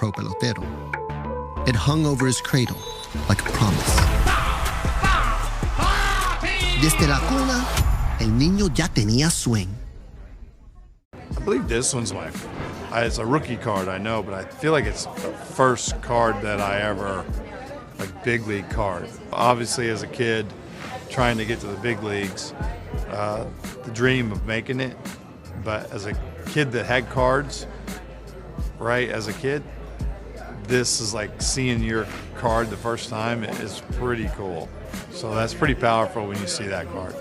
pro pelotero. It hung over his cradle like a promise. Desde la cuna, el niño ya tenía swing. I believe this one's it's a rookie card, I know, but I feel like it's the first card that I ever, big league card. Obviously, as a kid, trying to get to the big leagues, the dream of making it. But as a kid that had cards, right, as a kid, this is like seeing your card the first time is pretty cool. So that's pretty powerful when you see that card.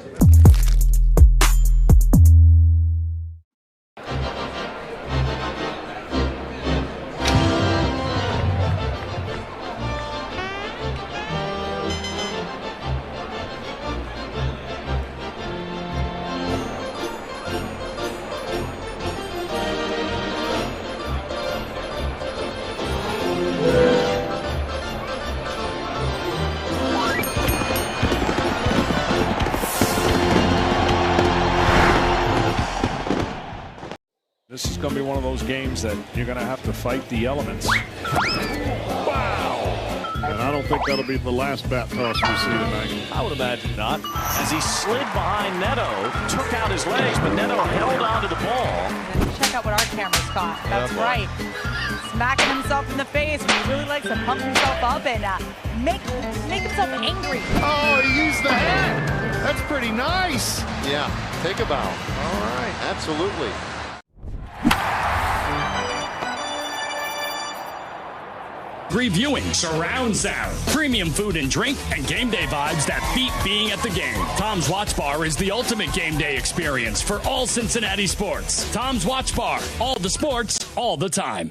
This is going to be one of those games that you're going to have to fight the elements. Wow! And I don't think that'll be the last bat toss we see tonight. I would imagine not. As he slid behind Neto, took out his legs, but Neto held onto the ball. Check out what our cameras caught. That's right. Smacking himself in the face. He really likes to pump himself up and make himself angry. Oh, he used the hand. That's pretty nice. Yeah, take a bow. All right. Absolutely. Reviewing surround sound, premium food and drink, and game day vibes that beat being at the game. Tom's Watch Bar is the ultimate game day experience for all Cincinnati sports. Tom's Watch Bar, all the sports, all the time.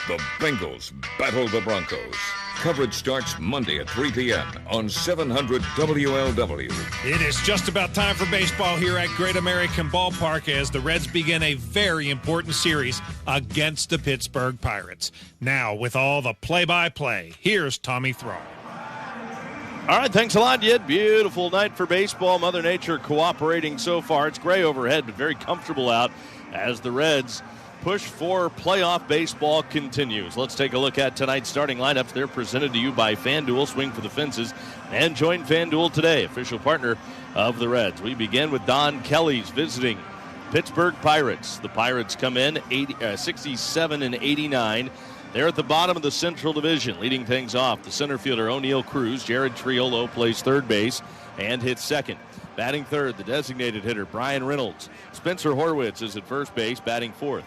The Bengals battle the Broncos. Coverage starts Monday at 3 p.m. on 700 WLW. It is just about time for baseball here at Great American Ballpark as the Reds begin a very important series against the Pittsburgh Pirates. Now, with all the play-by-play, here's Tommy Thrall. All right, thanks a lot, Yid. Beautiful night for baseball. Mother Nature cooperating so far. It's gray overhead, but very comfortable out as the Reds push for playoff baseball continues. Let's take a look at tonight's starting lineups. They're presented to you by FanDuel. Swing for the fences and join FanDuel today, official partner of the Reds. We begin with Don Kelly's visiting Pittsburgh Pirates. The Pirates come in 67 and 89. They're at the bottom of the Central Division. Leading things off, the center fielder O'Neill Cruz. Jared Triolo plays third base and hits second. Batting third, the designated hitter Brian Reynolds. Spencer Horwitz is at first base, batting fourth.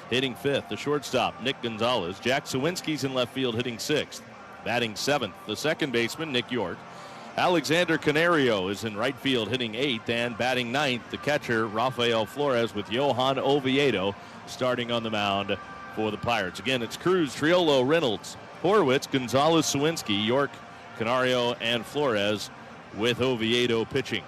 Hitting fifth, the shortstop, Nick Gonzalez. Jack Sawinski's in left field, hitting sixth. Batting seventh, the second baseman, Nick York. Alexander Canario is in right field, hitting eighth. And batting ninth, the catcher, Rafael Flores, with Johan Oviedo starting on the mound for the Pirates. Again, it's Cruz, Triolo, Reynolds, Horwitz, Gonzalez, Sawinski, York, Canario, and Flores with Oviedo pitching.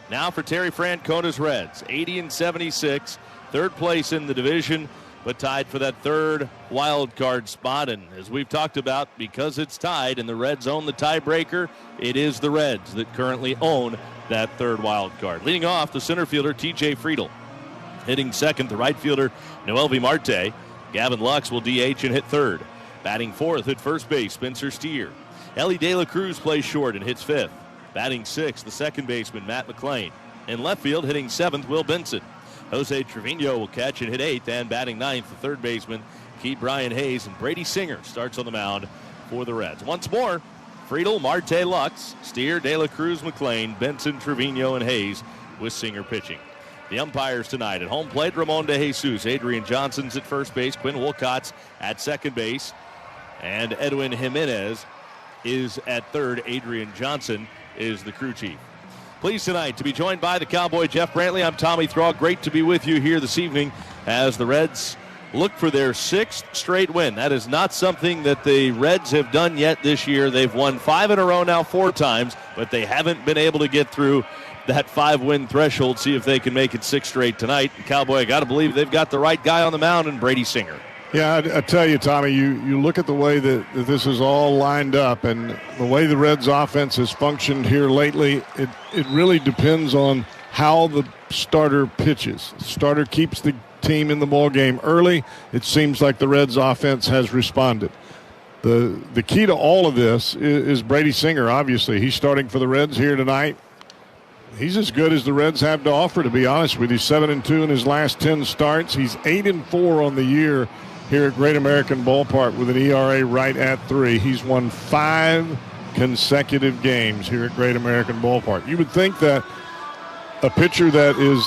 Now for Terry Francona's Reds, 80 and 76, third place in the division, but tied for that third wild card spot. And as we've talked about, because it's tied and the Reds own the tiebreaker, it is the Reds that currently own that third wild card. Leading off, the center fielder, T.J. Friedel. Hitting second, the right fielder, Noelvi Marte. Gavin Lux will DH and hit third. Batting fourth at first base, Spencer Steer. Ellie De La Cruz plays short and hits fifth. Batting sixth, the second baseman, Matt McClain. In left field, hitting seventh, Will Benson. Jose Trevino will catch and hit eighth, and batting ninth, the third baseman, Keith Brian Hayes, and Brady Singer starts on the mound for the Reds. Once more, Friedel, Marte, Lux, Steer, De La Cruz, McClain, Benson, Trevino, and Hayes with Singer pitching. The umpires tonight at home plate, Ramon De Jesus. Adrian Johnson's at first base, Quinn Wolcott's at second base, and Edwin Jimenez is at third. Adrian Johnson is the crew chief. Pleased tonight to be joined by the Cowboy Jeff Brantley. I'm Tommy Thrall. Great to be with you here this evening as the Reds look for their sixth straight win. That is not something that the Reds have done yet this year. They've won 5 in a row now 4 times, but they haven't been able to get through that 5-win threshold. See if they can make it 6 straight tonight. Cowboy, I got to believe they've got the right guy on the mound in Brady Singer. Yeah, I tell you, Tommy, you look at the way that this is all lined up and the way the Reds offense has functioned here lately, it really depends on how the starter pitches. The starter keeps the team in the ball game early, it seems like the Reds offense has responded. The key to all of this is Brady Singer, obviously. He's starting for the Reds here tonight. He's as good as the Reds have to offer, to be honest with you. 7-2 in his last 10 starts. He's 8-4 on the year here at Great American Ballpark with an ERA right at 3. He's won 5 consecutive games here at Great American Ballpark. You would think that a pitcher that is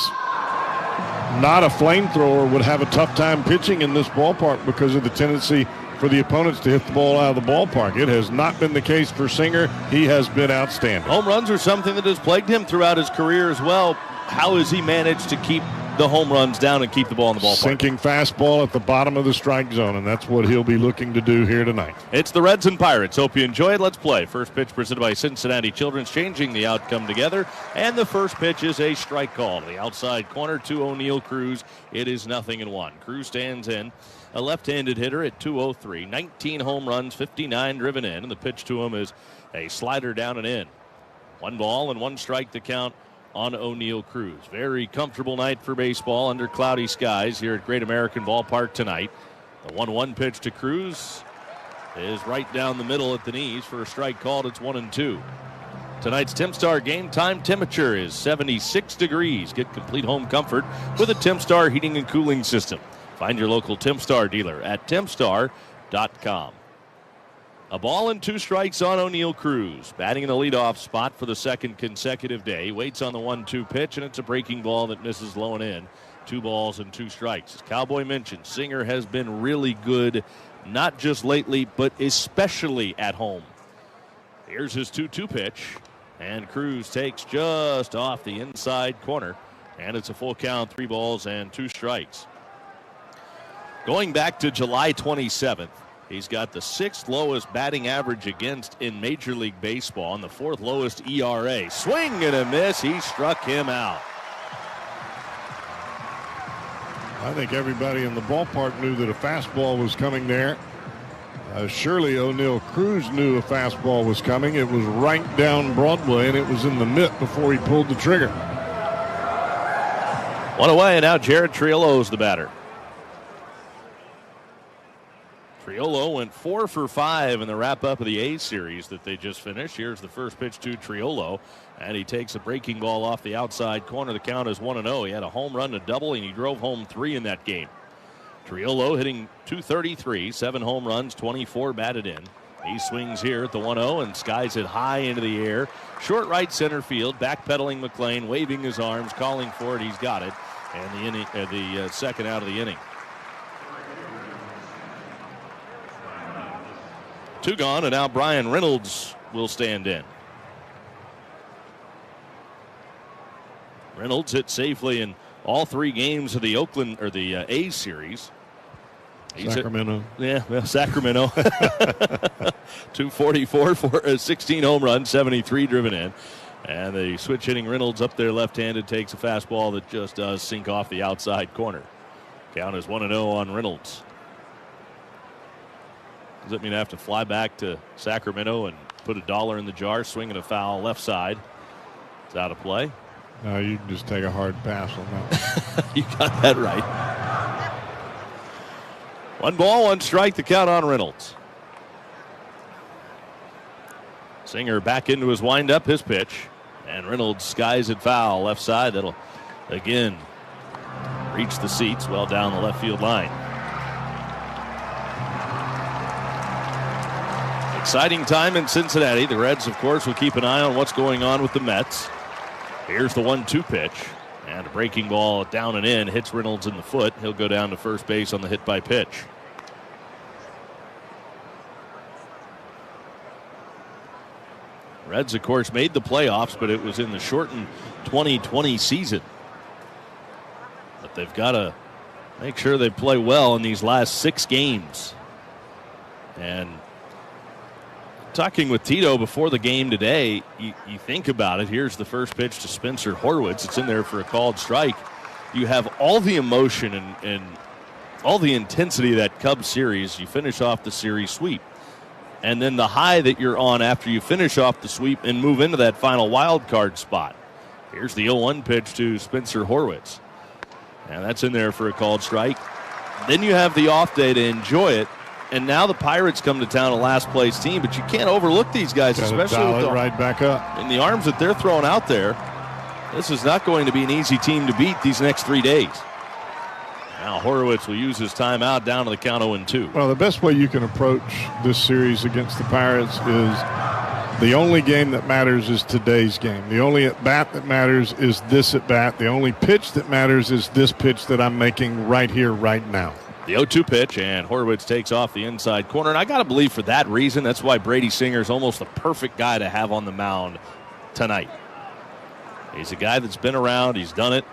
not a flamethrower would have a tough time pitching in this ballpark because of the tendency for the opponents to hit the ball out of the ballpark. It has not been the case for Singer. He has been outstanding. Home runs are something that has plagued him throughout his career as well. How has he managed to keep the home runs down and keep the ball in the ballpark? Sinking fastball at the bottom of the strike zone, and that's what he'll be looking to do here tonight. It's the Reds and Pirates. Hope you enjoy it. Let's play. First pitch presented by Cincinnati Children's, changing the outcome together. And the first pitch is a strike call to the outside corner to O'Neill Cruz. It is 0-1. Cruz stands in. A left-handed hitter at 203. 19 home runs, 59 driven in. And the pitch to him is a slider down and in. 1 ball and 1 strike to count on O'Neill Cruz. Very comfortable night for baseball under cloudy skies here at Great American Ballpark tonight. The 1-1 pitch to Cruz is right down the middle at the knees for a strike called. It's 1-2. Tonight's TimStar game time temperature is 76 degrees. Get complete home comfort with a TimStar heating and cooling system. Find your local TimStar dealer at timstar.com. A ball and 2 strikes on O'Neill Cruz. Batting in the leadoff spot for the second consecutive day. Waits on the 1-2 pitch, and it's a breaking ball that misses low and in. 2 balls and 2 strikes. As Cowboy mentioned, Singer has been really good, not just lately, but especially at home. Here's his 2-2 pitch, and Cruz takes just off the inside corner, and it's a full count, 3 balls and 2 strikes. Going back to July 27th, he's got the 6th lowest batting average against in Major League Baseball and the 4th lowest ERA. Swing and a miss. He struck him out. I think everybody in the ballpark knew that a fastball was coming there. Surely O'Neill Cruz knew a fastball was coming. It was right down Broadway, and it was in the mitt before he pulled the trigger. 1 away, and now Jared Triolo's the batter. Triolo went 4 for 5 in the wrap-up of the A series that they just finished. Here's the first pitch to Triolo, and he takes a breaking ball off the outside corner. The count is 1-0. He had a home run, a double, and he drove home 3 in that game. Triolo hitting .233, 7 home runs, 24 batted in. He swings here at the 1-0 and skies it high into the air. Short right center field, backpedaling McLean, waving his arms, calling for it. He's got it, and the second out of the inning. 2 gone, and now Brian Reynolds will stand in. Reynolds hit safely in all 3 games of the A series. Sacramento. Sacramento. 244 for 16 home runs, 73 driven in. And the switch hitting Reynolds up there left-handed takes a fastball that just does sink off the outside corner. Count is 1-0 on Reynolds. Does that mean I have to fly back to Sacramento and put $1 in the jar, swinging a foul left side? It's out of play. No, you can just take a hard pass on that. You got that right. 1 ball, 1 strike, the count on Reynolds. Singer back into his windup, his pitch. And Reynolds skies it foul left side. That'll again reach the seats well down the left field line. Exciting time in Cincinnati. The Reds, of course, will keep an eye on what's going on with the Mets. Here's the 1-2 pitch. And a breaking ball down and in. Hits Reynolds in the foot. He'll go down to first base on the hit by pitch. Reds, of course, made the playoffs, but it was in the shortened 2020 season. But they've got to make sure they play well in these last 6 games. And talking with Tito before the game today, you think about it. Here's the first pitch to Spencer Horwitz. It's in there for a called strike. You have all the emotion and all the intensity of that Cubs series. You finish off the series sweep. And then the high that you're on after you finish off the sweep and move into that final wild card spot. Here's the 0-1 pitch to Spencer Horwitz. And that's in there for a called strike. Then you have the off day to enjoy it. And now the Pirates come to town, a last-place team, but you can't overlook these guys, especially with right back up. And the arms that they're throwing out there. This is not going to be an easy team to beat these next 3 days. Now Horowitz will use his timeout down to the count 0-2. Well, the best way you can approach this series against the Pirates is the only game that matters is today's game. The only at-bat that matters is this at-bat. The only pitch that matters is this pitch that I'm making right here, right now. The 0-2 pitch, and Horowitz takes off the inside corner. And I got to believe for that reason, that's why Brady Singer is almost the perfect guy to have on the mound tonight. He's a guy that's been around. He's done it.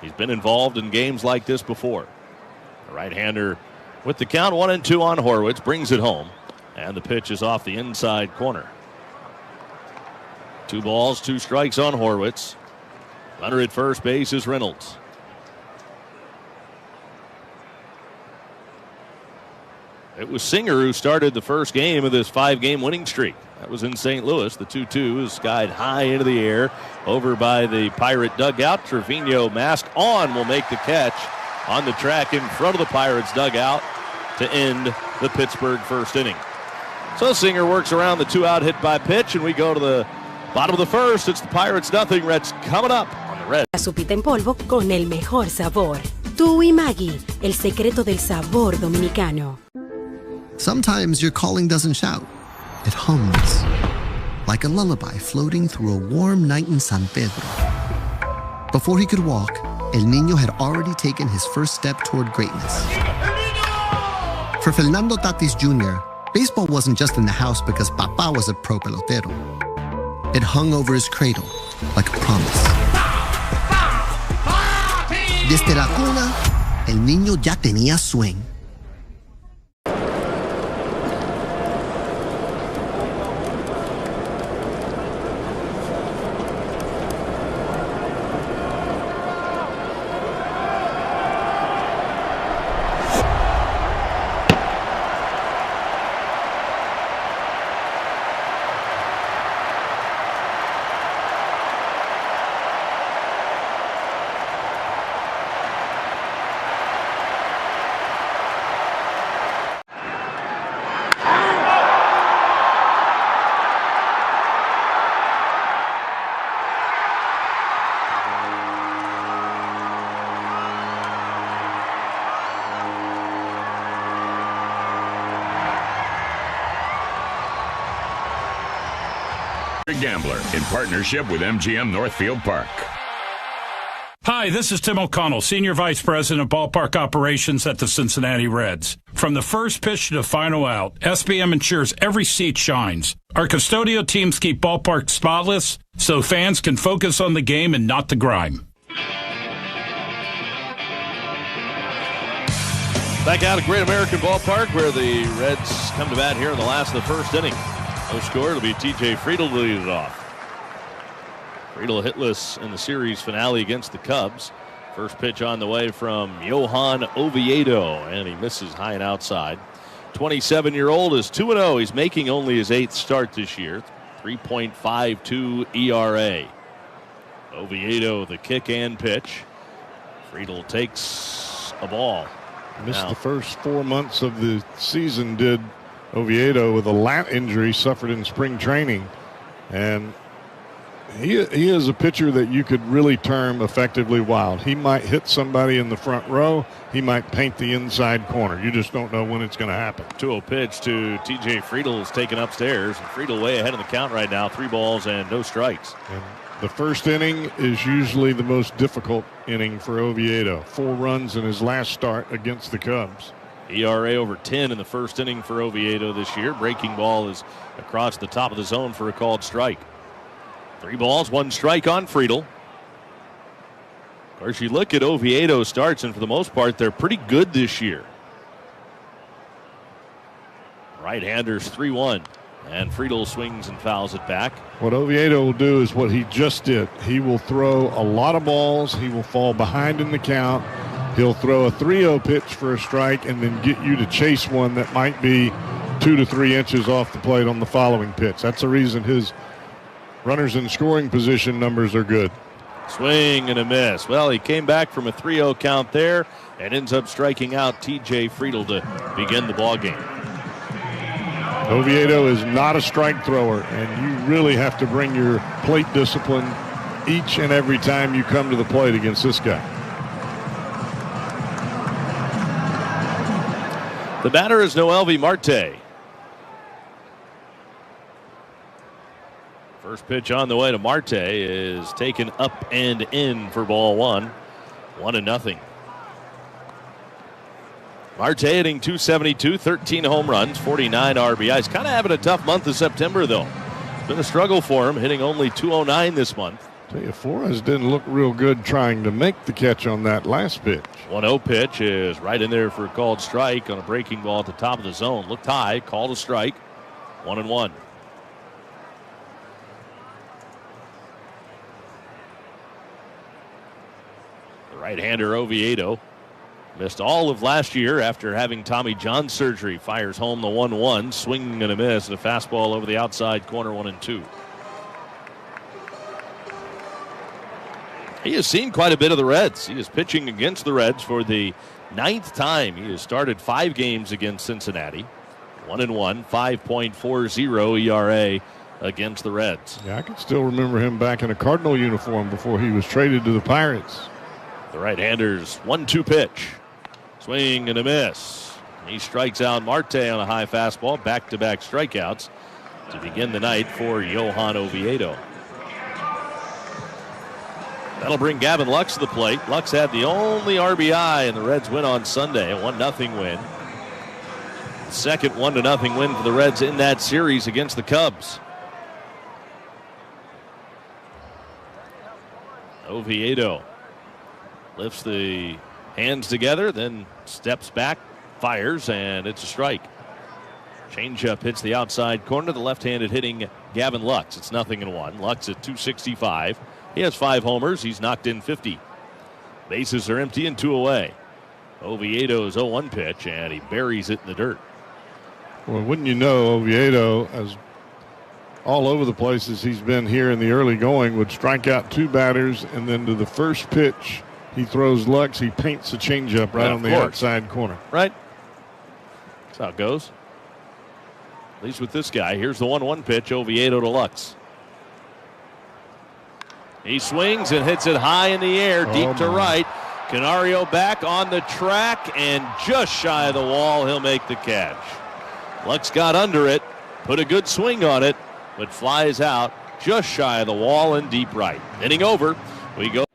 He's been involved in games like this before. The right-hander with the count 1-2 on Horowitz brings it home. And the pitch is off the inside corner. 2 balls, 2 strikes on Horowitz. Runner at first base is Reynolds. It was Singer who started the first game of this 5-game winning streak. That was in St. Louis. The 2-2 is skied high into the air over by the Pirate dugout. Trevino, mask on, will make the catch on the track in front of the Pirates dugout to end the Pittsburgh first inning. So Singer works around the 2-out hit by pitch, and we go to the bottom of the first. It's the Pirates nothing. Reds coming up on the Reds. La sopita en polvo con el mejor sabor. Tú y Maggi, el secreto del sabor dominicano. Sometimes your calling doesn't shout. It hums. Like a lullaby floating through a warm night in San Pedro. Before he could walk, El Nino had already taken his first step toward greatness. For Fernando Tatis Jr., baseball wasn't just in the house because Papa was a pro pelotero. It hung over his cradle like a promise. Desde la cuna, El Nino ya tenía swing. Gambler in partnership with MGM Northfield Park. Hi, this is Tim O'Connell, Senior Vice President of Ballpark Operations at the Cincinnati Reds. From the first pitch to the final out, SBM ensures every seat shines. Our custodial teams keep ballparks spotless so fans can focus on the game and not the grime. Back out at Great American Ballpark where the Reds come to bat here in the last of the first inning. No score. It'll be TJ Friedl to lead it off. Friedl hitless in the series finale against the Cubs. First pitch on the way from Johan Oviedo, and he misses high and outside. 27-year-old is 2-0. He's making only his 8th start this year. 3.52 ERA. Oviedo, the kick and pitch. Friedl takes a ball. Missed the first 4 months of the season, did Oviedo, with a lat injury suffered in spring training. And he is a pitcher that you could really term effectively wild. He might hit somebody in the front row. He might paint the inside corner. You just don't know when it's going to happen. 2-0 pitch to TJ Friedl is taken upstairs. Friedl way ahead of the count right now. 3 balls and no strikes. And the first inning is usually the most difficult inning for Oviedo. 4 runs in his last start against the Cubs. ERA over 10 in the first inning for Oviedo this year. Breaking ball is across the top of the zone for a called strike. 3 balls, 1 strike on Friedl. Of course, you look at Oviedo starts, and for the most part, they're pretty good this year. Right-handers 3-1, and Friedl swings and fouls it back. What Oviedo will do is what he just did. He will throw a lot of balls. He will fall behind in the count. He'll throw a 3-0 pitch for a strike and then get you to chase one that might be 2 to 3 inches off the plate on the following pitch. That's the reason his runners in scoring position numbers are good. Swing and a miss. Well, he came back from a 3-0 count there and ends up striking out T.J. Friedel to begin the ball game. Oviedo is not a strike thrower, and you really have to bring your plate discipline each and every time you come to the plate against this guy. The batter is Noelvi Marte. First pitch on the way to Marte is taken up and in for ball one. 1-0. Marte hitting .272, 13 home runs, 49 RBIs. Kind of having a tough month of September, though. It's been a struggle for him, hitting only .209 this month. Tell you, Flores didn't look real good trying to make the catch on that last pitch. 1-0 pitch is right in there for a called strike on a breaking ball at the top of the zone. Looked high, called a strike. 1-1. The right-hander Oviedo missed all of last year after having Tommy John surgery. Fires home the 1-1, swinging and a miss, and a fastball over the outside corner, 1-2. He has seen quite a bit of the Reds. He is pitching against the Reds for the 9th time. He has started 5 games against Cincinnati. 1-1, 5.40 ERA against the Reds. Yeah, I can still remember him back in a Cardinal uniform before he was traded to the Pirates. The right-hander's 1-2 pitch. Swing and a miss. He strikes out Marte on a high fastball. Back-to-back strikeouts to begin the night for Johan Oviedo. That'll bring Gavin Lux to the plate. Lux had the only RBI in the Reds win on Sunday, a 1-0 win. Second 1-0 win for the Reds in that series against the Cubs. Oviedo lifts the hands together, then steps back, fires, and it's a strike. Changeup hits the outside corner. The left-handed hitting Gavin Lux. It's 0-1. Lux at .265. He has 5 homers. He's knocked in 50. Bases are empty and 2 away. Oviedo's 0-1 pitch, and he buries it in the dirt. Well, wouldn't you know, Oviedo, as all over the places he's been here in the early going, would strike out 2 batters, and then to the first pitch he throws Lux. He paints a changeup right on the outside corner. Right. That's how it goes. At least with this guy. Here's the 1-1 pitch, Oviedo to Lux. He swings and hits it high in the air, deep to right. Canario back on the track and just shy of the wall. He'll make the catch. Lux got under it, put a good swing on it, but flies out just shy of the wall and deep right. Inning over. We go.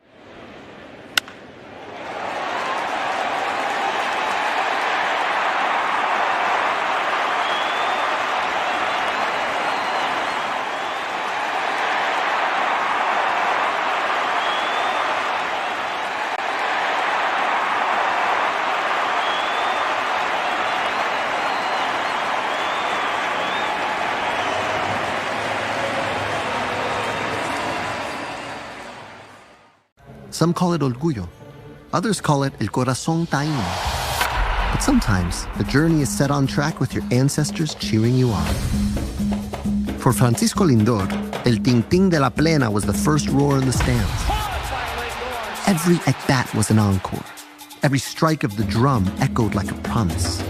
Some call it orgullo. Others call it el corazón taíno. But sometimes the journey is set on track with your ancestors cheering you on. For Francisco Lindor, el ting-ting de la plena was the first roar in the stands. Every at-bat was an encore. Every strike of the drum echoed like a promise.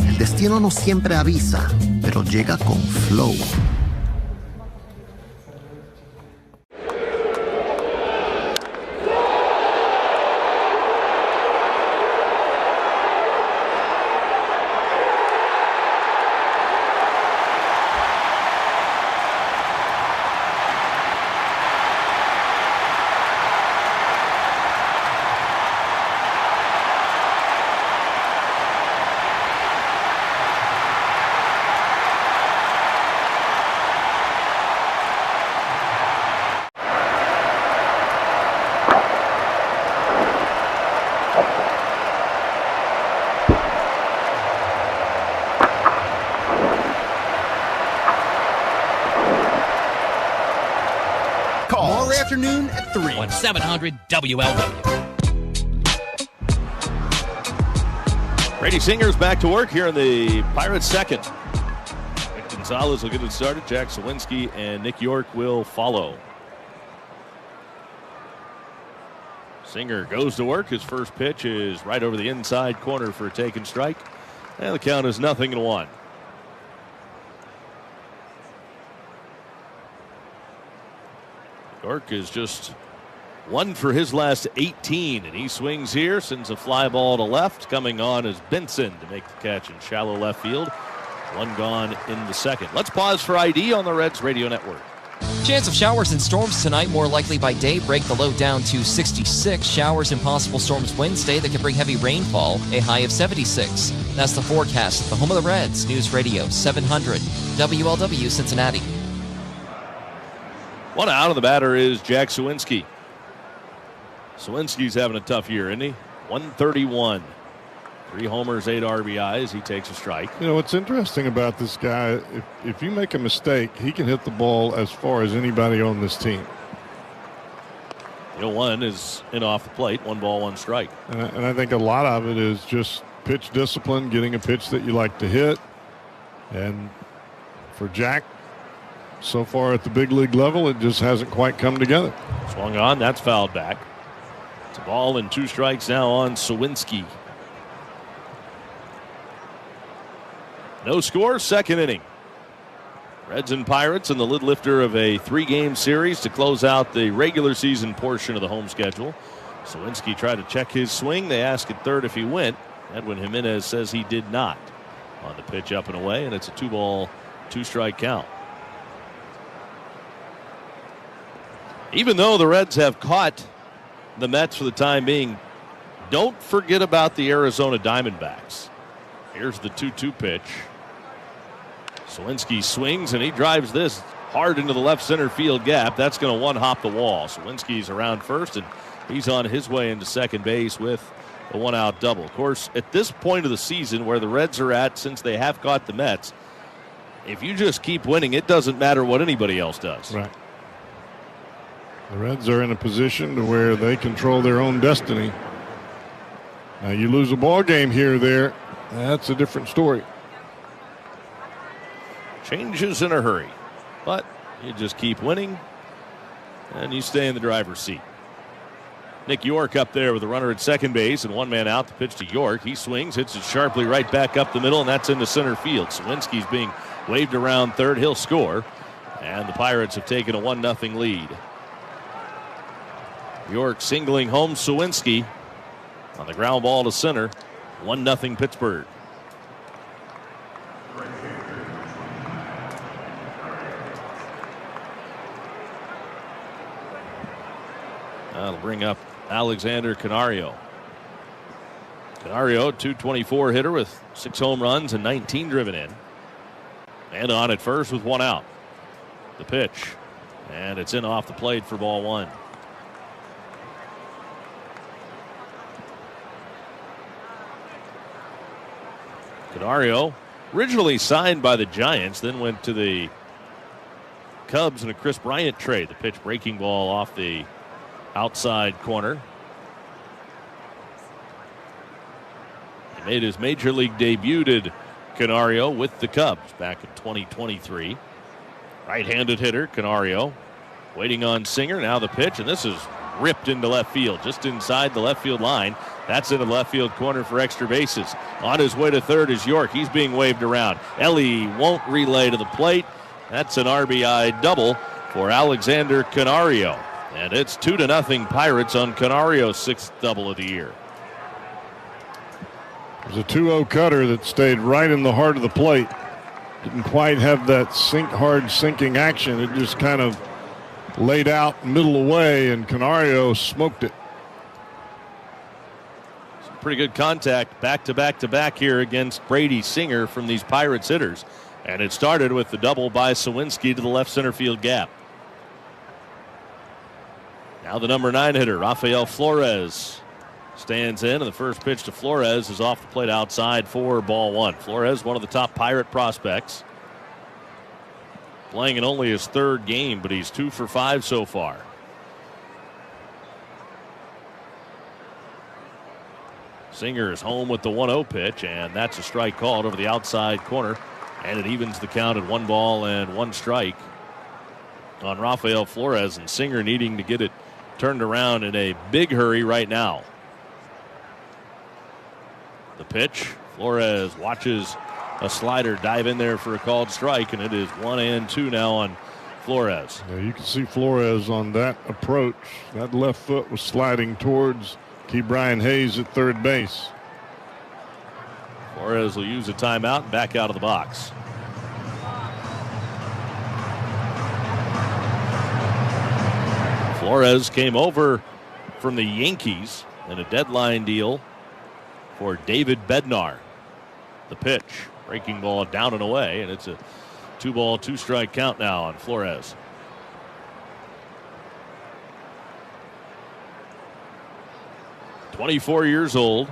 El destino no siempre avisa, pero llega con flow. Afternoon at 3 on 700 WLW. Brady Singer's back to work here in the Pirates' second. Nick Gonzalez will get it started. Jack Sawinski and Nick York will follow. Singer goes to work. His first pitch is right over the inside corner for a taken strike. And the count is 0-1. York is just 1 for his last 18, and he swings here, sends a fly ball to left. Coming on is Benson to make the catch in shallow left field. 1 gone in the second. Let's pause for ID on the Reds Radio Network. Chance of showers and storms tonight, more likely by daybreak. The low down to 66. Showers and possible storms Wednesday that could bring heavy rainfall. A high of 76. That's the forecast at the home of the Reds. News Radio 700 WLW Cincinnati. 1 out, and the batter is Jack Sawinski. Sawinski's having a tough year, isn't he? 131. 3 homers, 8 RBIs. He takes a strike. You know, what's interesting about this guy, if you make a mistake, he can hit the ball as far as anybody on this team. 1 is in off the plate. 1 ball, 1 strike. And I think a lot of it is just pitch discipline, getting a pitch that you like to hit. And for Jack, so far at the big league level, it just hasn't quite come together. Swung on. That's fouled back. It's a ball and 2 strikes now on Sawinski. No score, second inning. Reds and Pirates in the lid lifter of a 3-game series to close out the regular season portion of the home schedule. Sawinski tried to check his swing. They ask at third if he went. Edwin Jimenez says he did not. On the pitch up and away, and it's a 2-ball, 2-strike count. Even though the Reds have caught the Mets for the time being, don't forget about the Arizona Diamondbacks. Here's the 2-2 pitch. Sawinski swings, and he drives this hard into the left center field gap. That's going to one-hop the wall. Sawinski's around first, and he's on his way into second base with a 1-out double. Of course, at this point of the season where the Reds are at, since they have caught the Mets, if you just keep winning, it doesn't matter what anybody else does. Right. The Reds are in a position to where they control their own destiny. Now, you lose a ball game here or there, that's a different story. Changes in a hurry, but you just keep winning and you stay in the driver's seat. Nick York up there with a runner at second base and 1 man out. The pitch to York. He swings, hits it sharply right back up the middle, and that's into center field. Sawinski's being waved around third. He'll score, and the Pirates have taken a 1-0 lead. York singling home Sawinski on the ground ball to center. 1-0 Pittsburgh. That'll bring up Alexander Canario. Canario, .224 hitter with 6 home runs and 19 driven in. And on at first with 1 out. The pitch. And it's in off the plate for ball 1. Canario, originally signed by the Giants, then went to the Cubs in a Chris Bryant trade. The pitch breaking ball off the outside corner. He made his major league debut, did Canario, with the Cubs back in 2023. Right-handed hitter, Canario, waiting on Singer. Now the pitch, and this is ripped into left field, just inside the left field line. That's into the left field corner for extra bases. On his way to third is York. He's being waved around. Ellie won't relay to the plate. That's an RBI double for Alexander Canario. And it's 2-0 Pirates on Canario's 6th double of the year. It was a 2-0 cutter that stayed right in the heart of the plate. Didn't quite have that hard sinking action. It just kind of laid out middle away, and Canario smoked it. Some pretty good contact back to back here against Brady Singer from these Pirates hitters. And it started with the double by Sawinski to the left center field gap. Now the number 9 hitter, Rafael Flores, stands in, and the first pitch to Flores is off the plate outside for ball 1. Flores, one of the top Pirate prospects, playing in only his 3rd game, but he's 2 for 5 so far. Singer is home with the 1-0 pitch, and that's a strike called over the outside corner, and it evens the count at 1 ball and 1 strike on Rafael Flores, and Singer needing to get it turned around in a big hurry right now. The pitch. Flores watches a slider dive in there for a called strike, and it is 1-2 now on Flores. Yeah, you can see Flores on that approach. That left foot was sliding towards Brian Hayes at third base. Flores will use a timeout and back out of the box. Flores came over from the Yankees in a deadline deal for David Bednar. The pitch, breaking ball down and away, and it's a 2-ball, 2-strike count now on Flores. "24 years old.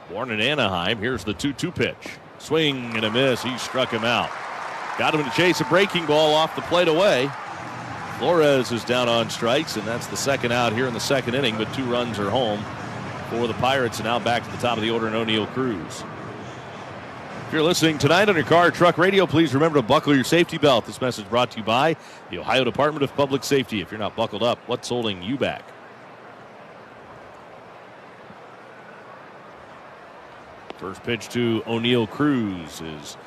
Born in Anaheim. Here's the 2-2 pitch. Swing and a miss. He struck him out. Got him to chase a breaking ball off the plate away. Flores is down on strikes, and that's the second out here in the second inning, but 2 runs are home for the Pirates, and now back to the top of the order in O'Neill Cruz. If you're listening tonight on your car or truck radio, please remember to buckle your safety belt. This message brought to you by the Ohio Department of Public Safety. If you're not buckled up, what's holding you back? First pitch to O'Neill Cruz is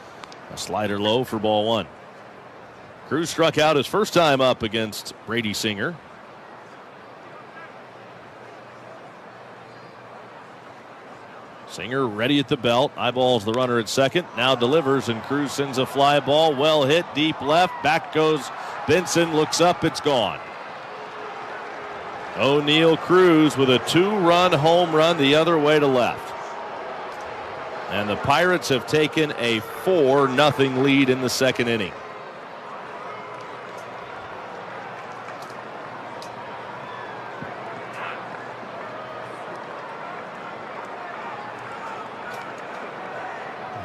a slider low for ball 1. Cruz struck out his first time up against Brady Singer. Singer ready at the belt, eyeballs the runner at second, now delivers, and Cruz sends a fly ball, well hit, deep left, back goes Benson, looks up, it's gone. O'Neill Cruz with a 2-run home run the other way to left. And the Pirates have taken a 4-0 lead in the second inning.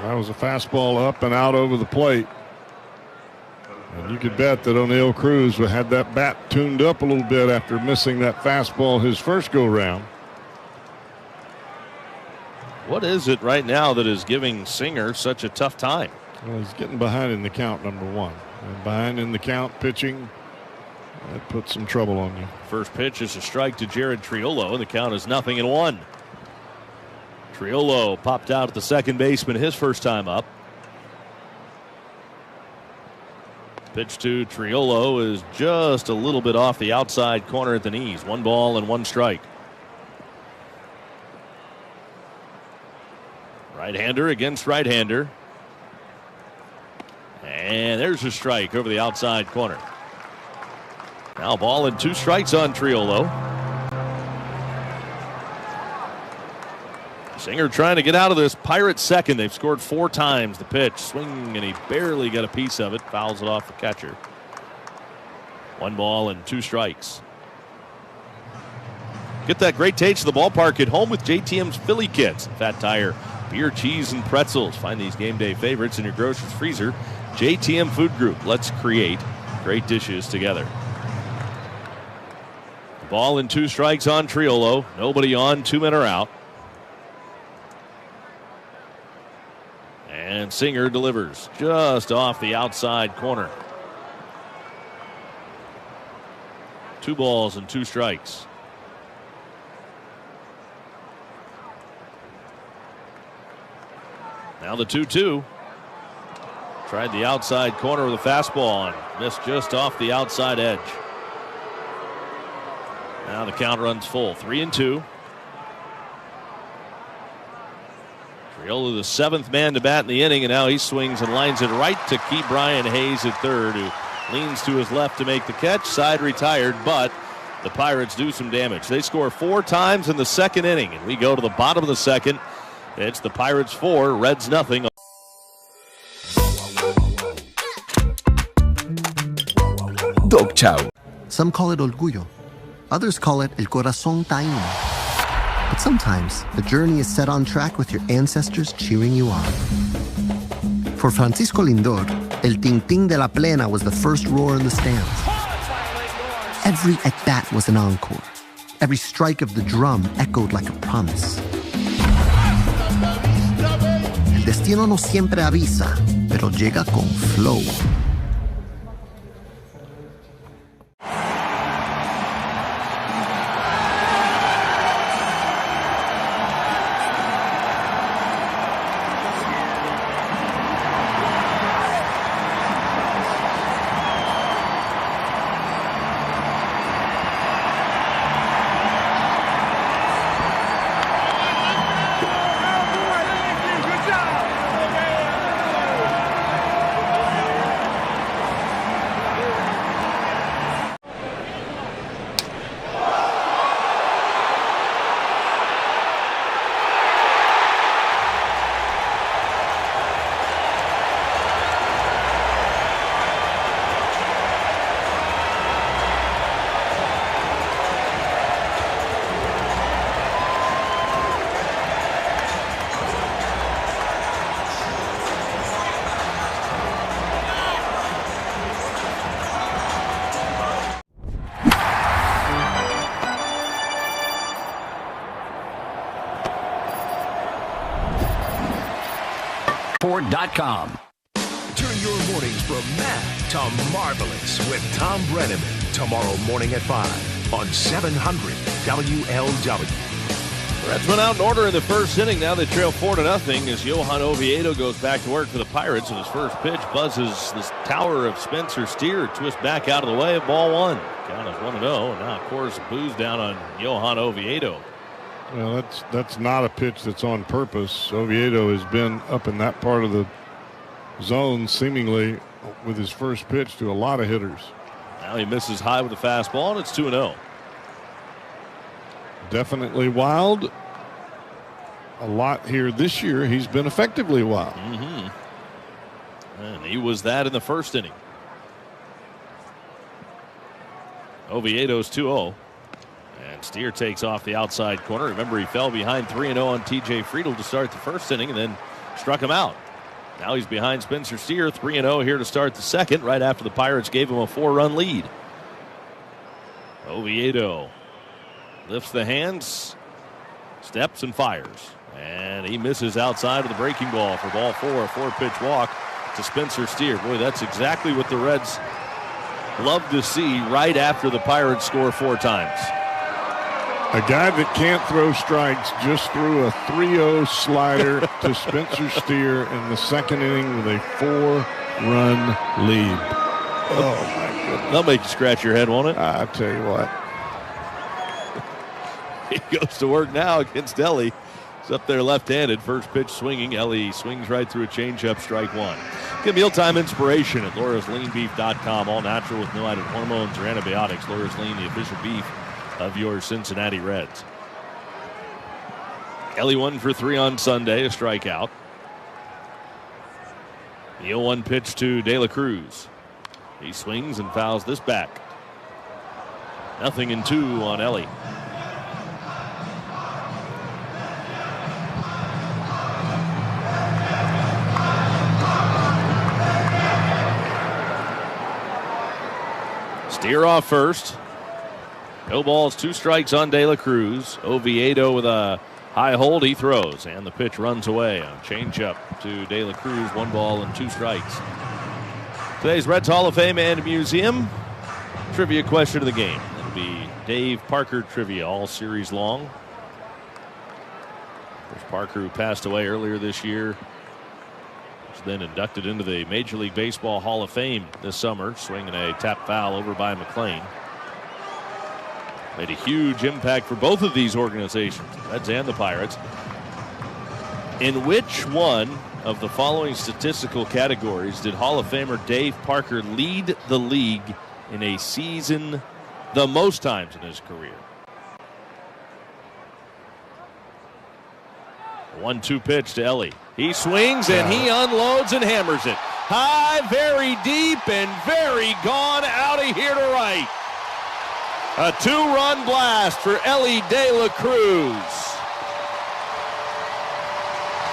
That was a fastball up and out over the plate. And you could bet that O'Neill Cruz had that bat tuned up a little bit after missing that fastball his first go-round. What is it right now that is giving Singer such a tough time? Well, he's getting behind in the count, number 1. And behind in the count, pitching, that puts some trouble on you. First pitch is a strike to Jared Triolo, and the count is 0-1. Triolo popped out at the second baseman his first time up. Pitch to Triolo is just a little bit off the outside corner at the knees. 1 ball and 1 strike. Right-hander against right-hander. And there's a strike over the outside corner. Now ball and 2 strikes on Triolo. Singer trying to get out of this. Pirates second. They've scored 4 times. The pitch, swing, and he barely got a piece of it. Fouls it off the catcher. 1 ball and 2 strikes. Get that great taste of the ballpark at home with JTM's Philly Kits. Fat Tire, beer, cheese, and pretzels. Find these game day favorites in your grocer's freezer. JTM Food Group. Let's create great dishes together. Ball and 2 strikes on Triolo. Nobody on. 2 men are out. And Singer delivers just off the outside corner. 2 balls and 2 strikes. Now the 2-2. Tried the outside corner with a fastball and missed just off the outside edge. Now the count runs full. 3-2. Triolo, the 7th man to bat in the inning, and now he swings and lines it right to keep Brian Hayes at third, who leans to his left to make the catch. Side retired, but the Pirates do some damage. They score 4 times in the second inning, and we go to the bottom of the second. It's the Pirates 4, Reds 0. Dog chow. Some call it orgullo. Others call it el corazón taíno. But sometimes the journey is set on track with your ancestors cheering you on. For Francisco Lindor, el ting-ting de la plena was the first roar in the stands. Every at-bat was an encore. Every strike of the drum echoed like a promise. El destino no siempre avisa, pero llega con flow. ScoreBoard.com. Turn your mornings from mad to marvelous with Tom Brenneman tomorrow morning at 5 on 700 WLW. Reds went out in order in the first inning. Now they trail 4-0 as Johan Oviedo goes back to work for the Pirates. And his first pitch buzzes this tower of Spencer Steer. Twist back out of the way of ball one. Count is 1-0. And now, of course, booze down on Johan Oviedo. Well, that's not a pitch that's on purpose. Oviedo has been up in that part of the zone seemingly with his first pitch to a lot of hitters. Now he misses high with a fastball, and it's 2-0. Definitely wild. A lot here this year. He's been effectively wild. And he was that in the first inning. Oviedo's 2-0. And Steer takes off the outside corner. Remember, he fell behind 3-0 on T.J. Friedel to start the first inning and then struck him out. Now he's behind Spencer Steer, 3-0 here to start the second, right after the Pirates gave him a 4-run lead. Oviedo lifts the hands, steps and fires. And he misses outside of the breaking ball for ball four, a 4-pitch walk to Spencer Steer. Boy, that's exactly what the Reds love to see right after the Pirates score 4 times. A guy that can't throw strikes just threw a 3-0 slider to Spencer Steer in the second inning with a 4-run lead. Oh, my goodness. That'll make you scratch your head, won't it? I tell you what. He goes to work now against Ellie. He's up there left-handed. First pitch swinging. Ellie swings right through a changeup, strike one. Get mealtime inspiration at laurasleanbeef.com. All natural with no added hormones or antibiotics. Laura's Lean, the official beef of your Cincinnati Reds. Ellie 1 for 3 on Sunday, a strikeout. The 0-1 pitch to De La Cruz. He swings and fouls this back. 0-2 on Ellie. Steer off first. No balls, 2 strikes on De La Cruz. Oviedo with a high hold, he throws, and the pitch runs away. A changeup to De La Cruz, 1 ball and 2 strikes. Today's Reds Hall of Fame and Museum trivia question of the game. It'll be Dave Parker trivia all series long. There's Parker, who passed away earlier this year, was then inducted into the Major League Baseball Hall of Fame this summer, swinging a tap foul over by McLean. Made a huge impact for both of these organizations, the Reds and the Pirates. In which one of the following statistical categories did Hall of Famer Dave Parker lead the league in a season the most times in his career? 1-2 pitch to Ellie. He swings and he unloads and hammers it. High, very deep, and very gone out of here to right. A 2-run blast for Ellie De La Cruz.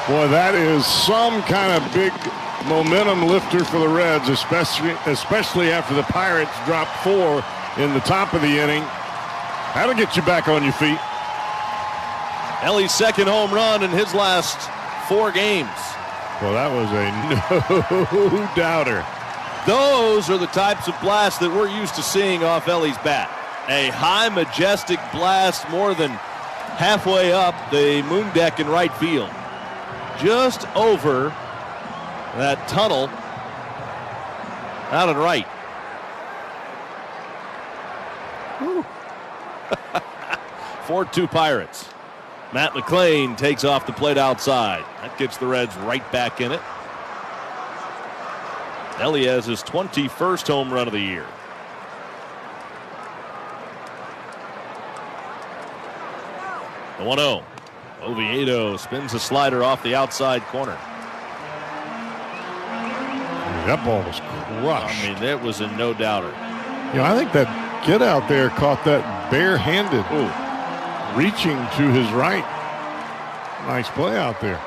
Boy, that is some kind of big momentum lifter for the Reds, especially after the Pirates dropped 4 in the top of the inning. That'll get you back on your feet. Ellie's second home run in his last 4 games. Well, that was a no-doubter. Those are the types of blasts that we're used to seeing off Ellie's bat. A high, majestic blast more than halfway up the moon deck in right field. Just over that tunnel out and right. 4-2 Pirates. Matt McLean takes off the plate outside. That gets the Reds right back in it. Ellie has his 21st home run of the year. The 1-0. Oviedo spins a slider off the outside corner. That ball was crushed. I mean, that was a no-doubter. You know, I think that kid out there caught that barehanded. Reaching to his right. Nice play out there.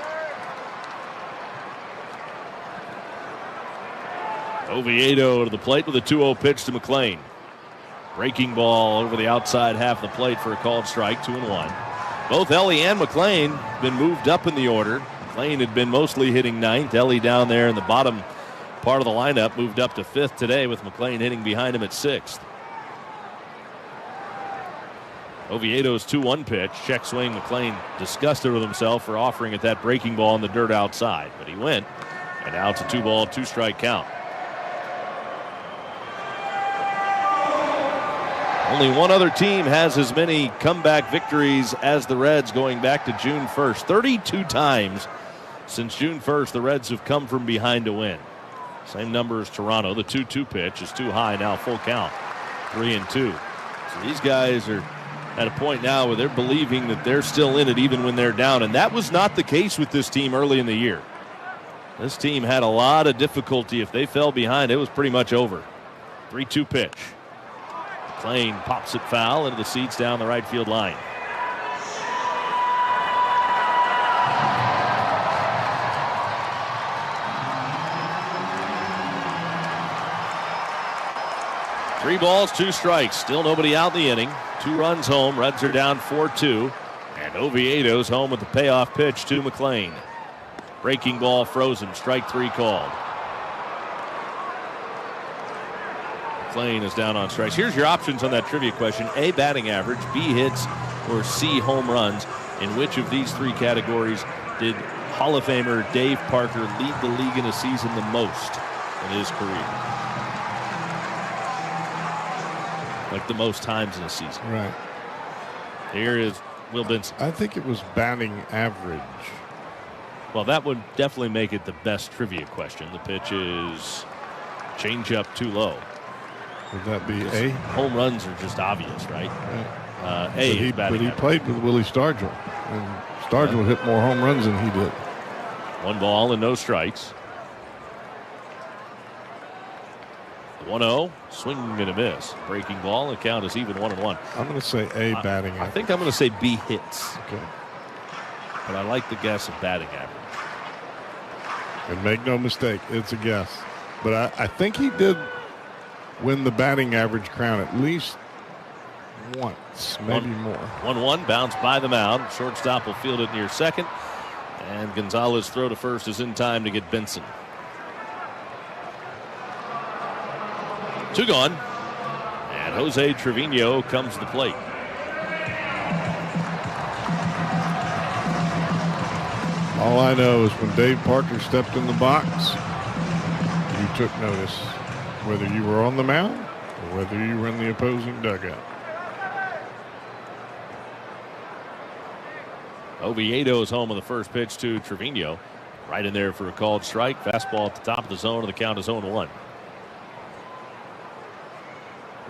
Oviedo to the plate with a 2-0 pitch to McLean. Breaking ball over the outside half of the plate for a called strike, 2-1. Both Ellie and McLean been moved up in the order McLean had been mostly hitting ninth. Ellie down there in the bottom part of the lineup moved up to fifth today with McLean hitting behind him at sixth. Oviedo's 2-1 pitch. Check swing. McLean disgusted with himself for offering it that breaking ball in the dirt outside. But he went. And now it's a 2-ball, 2-strike count. Only one other team has as many comeback victories as the Reds going back to June 1st. 32 times since June 1st, the Reds have come from behind to win. Same number as Toronto. The 2-2 pitch is too high now, full count. 3-2. So these guys are at a point now where they're believing that they're still in it even when they're down. And that was not the case with this team early in the year. This team had a lot of difficulty. If they fell behind, it was pretty much over. 3-2 pitch. McLean pops it foul into the seats down the right field line. Three balls, 2 strikes. Still nobody out in the inning. 2 runs home. Reds are down 4-2. And Oviedo's home with the payoff pitch to McLean. Breaking ball frozen. Strike 3 called. McLean is down on strikes. Here's your options on that trivia question. A, batting average. B, hits. Or C, home runs. In which of these 3 categories did Hall of Famer Dave Parker lead the league in a season the most in his career? Like the most times in a season. Right. Here is Will Benson. I think it was batting average. Well, that would definitely make it the best trivia question. The pitch is change up too low. Would that be A? Home runs are just obvious, right? Yeah. A is batting But he average. played with Willie Stargell. And Stargell hit more home runs than he did. 1 ball and no strikes. 1-0, swing and a miss. Breaking ball, the count is even 1-1. I'm going to say A, batting average. I think I'm going to say B, hits. Okay. But I like the guess of batting average. And make no mistake, it's a guess. But I think he did win the batting average crown at least once, maybe more. 1-1, bounce by the mound. Shortstop will field it near second. And Gonzalez's throw to first is in time to get Benson. 2 gone. And Jose Trevino comes to the plate. All I know is when Dave Parker stepped in the box, you took notice, whether you were on the mound or whether you were in the opposing dugout. Oviedo's home on the first pitch to Trevino. Right in there for a called strike. Fastball at the top of the zone, and the count is 0-1.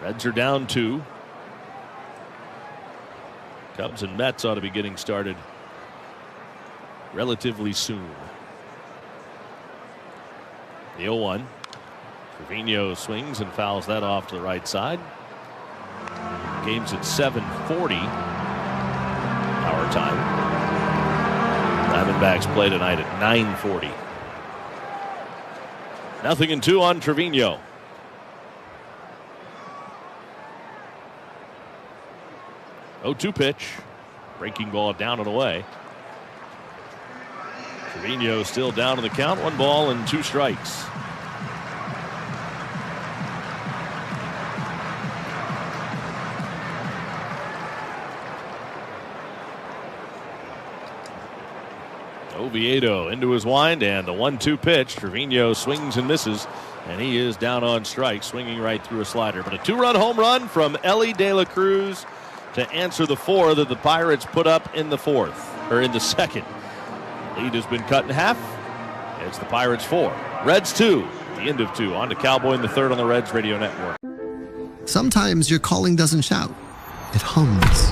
Reds are down 2. Cubs and Mets ought to be getting started relatively soon. The 0-1. Trevino swings and fouls that off to the right side. Game's at 7:40 our time. Diamondbacks play tonight at 9:40. 0-2 on Trevino. 0-2 pitch. Breaking ball down and away. Trevino still down on the count. 1 ball and 2 strikes. Oviedo into his wind, and the 1-2 pitch. Trevino swings and misses, and he is down on strike, swinging right through a slider. But a 2-run home run from Ellie De La Cruz to answer the 4 that the Pirates put up in the second. Lead has been cut in half. It's the Pirates 4, Reds 2, the end of 2. On to Cowboy in the third on the Reds Radio Network. Sometimes your calling doesn't shout. It hums.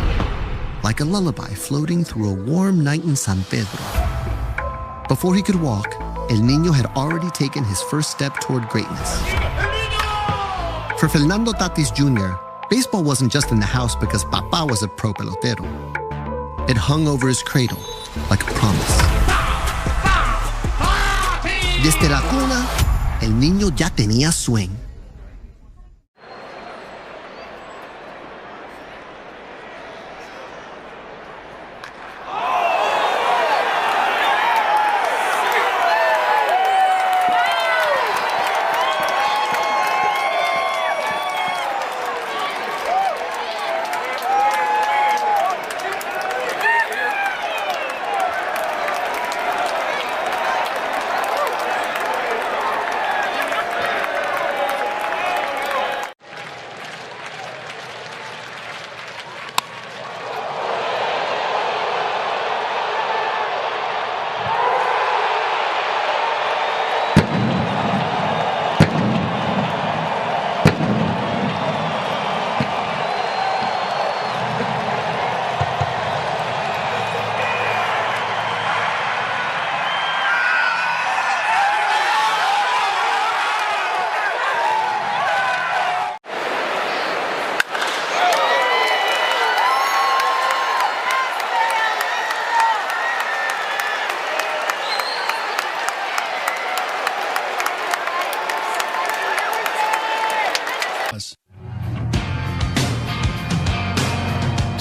Like a lullaby floating through a warm night in San Pedro. Before he could walk, El Nino had already taken his first step toward greatness. For Fernando Tatis Jr., baseball wasn't just in the house because Papa was a pro pelotero. It hung over his cradle like a promise. Desde la cuna, El Nino ya tenía swing.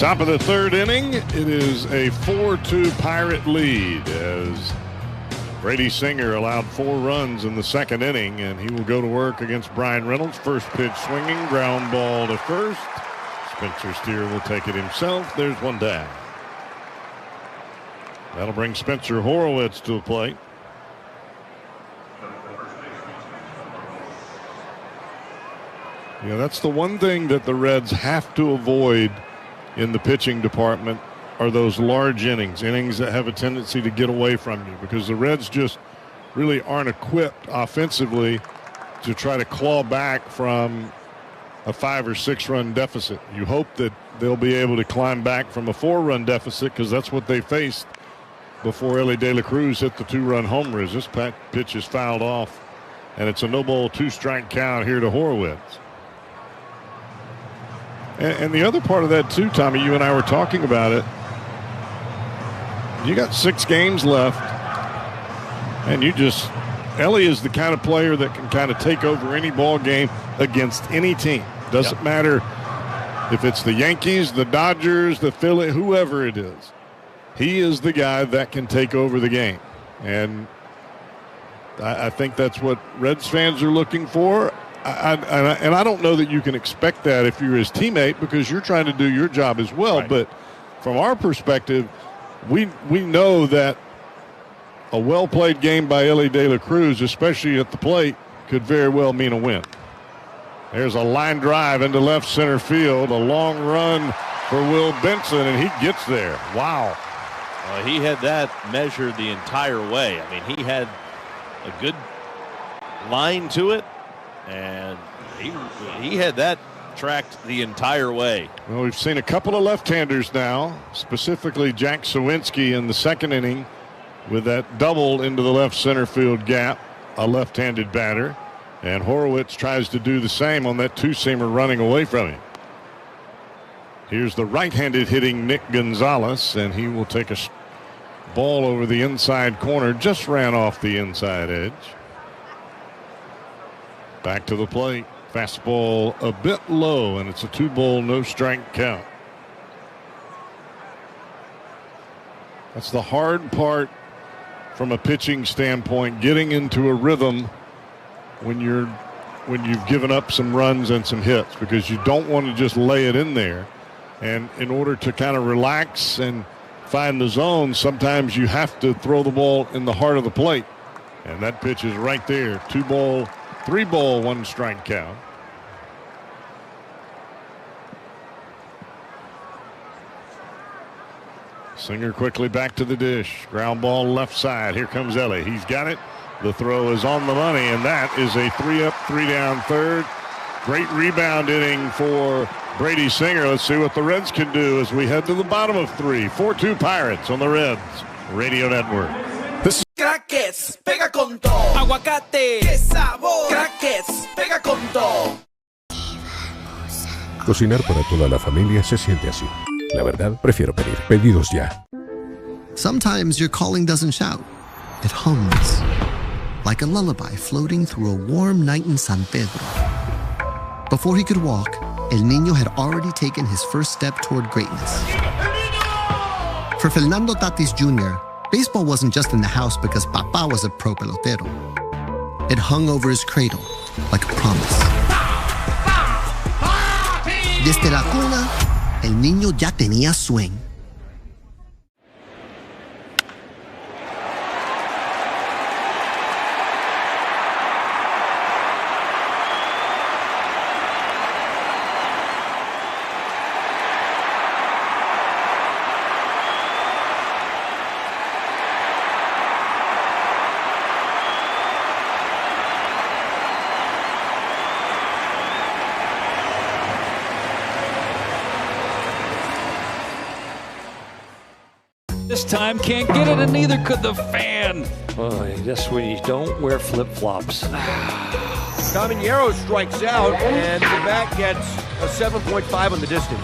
Top of the third inning, it is a 4-2 Pirate lead as Brady Singer allowed 4 runs in the second inning, and he will go to work against Brian Reynolds. First pitch swinging, ground ball to first. Spencer Steer will take it himself. There's one down. That'll bring Spencer Horowitz to the plate. That's the one thing that the Reds have to avoid in the pitching department are those large innings that have a tendency to get away from you, because the Reds just really aren't equipped offensively to try to claw back from a 5 or 6 run deficit. You hope that they'll be able to climb back from a 4-run deficit, because that's what they faced before Elly De La Cruz hit the 2-run homer. As this pitch is fouled off, and it's a no ball 2-strike count here to Horowitz. And the other part of that too, Tommy, you and I were talking about it. You got 6 games left, and Elly is the kind of player that can kind of take over any ball game against any team. Doesn't matter if it's the Yankees, the Dodgers, the Phillies, whoever it is. He is the guy that can take over the game. And I think that's what Reds fans are looking for. And I don't know that you can expect that if you're his teammate, because you're trying to do your job as well. Right. But from our perspective, we know that a well-played game by Elly De La Cruz, especially at the plate, could very well mean a win. There's a line drive into left center field, a long run for Will Benson, and he gets there. Wow. He had that measured the entire way. I mean, he had a good line to it, and he had that tracked the entire way. Well, we've seen a couple of left-handers now, specifically Jack Sawinski in the second inning with that double into the left center field gap, a left-handed batter. And Horowitz tries to do the same on that two-seamer running away from him. Here's the right-handed hitting Nick Gonzalez, and he will take a ball over the inside corner. Just ran off the inside edge. Back to the plate. Fastball a bit low, and it's a 2-ball, no-strike count. That's the hard part from a pitching standpoint, getting into a rhythm when you've given up some runs and some hits, because you don't want to just lay it in there. And in order to kind of relax and find the zone, sometimes you have to throw the ball in the heart of the plate. And that pitch is right there. 2-ball, 3-ball, 1-strike count. Singer quickly back to the dish. Ground ball left side. Here comes Elly. He's got it. The throw is on the money, and that is a 3-up, 3-down third. Great rebound inning for Brady Singer. Let's see what the Reds can do as we head to the bottom of 3. 4-2 Pirates on the Reds Radio Network. This Crackers, pega con todo. Aguacate, qué sabor. Crackers, pega con todo. Cocinar para toda la familia se siente así. La verdad, prefiero pedir pedidos ya. Sometimes your calling doesn't shout. It hums. Like a lullaby floating through a warm night in San Pedro. Before he could walk, El Nino had already taken his first step toward greatness. For Fernando Tatis Jr., baseball wasn't just in the house because Papa was a pro pelotero. It hung over his cradle like a promise. Desde la cuna, El Nino ya tenía swing. This time can't get it, and neither could the fan. Boy, that's when you don't wear flip-flops. Caminero strikes out, and the bat gets a 7.5 on the distance.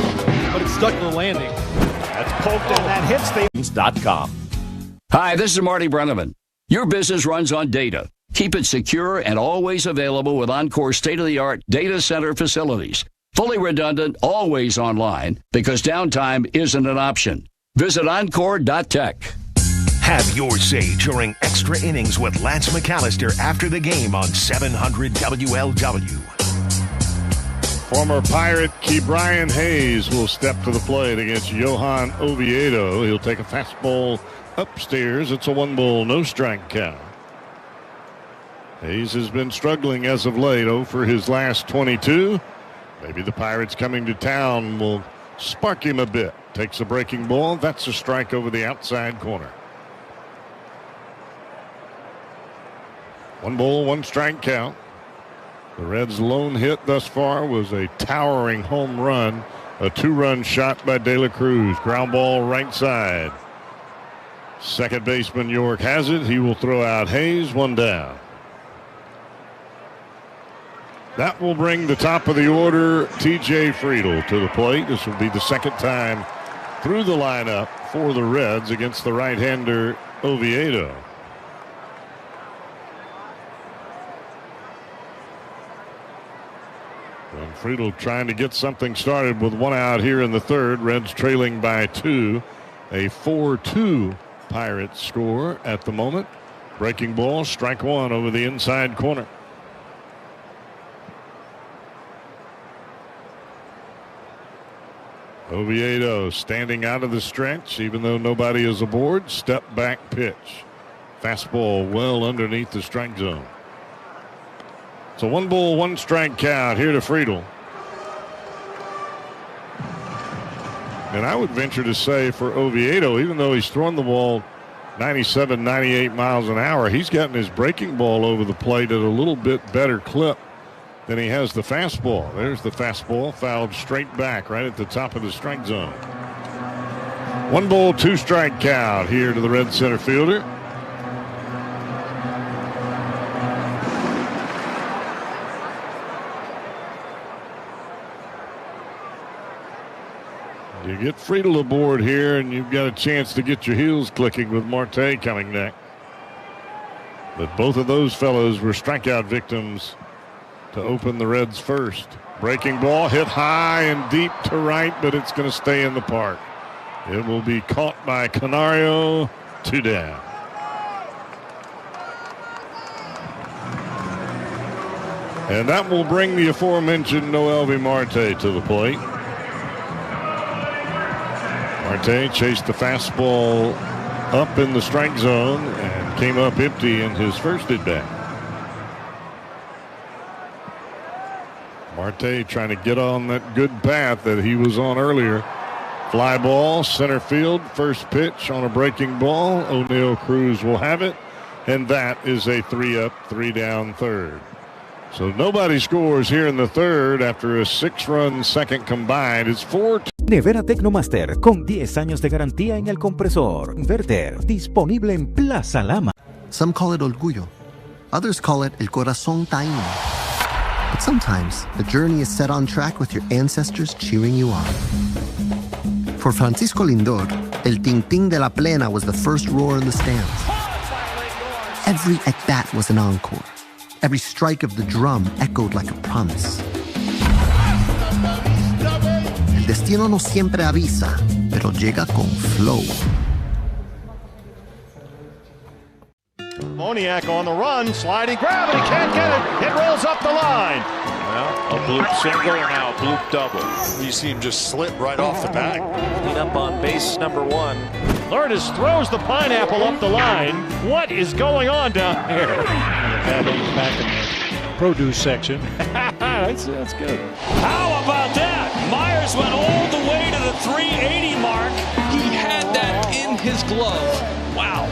But it's stuck to the landing. That's poked, and that hits the... Hi, this is Marty Brenneman. Your business runs on data. Keep it secure and always available with Encore's state-of-the-art data center facilities. Fully redundant, always online, because downtime isn't an option. Visit Encore.tech. Have your say during extra innings with Lance McAllister after the game on 700 WLW. Former Pirate Ke'Bryan Hayes will step to the plate against Johan Oviedo. He'll take a fastball upstairs. It's a 1-ball, no strike count. Hayes has been struggling as of late, for his last 22. Maybe the Pirates coming to town will spark him a bit. Takes a breaking ball. That's a strike over the outside corner. 1-ball, 1-strike count. The Reds' lone hit thus far was a towering home run, a 2-run shot by De La Cruz. Ground ball right side. Second baseman York has it. He will throw out Hayes, 1 down. That will bring the top of the order, T.J. Friedl, to the plate. This will be the second time through the lineup for the Reds against the right-hander Oviedo. And Friedl trying to get something started with 1 out here in the third. Reds trailing by 2. A 4-2 Pirates score at the moment. Breaking ball, strike 1 over the inside corner. Oviedo standing out of the stretch, even though nobody is aboard. Step back pitch. Fastball well underneath the strike zone. It's a 1-ball, 1-strike count here to Friedl. And I would venture to say for Oviedo, even though he's thrown the ball 97, 98 miles an hour, he's gotten his breaking ball over the plate at a little bit better clip than he has the fastball. There's the fastball, fouled straight back right at the top of the strike zone. 1-ball, 2-strike count here to the Red center fielder. You get Friedl aboard here, and you've got a chance to get your heels clicking with Marte coming next. But both of those fellows were strikeout victims to open the Reds first. Breaking ball hit high and deep to right, but it's going to stay in the park. It will be caught by Canario. 2 down. And that will bring the aforementioned Noelvi Marte to the plate. Marte chased the fastball up in the strike zone and came up empty in his first at bat. Marte trying to get on that good path that he was on earlier. Fly ball, center field, first pitch on a breaking ball. O'Neill Cruz will have it, and that is a 3-up, 3-down third. So nobody scores here in the third after a 6-run second combined. It's 4-2. Nevera Tecnomaster con 10 años de garantía en el compresor. Inverter disponible en Plaza Lama. Some call it orgullo. Others call it el corazón taíno. But sometimes the journey is set on track with your ancestors cheering you on. For Francisco Lindor, el ting ting de la plena was the first roar in the stands. Every at-bat was an encore. Every strike of the drum echoed like a promise. El destino no siempre avisa, pero llega con flow. Moniak on the run, sliding grab, and he can't get it. It rolls up the line. Well, a bloop single and now a bloop double. You see him just slip right off the back. Clean up on base number 1. Lourdes throws the pineapple up the line. What is going on down here? Back in the produce section. That's good. How about that? Myers went all the way to the 380 mark. He had that in his glove. Wow.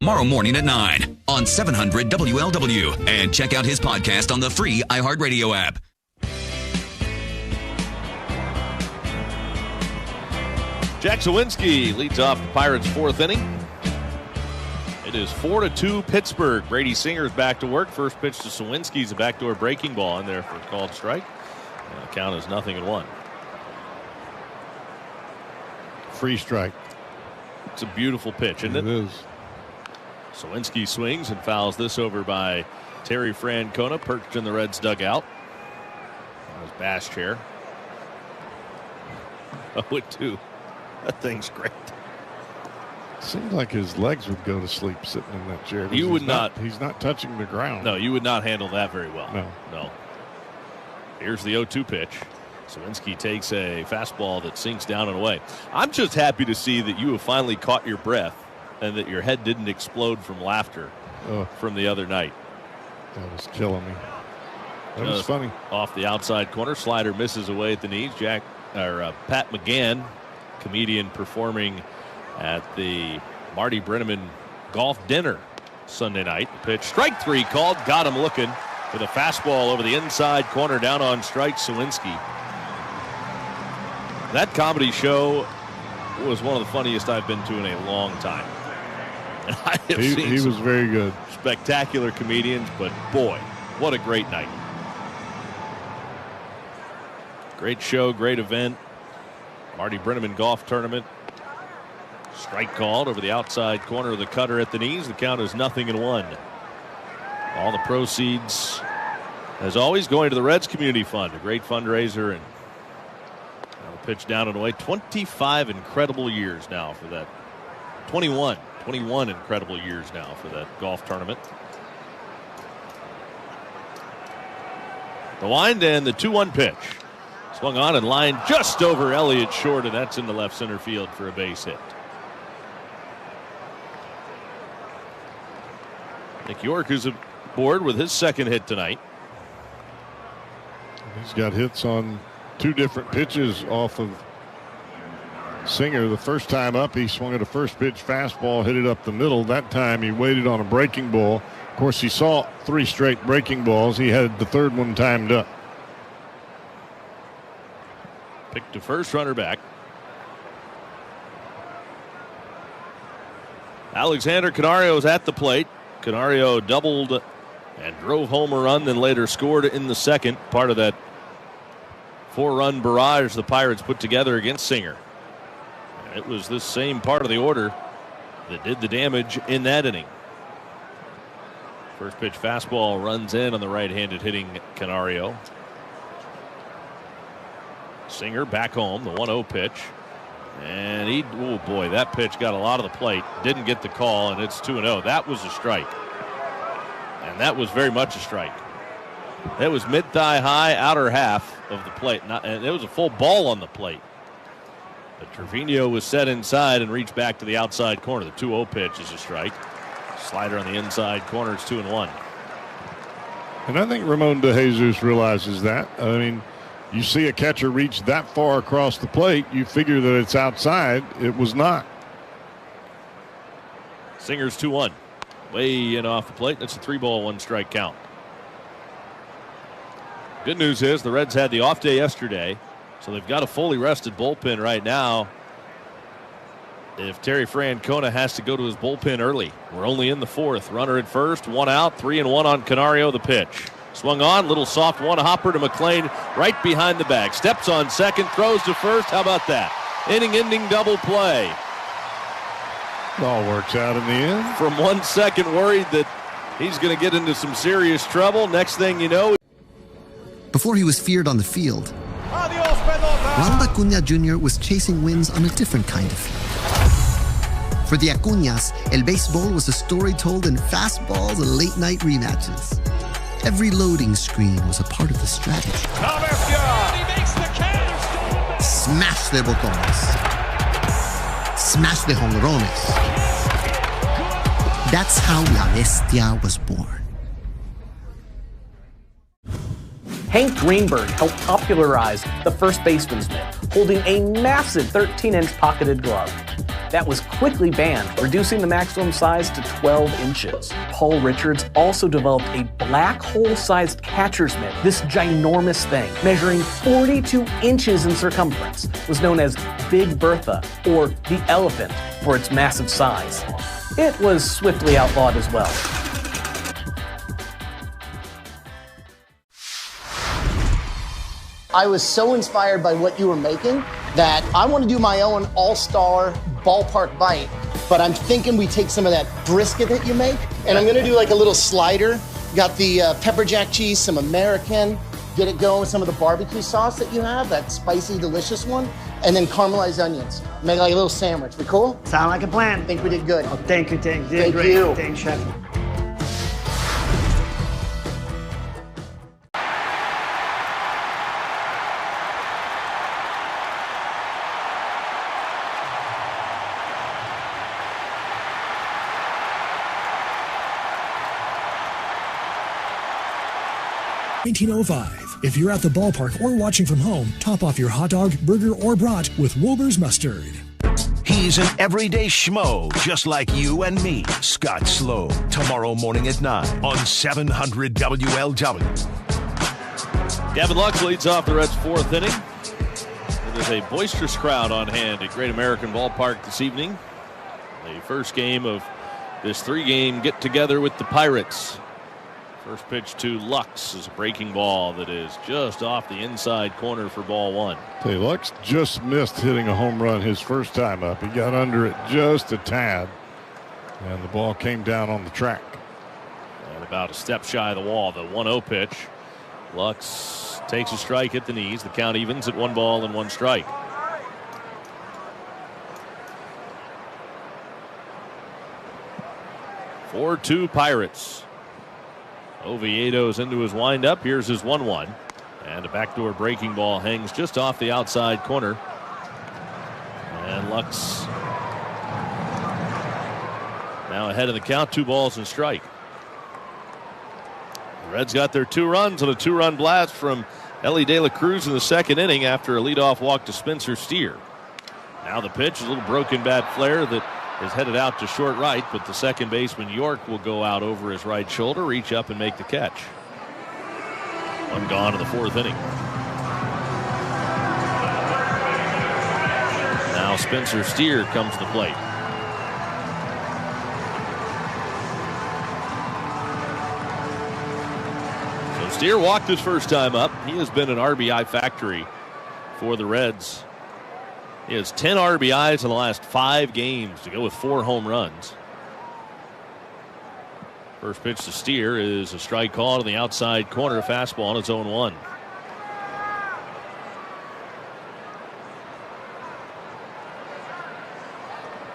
tomorrow morning at 9 on 700 WLW. And check out his podcast on the free iHeartRadio app. Jack Sawinski leads off the Pirates' fourth inning. It is 4-2 Pittsburgh. Brady Singer's back to work. First pitch to Sawinski's a backdoor breaking ball in there for a called strike. And the count is 0-1. Free strike. It's a beautiful pitch, isn't it? It is. Sawinski swings and fouls this over by Terry Francona, perched in the Reds dugout on his bass chair. 0-2. That thing's great. Seems like his legs would go to sleep sitting in that chair. You would not. He's not touching the ground. No, you would not handle that very well. No. Here's the 0-2 pitch. Sawinski takes a fastball that sinks down and away. I'm just happy to see that you have finally caught your breath and that your head didn't explode from laughter from the other night. That was killing me. That was funny. Off the outside corner, slider misses away at the knees. Pat McGann, comedian performing at the Marty Brenneman golf dinner Sunday night. The pitch, strike three called, got him looking with a fastball over the inside corner down on strike. Sawinski. That comedy show was one of the funniest I've been to in a long time. And I have seen he was very good. Spectacular comedians, but boy, what a great night. Great show, great event. Marty Brenneman golf tournament. Strike called over the outside corner of the cutter at the knees. The count is 0-1. All the proceeds, as always, going to the Reds Community Fund, a great fundraiser. And the pitch down and away. 25 incredible years now for that. 21 incredible years now for that golf tournament. The wind and the 2-1 pitch. Swung on and lined just over Elliott short, and that's in the left center field for a base hit. Nick York is aboard with his second hit tonight. He's got hits on two different pitches off of Singer. The first time up, he swung at a first pitch fastball, hit it up the middle. That time he waited on a breaking ball. Of course, he saw 3 straight breaking balls. He had the third one timed up. Picked to first, runner back. Alexander Canario's at the plate. Canario doubled and drove home a run, then later scored in the second. Part of that 4-run barrage the Pirates put together against Singer. And it was this same part of the order that did the damage in that inning. First pitch fastball runs in on the right-handed hitting Canario. Singer back home, the 1-0 pitch. And oh boy, that pitch got a lot of the plate. Didn't get the call, and it's 2-0. That was a strike. And that was very much a strike. That was mid-thigh high, outer half of the plate. And it was a full ball on the plate. But Trevino was set inside and reached back to the outside corner. The 2-0 pitch is a strike. Slider on the inside corner, it's 2-1. And I think Ramon DeJesus realizes that. I mean, you see a catcher reach that far across the plate, you figure that it's outside. It was not. Singer's 2-1. Way in off the plate. That's a 3-ball, 1-strike count. Good news is the Reds had the off day yesterday, so they've got a fully rested bullpen right now. If Terry Francona has to go to his bullpen early, we're only in the 4th. Runner at first, 1 out, 3-1 on Canario. The pitch. Swung on, little soft one-hopper to McLean right behind the bag. Steps on second, throws to first. How about that? Inning-ending double play. It all works out in the end. From 1 second worried that he's going to get into some serious trouble. Next thing you know. Before he was feared on the field, Ronald Acuña Jr. was chasing wins on a different kind of field. For the Acuñas, El Béisbol was a story told in fastballs and late-night rematches. Every loading screen was a part of the strategy. Smash de botones. Smash de jonrones. That's how La Bestia was born. Hank Greenberg helped popularize the first baseman's mitt, holding a massive 13-inch pocketed glove. That was quickly banned, reducing the maximum size to 12 inches. Paul Richards also developed a black hole-sized catcher's mitt. This ginormous thing, measuring 42 inches in circumference, was known as Big Bertha, or the elephant, for its massive size. It was swiftly outlawed as well. I was so inspired by what you were making that I want to do my own all-star ballpark bite, but I'm thinking we take some of that brisket that you make, and I'm going to do like a little slider. Got the pepper jack cheese, some American, get it going with some of the barbecue sauce that you have, that spicy, delicious one, and then caramelized onions. Make like a little sandwich. We cool? Sound like a plan. I think we did good. Oh, thank you. Thank Great. you. Thanks, Chef. $19.05. If you're at the ballpark or watching from home, top off your hot dog, burger, or brat with Wilbur's mustard. He's an everyday schmo, just like you and me. Scott Slow, tomorrow morning at 9 on 700 WLW. Gavin Lux leads off the Reds' fourth inning. There's a boisterous crowd on hand at Great American Ballpark this evening. The first game of this three-game get-together with the Pirates. First pitch to Lux is a breaking ball that is just off the inside corner for ball one. Hey, Lux just missed hitting a home run his first time up. He got under it just a tad, and the ball came down on the track. And about a step shy of the wall, the 1-0 pitch. Lux takes a strike at the knees. The count evens at 1 ball and 1 strike. (4-2) Pirates. Oviedo's into his windup. Here's his 1-1. And a backdoor breaking ball hangs just off the outside corner. And Lux now ahead of the count, 2 balls and strike. The Reds got their 2 runs on a 2-run blast from Ellie De La Cruz in the second inning after a leadoff walk to Spencer Steer. Now the pitch is a little broken bat flare that is headed out to short right, but the second baseman York will go out over his right shoulder, reach up and make the catch. 1 gone in the fourth inning. Now Spencer Steer comes to the plate. So Steer walked his first time up. He has been an RBI factory for the Reds. He has 10 RBIs in the last 5 games to go with 4 home runs. First pitch to Steer is a strike call to the outside corner, fastball on its own 1.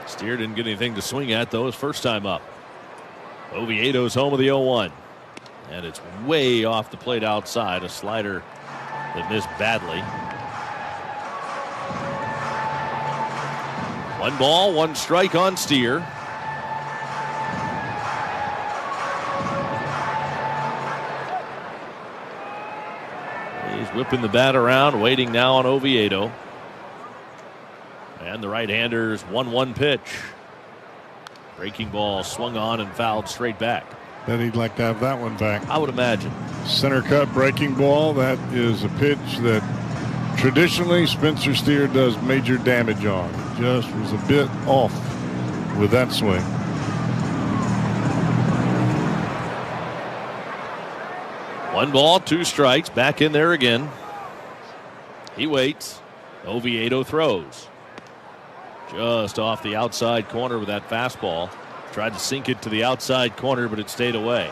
Steer didn't get anything to swing at, though, his first time up. Oviedo's home of the 0-1. And it's way off the plate outside, a slider that missed badly. 1 ball, 1 strike on Steer. He's whipping the bat around, waiting now on Oviedo. And the right-hander's 1-1 pitch. Breaking ball swung on and fouled straight back. Bet he'd like to have that one back. I would imagine. Center cut breaking ball. That is a pitch that traditionally Spencer Steer does major damage on. Just was a bit off with that swing. One ball, 2 strikes. Back in there again. He waits. Oviedo throws. Just off the outside corner with that fastball. Tried to sink it to the outside corner, but it stayed away.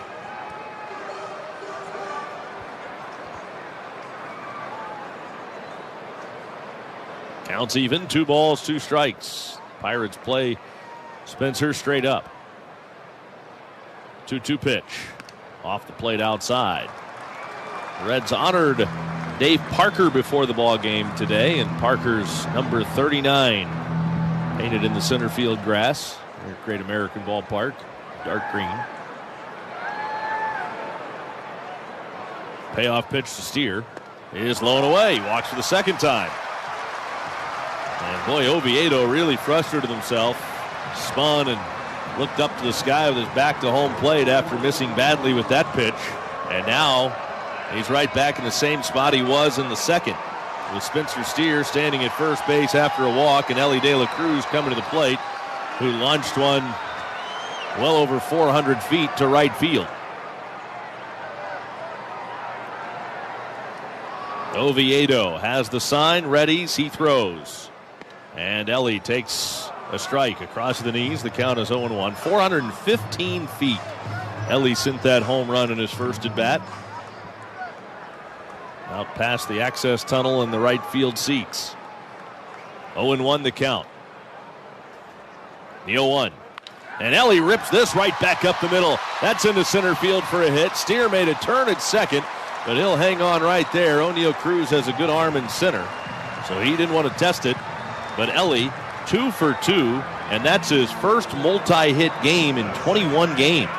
Counts even, 2 balls, 2 strikes. Pirates play Spencer straight up. 2-2 pitch. Off the plate outside. The Reds honored Dave Parker before the ball game today, and Parker's number 39 painted in the center field grass here at Great American Ballpark, dark green. Payoff pitch to Steer is low and away. He walks for the second time. And boy, Oviedo really frustrated himself. Spun and looked up to the sky with his back to home plate after missing badly with that pitch. And now he's right back in the same spot he was in the second, with Spencer Steer standing at first base after a walk, and Ellie De La Cruz coming to the plate, who launched one well over 400 feet to right field. Oviedo has the sign, readies, he throws. And Ellie takes a strike across the knees. The count is 0-1. 415 feet. Ellie sent that home run in his first at bat. Out past the access tunnel in the right field seats. 0-1 the count. The 0-1. And Ellie rips this right back up the middle. That's into center field for a hit. Steer made a turn at second, but he'll hang on right there. O'Neal Cruz has a good arm in center, so he didn't want to test it. But Ellie, 2 for 2, and that's his first multi-hit game in 21 games.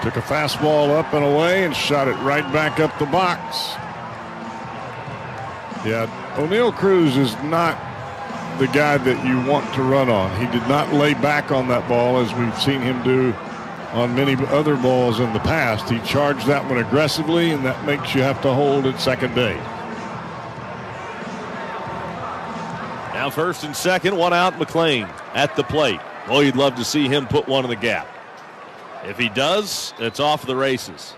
Took a fastball up and away and shot it right back up the box. Yeah, O'Neal Cruz is not the guy that you want to run on. He did not lay back on that ball as we've seen him do on many other balls in the past. He charged that one aggressively, and that makes you have to hold at second base. Now first and second, one out, McLean at the plate. Boy, you'd love to see him put one in the gap. If he does, it's off the races.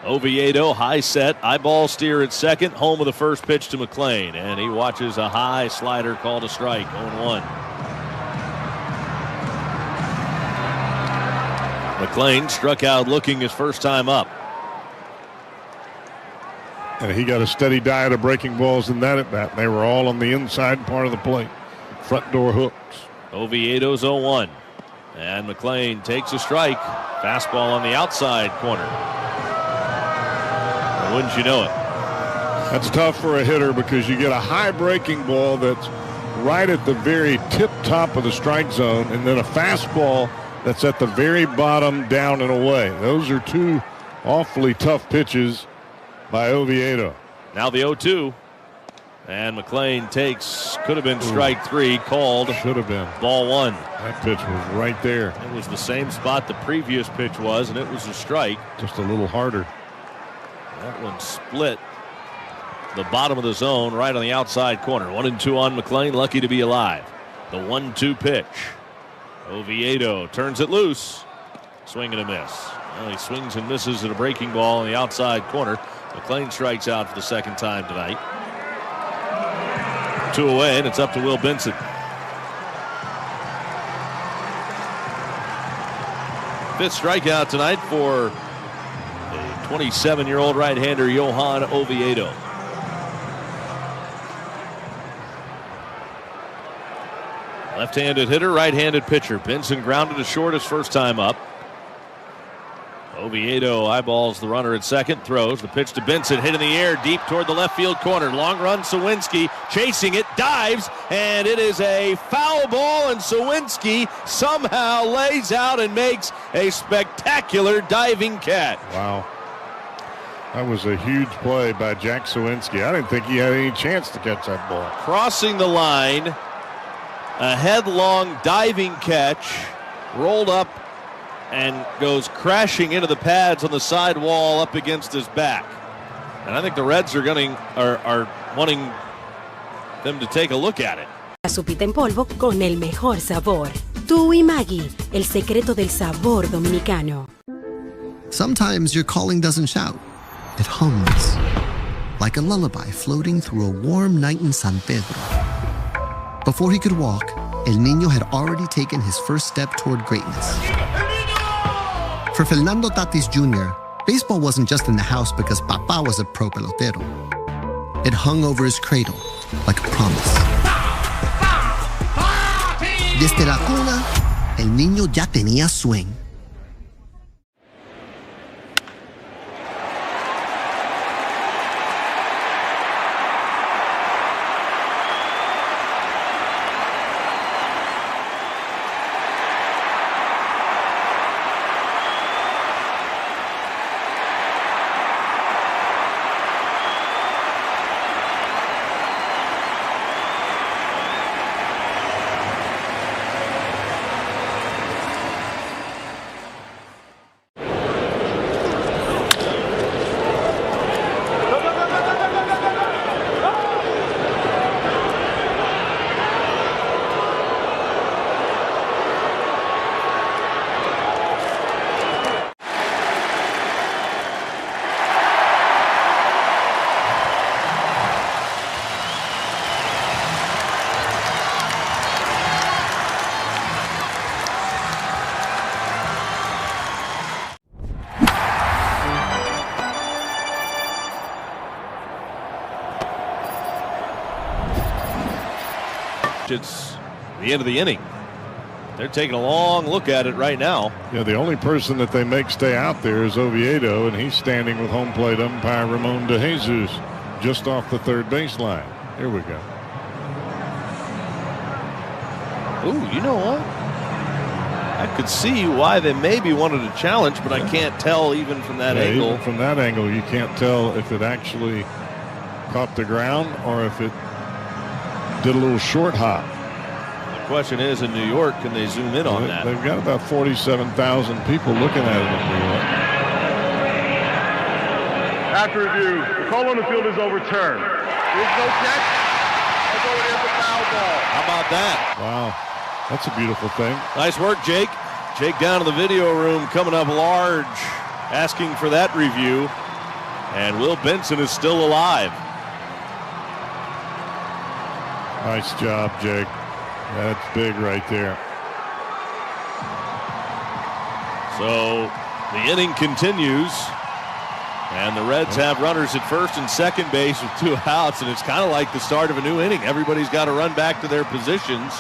Oviedo, high set, eyeball Steer at second, home of the first pitch to McLean, and he watches a high slider called a strike, 0-1. McLean struck out looking his first time up. And he got a steady diet of breaking balls in that at bat. They were all on the inside part of the plate. Front door hooks. Oviedo's 0-1. And McLean takes a strike. Fastball on the outside corner. Well, wouldn't you know it? That's tough for a hitter because you get a high breaking ball that's right at the very tip top of the strike zone, and then a fastball that's at the very bottom, down and away. Those are two awfully tough pitches by Oviedo. Now the 0-2. And McLean takes, could have been strike three, called. Should have been. Ball one. That pitch was right there. It was the same spot the previous pitch was, and it was a strike. Just a little harder. That one split the bottom of the zone right on the outside corner. 1-2 on McLean, lucky to be alive. The 1-2 pitch. Oviedo turns it loose. Swing and a miss. Well, he swings and misses at a breaking ball on the outside corner. McLean strikes out for the second time tonight. 2 away, and it's up to Will Benson. Fifth strikeout tonight for a 27-year-old right-hander, Johan Oviedo. Left-handed hitter, right-handed pitcher. Benson grounded to short his first time up. Oviedo eyeballs the runner at second, throws the pitch to Benson, hit in the air deep toward the left field corner. Long run, Sawinski chasing it, dives, and it is a foul ball, and Sawinski somehow lays out and makes a spectacular diving catch. Wow. That was a huge play by Jack Sawinski. I didn't think he had any chance to catch that ball. Crossing the line, a headlong diving catch, rolled up and goes crashing into the pads on the side wall up against his back. And I think the Reds are wanting them to take a look at it. Sopita en polvo con el mejor sabor. Tú y Maggie, el secreto del sabor dominicano. Sometimes your calling doesn't shout. It hums. Like a lullaby floating through a warm night in San Pedro. Before he could walk, El Nino had already taken his first step toward greatness. For Fernando Tatis Jr., baseball wasn't just in the house because Papa was a pro pelotero. It hung over his cradle like a promise. Desde la cuna, El Nino ya tenía swing. pitch. It's the end of the inning. They're taking a long look at it right now. Yeah, the only person that they make stay out there is Oviedo, and he's standing with home plate umpire Ramon De Jesus just off the third baseline. Here we go. Ooh, you know what? I could see why they maybe wanted a challenge, but I can't tell even from that angle. Even from that angle, you can't tell if it actually caught the ground or if it did a little short hop. The question is, in New York, can they zoom in on that? They've got about 47,000 people looking at it in New York. After review, the call on the field is overturned. There's no catch, although it is a foul ball. How about that? Wow, that's a beautiful thing. Nice work, Jake. Jake down in the video room, coming up large, asking for that review. And Will Benson is still alive. Nice job, Jake. That's big right there. So the inning continues, and the Reds have runners at first and second base with 2 outs, and it's kind of like the start of a new inning. Everybody's got to run back to their positions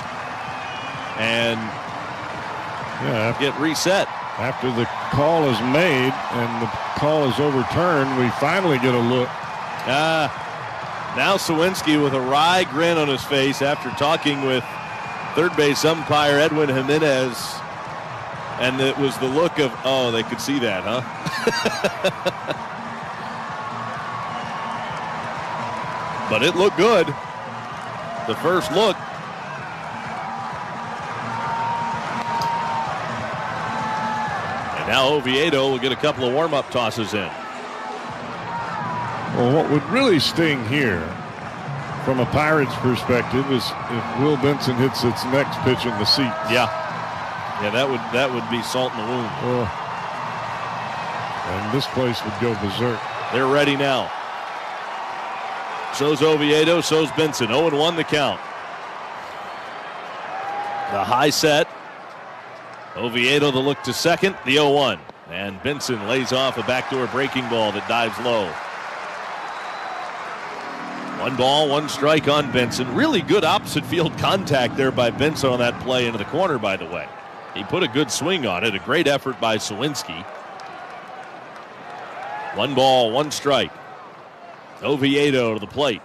and get reset. After the call is made and the call is overturned, we finally get a look. Now Sawinski with a wry grin on his face after talking with third base umpire Edwin Jimenez, and it was the look of, oh, they could see that, huh? But it looked good. The first look. And now Oviedo will get a couple of warm-up tosses in. Well, what would really sting here from a Pirates perspective is if Will Benson hits its next pitch in the seats. Yeah, that would be salt in the wound. And this place would go berserk. They're ready now. So's Oviedo, so's Benson. 0-1 the count. The high set. Oviedo the look to second, the 0-1. And Benson lays off a backdoor breaking ball that dives low. 1 ball, 1 strike on Benson. Really good opposite field contact there by Benson on that play into the corner, by the way. He put a good swing on it. A great effort by Sawinski. 1 ball, 1 strike. Oviedo to the plate.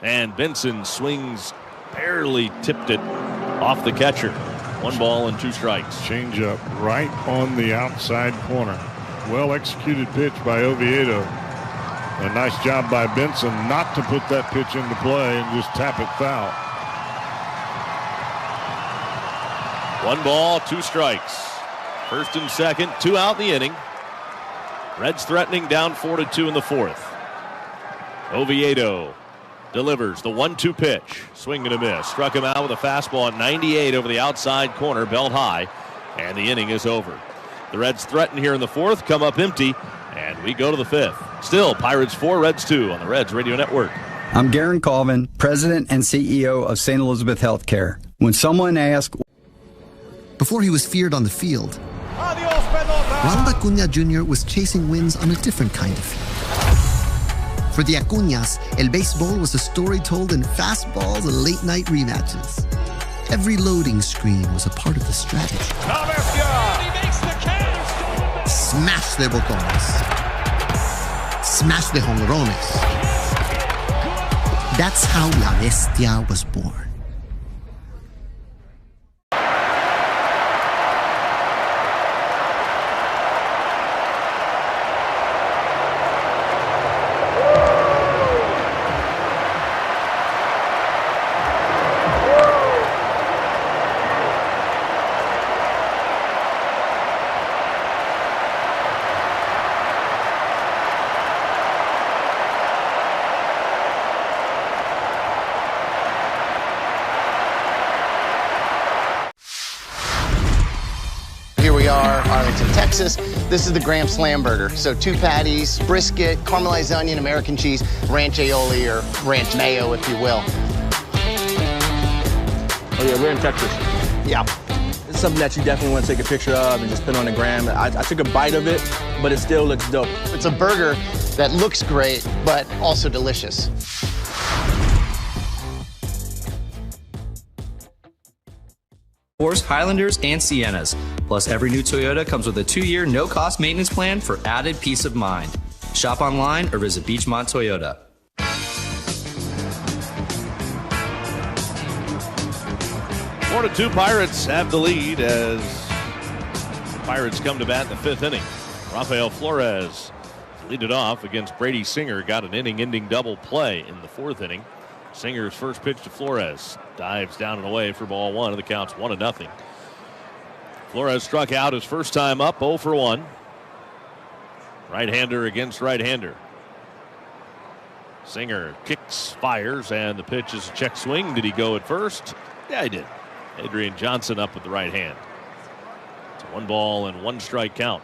And Benson swings, barely tipped it off the catcher. 1 ball and 2 strikes. Change up right on the outside corner. Well executed pitch by Oviedo. A nice job by Benson not to put that pitch into play and just tap it foul. 1 ball, 2 strikes. First and second, 2 out in the inning. Reds threatening, down 4-2 in the 4th. Oviedo delivers the 1-2 pitch. Swing and a miss. Struck him out with a fastball at 98 over the outside corner, belt high, and the inning is over. The Reds threaten here in the 4th, come up empty, and we go to the 5th. Still, Pirates 4, Reds 2 on the Reds Radio Network. I'm Garen Colvin, President and CEO of St. Elizabeth Healthcare. When someone asks... Before he was feared on the field, Ronald Acuña Jr. was chasing wins on a different kind of field. For the Acuñas, el béisbol was a story told in fastballs and late-night rematches. Every loading screen was a part of the strategy. Smash de botones. Smash de jonrones. That's how La Bestia was born. Texas. This is the Graham Slam Burger. So 2 patties, brisket, caramelized onion, American cheese, ranch aioli, or ranch mayo, if you will. Oh yeah, we're in Texas. Yeah. It's something that you definitely want to take a picture of and just put on the gram. I took a bite of it, but it still looks dope. It's a burger that looks great, but also delicious. Highlanders, and Siennas. Plus, every new Toyota comes with a 2-year no-cost maintenance plan for added peace of mind. Shop online or visit Beachmont Toyota. 4-2 Pirates have the lead as Pirates come to bat in the 5th inning. Rafael Flores lead it off against Brady Singer. Got an inning-ending double play in the 4th inning. Singer's first pitch to Flores. Dives down and away for ball 1, and the count's 1-0. Flores struck out his first time up, 0 for 1. Right-hander against right-hander. Singer kicks, fires, and the pitch is a check swing. Did he go at first? Yeah, he did. Adrian Johnson up with the right hand. It's a 1-1 strike count.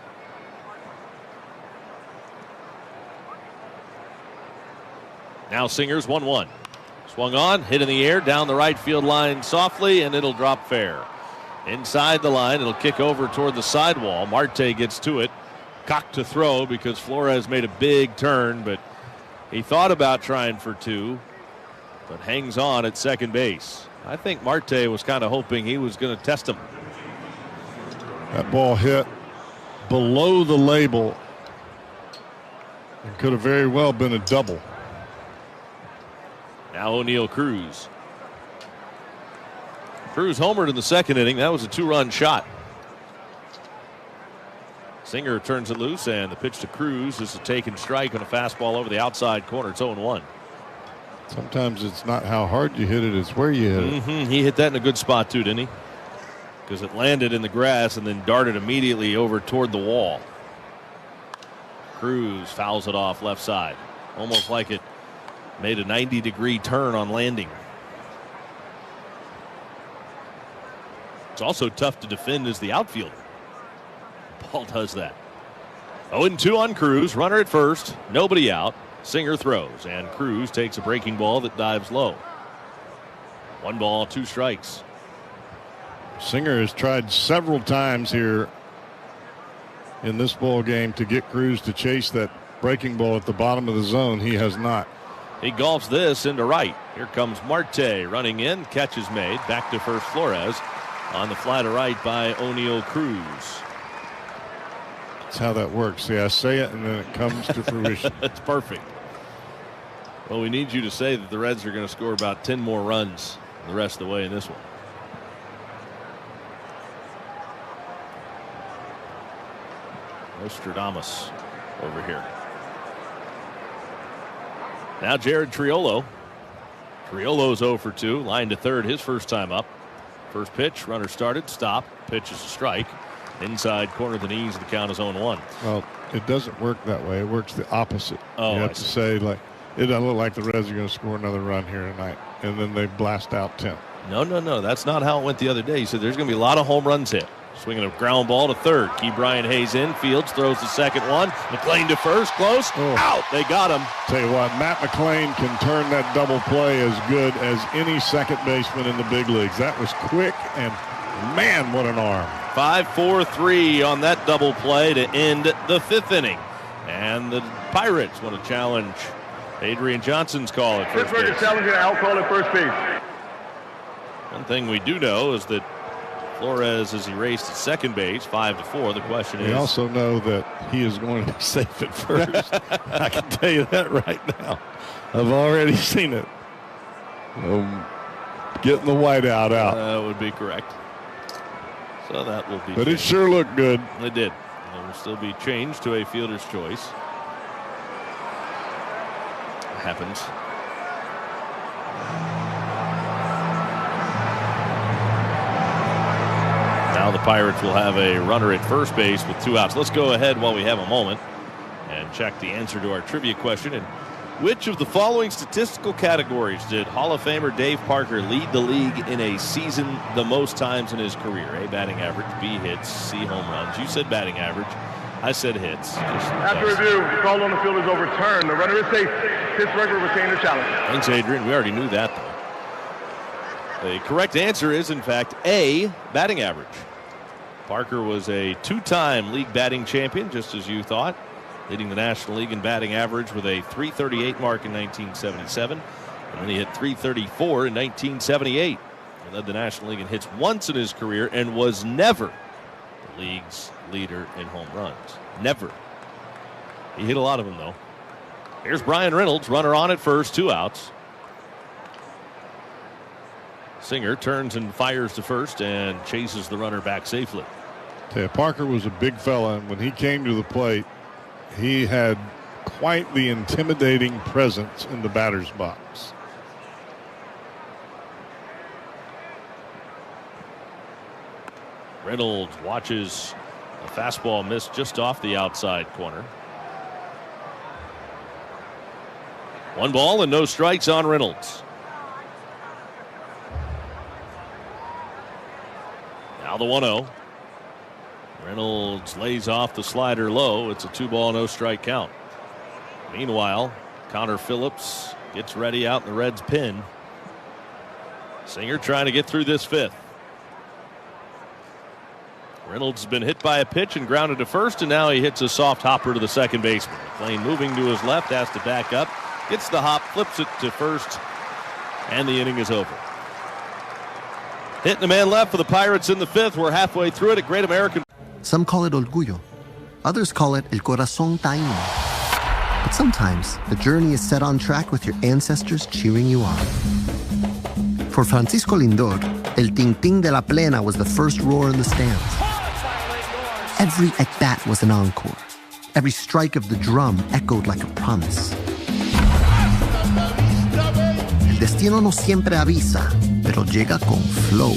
Now Singer's 1-1. Swung on, hit in the air, down the right field line softly, and it'll drop fair. Inside the line, it'll kick over toward the sidewall. Marte gets to it. Cocked to throw because Flores made a big turn, but he thought about trying for 2, but hangs on at second base. I think Marte was kind of hoping he was going to test him. That ball hit below the label and could have very well been a double. Now O'Neal Cruz. Cruz homered in the 2nd inning. That was a 2-run shot. Singer turns it loose, and the pitch to Cruz is a taken strike on a fastball over the outside corner. It's 0-1. Sometimes it's not how hard you hit it, it's where you hit it. He hit that in a good spot too, didn't he? Because it landed in the grass and then darted immediately over toward the wall. Cruz fouls it off left side. Almost like it made a 90-degree turn on landing. It's also tough to defend as the outfielder. Paul does that. 0-2 on Cruz. Runner at first. Nobody out. Singer throws, and Cruz takes a breaking ball that dives low. 1 ball, 2 strikes. Singer has tried several times here in this ball game to get Cruz to chase that breaking ball at the bottom of the zone. He has not. He golfs this into right. Here comes Marte running in. Catch is made. Back to first Flores. On the fly to right by O'Neal Cruz. That's how that works. See, I say it and then it comes to fruition. That's perfect. Well, we need you to say that the Reds are going to score about 10 more runs the rest of the way in this one. Nostradamus over here. Now Jared Triolo. Triolo's 0 for 2. Line to third, his first time up. First pitch, runner started, stop. Pitch is a strike. Inside corner of the knees, the count is 0-1. Well, it doesn't work that way. It works the opposite. Oh, you have to say, like, it doesn't look like the Reds are going to score another run here tonight. And then they blast out 10. No. That's not how it went the other day. He said there's going to be a lot of home runs hit. Swinging a ground ball to third. Key Brian Hayes in. Fields throws the second one. McLean to first. Close. Out. They got him. Tell you what, Matt McLean can turn that double play as good as any second baseman in the big leagues. That was quick, and man, what an arm. 5-4-3 on that double play to end the 5th inning. And the Pirates want to challenge Adrian Johnson's call at first base. Pittsburgh is challenging Al call at first base. One thing we do know is that Flores is erased at second base, 5-4. The question is. We also know that he is going to be safe at first. I can tell you that right now. I've already seen it. Getting the whiteout out. That would be correct. So that will be. But it sure looked good. It did. It will still be changed to a fielder's choice. Happens. Now the Pirates will have a runner at first base with 2 outs. Let's go ahead while we have a moment and check the answer to our trivia question. And which of the following statistical categories did Hall of Famer Dave Parker lead the league in a season the most times in his career? A, batting average, B, hits, C, home runs. You said batting average. I said hits. After review, the call on the field is overturned. The runner is safe. Pittsburgh will retain the challenge. Thanks, Adrian. We already knew that, though. The correct answer is, in fact, A, batting average. Parker was a 2-time league batting champion, just as you thought, leading the National League in batting average with a .338 mark in 1977, and then he hit .334 in 1978. He led the National League in hits once in his career and was never the league's leader in home runs. Never. He hit a lot of them, though. Here's Brian Reynolds, runner on at first, 2 outs. Singer turns and fires to first and chases the runner back safely. Parker was a big fella, and when he came to the plate, he had quite the intimidating presence in the batter's box. Reynolds watches a fastball miss just off the outside corner. 1 ball and no strikes on Reynolds. Now the 1-0. Reynolds lays off the slider low. It's a 2-ball, no strike count. Meanwhile, Connor Phillips gets ready out in the Reds' pen. Singer trying to get through this 5th. Reynolds has been hit by a pitch and grounded to first, and now he hits a soft hopper to the second baseman. McLean moving to his left, has to back up, gets the hop, flips it to first, and the inning is over. Hitting a man left for the Pirates in the 5th. We're halfway through it at Great American. Some call it orgullo. Others call it el corazón taíno. But sometimes the journey is set on track with your ancestors cheering you on. For Francisco Lindor, el ting-ting de la plena was the first roar in the stands. Every at-bat was an encore. Every strike of the drum echoed like a promise. El destino no siempre avisa, pero llega con flow.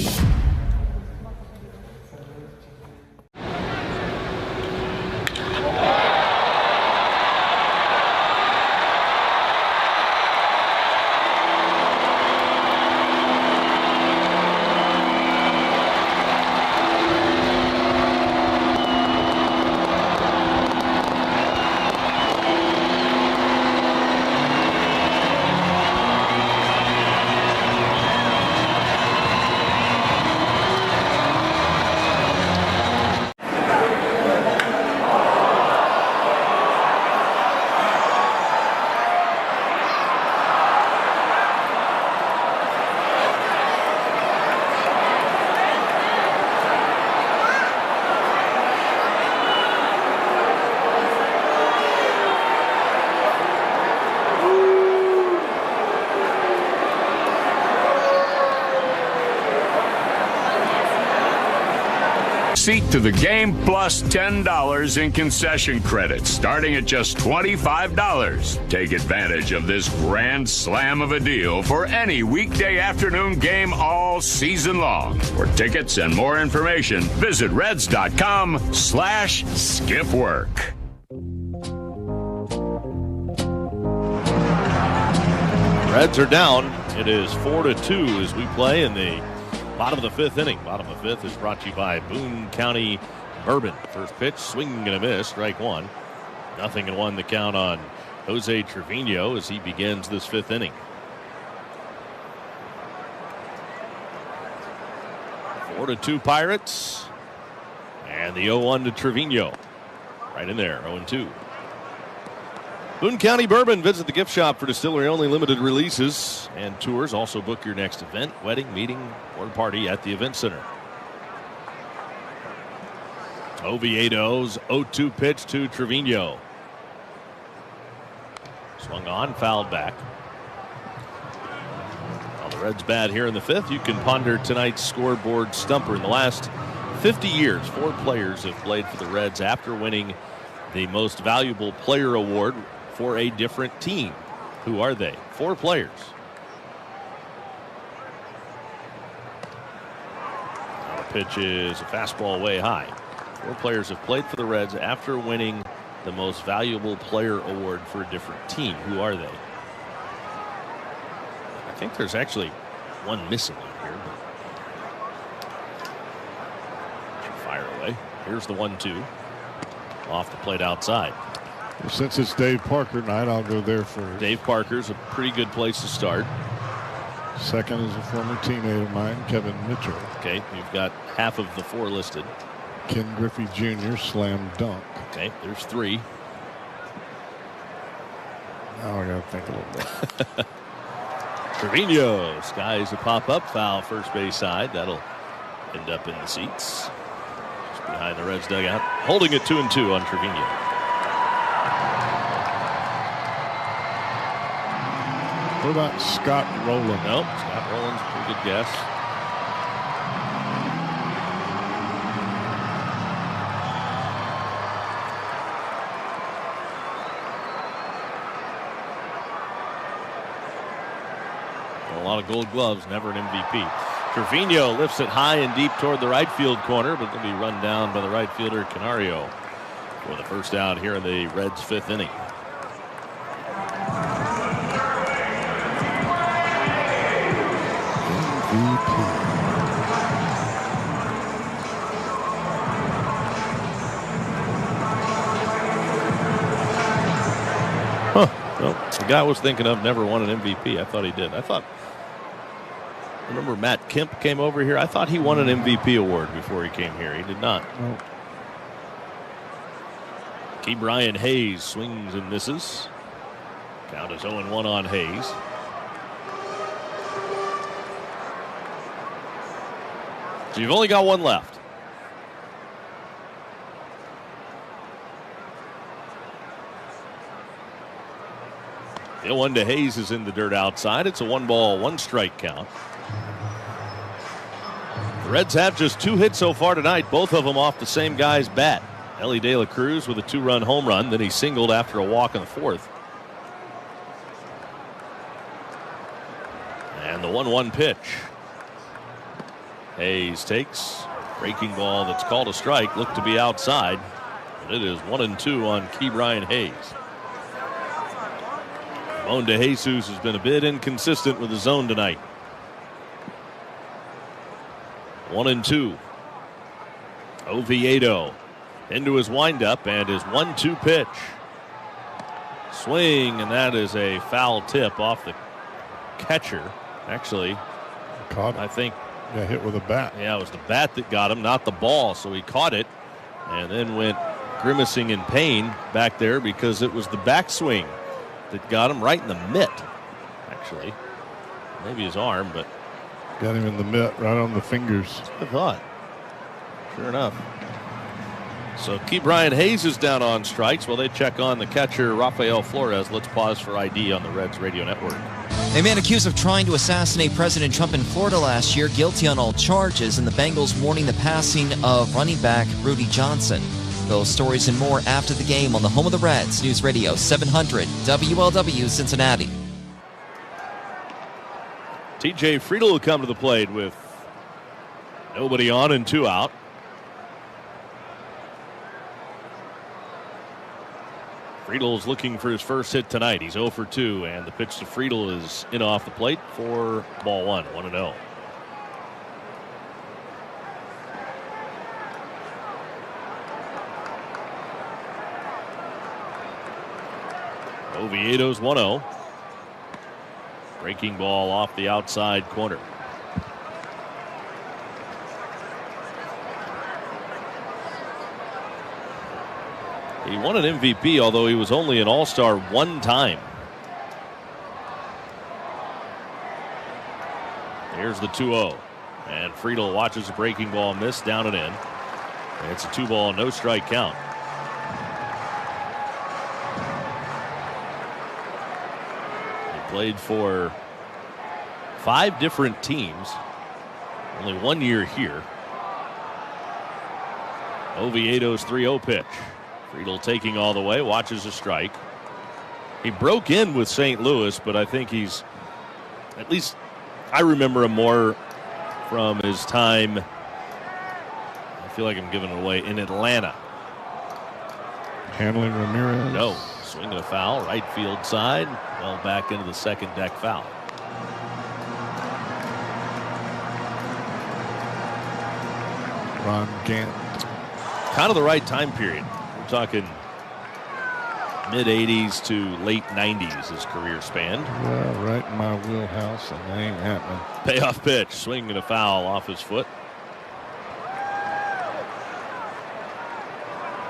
Seat to the game plus $10 in concession credits starting at just $25. Take advantage of this grand slam of a deal for any weekday afternoon game all season long. For tickets and more information, visit Reds.com/skipwork. Reds are down. It is 4-2 as we play in the bottom of the 5th inning. Bottom of the 5th is brought to you by Boone County Bourbon. First pitch, swing and a miss, strike 1. 0-1 the count on Jose Trevino as he begins this 5th inning. 4-2 Pirates. And the 0-1 to Trevino. Right in there, 0-2. Boone County Bourbon. Visit the gift shop for distillery-only limited releases and tours. Also book your next event, wedding, meeting, or party at the event center. Oviedo's 0-2 pitch to Trevino. Swung on, fouled back. While the Reds bad here in the 5th, you can ponder tonight's scoreboard stumper. In the last 50 years, 4 players have played for the Reds after winning the Most Valuable Player Award for a different team. Who are they? 4 players. Now the pitch is a fastball way high. 4 players have played for the Reds after winning the Most Valuable Player Award for a different team. Who are they? I think there's actually one missing here. Fire away. Here's the 1-2. Off the plate outside. Since it's Dave Parker night, I'll go there first. Dave Parker's a pretty good place to start. Second is a former teammate of mine, Kevin Mitchell. Okay, you've got half of the 4 listed. Ken Griffey Jr., slam dunk. Okay, there's 3. Now I got to think a little bit. Trevino skies a pop-up foul first base side. That'll end up in the seats. Just behind the Reds dugout. Holding it 2-2 on Trevino. What about Scott Rowland? Nope, Scott Rowland's a pretty good guess. A lot of gold gloves, never an MVP. Trevino lifts it high and deep toward the right field corner, but it'll be run down by the right fielder Canario for the first out here in the Reds' 5th inning. Well, the guy I was thinking of never won an MVP. I thought he did. Remember Matt Kemp came over here? I thought he won an MVP award before he came here. He did not. No. Ke'Bryan Hayes swings and misses. Count is 0-1 on Hayes. So you've only got one left. The 1 to Hayes is in the dirt outside. It's a 1-ball, 1-strike count. The Reds have just 2 hits so far tonight, both of them off the same guy's bat. Elly De La Cruz with a 2-run home run, then he singled after a walk in the 4th. And the 1-1 pitch. Hayes takes. Breaking ball that's called a strike. Looked to be outside. But it is 1-2 on Ke'Bryan Hayes. Ramon De Jesus has been a bit inconsistent with the zone tonight. 1-2. Oviedo into his windup and his 1-2 pitch. Swing, and that is a foul tip off the catcher. Actually, caught it. I think. Yeah, hit with a bat. Yeah, it was the bat that got him, not the ball. So he caught it and then went grimacing in pain back there because it was the backswing that got him right in the mitt, actually. Maybe his arm, but. Got him in the mitt, right on the fingers. That's what I thought. Sure enough. So Ke'Bryan Hayes is down on strikes while they check on the catcher, Rafael Flores. Let's pause for ID on the Reds radio network. A man accused of trying to assassinate President Trump in Florida last year, guilty on all charges, and the Bengals mourning the passing of running back Rudy Johnson. Those stories and more after the game on the home of the Reds, News Radio 700 WLW Cincinnati. TJ Friedl will come to the plate with nobody on and 2 out. Friedel's looking for his first hit tonight. He's 0 for 2, and the pitch to Friedl is in off the plate for ball 1, 1-0. Oviedo's 1-0. Breaking ball off the outside corner. He won an MVP, although he was only an All-Star 1 time. Here's the 2-0. And Friedl watches the breaking ball miss down and in. And it's a 2-ball, no strike count. He played for 5 different teams. Only 1 year here. Oviedo's 3-0 pitch. Friedl taking all the way, watches a strike. He broke in with St. Louis, but I think he's, at least I remember him more from his time, I feel like I'm giving it away, in Atlanta. Handling Ramirez. No, swinging a foul, right field side, well back into the second deck foul. Ron Gant. Kind of the right time period. We're talking mid-'80s to late '90s his career spanned. Yeah, right in my wheelhouse, and that ain't happening. Payoff pitch, swinging a foul off his foot.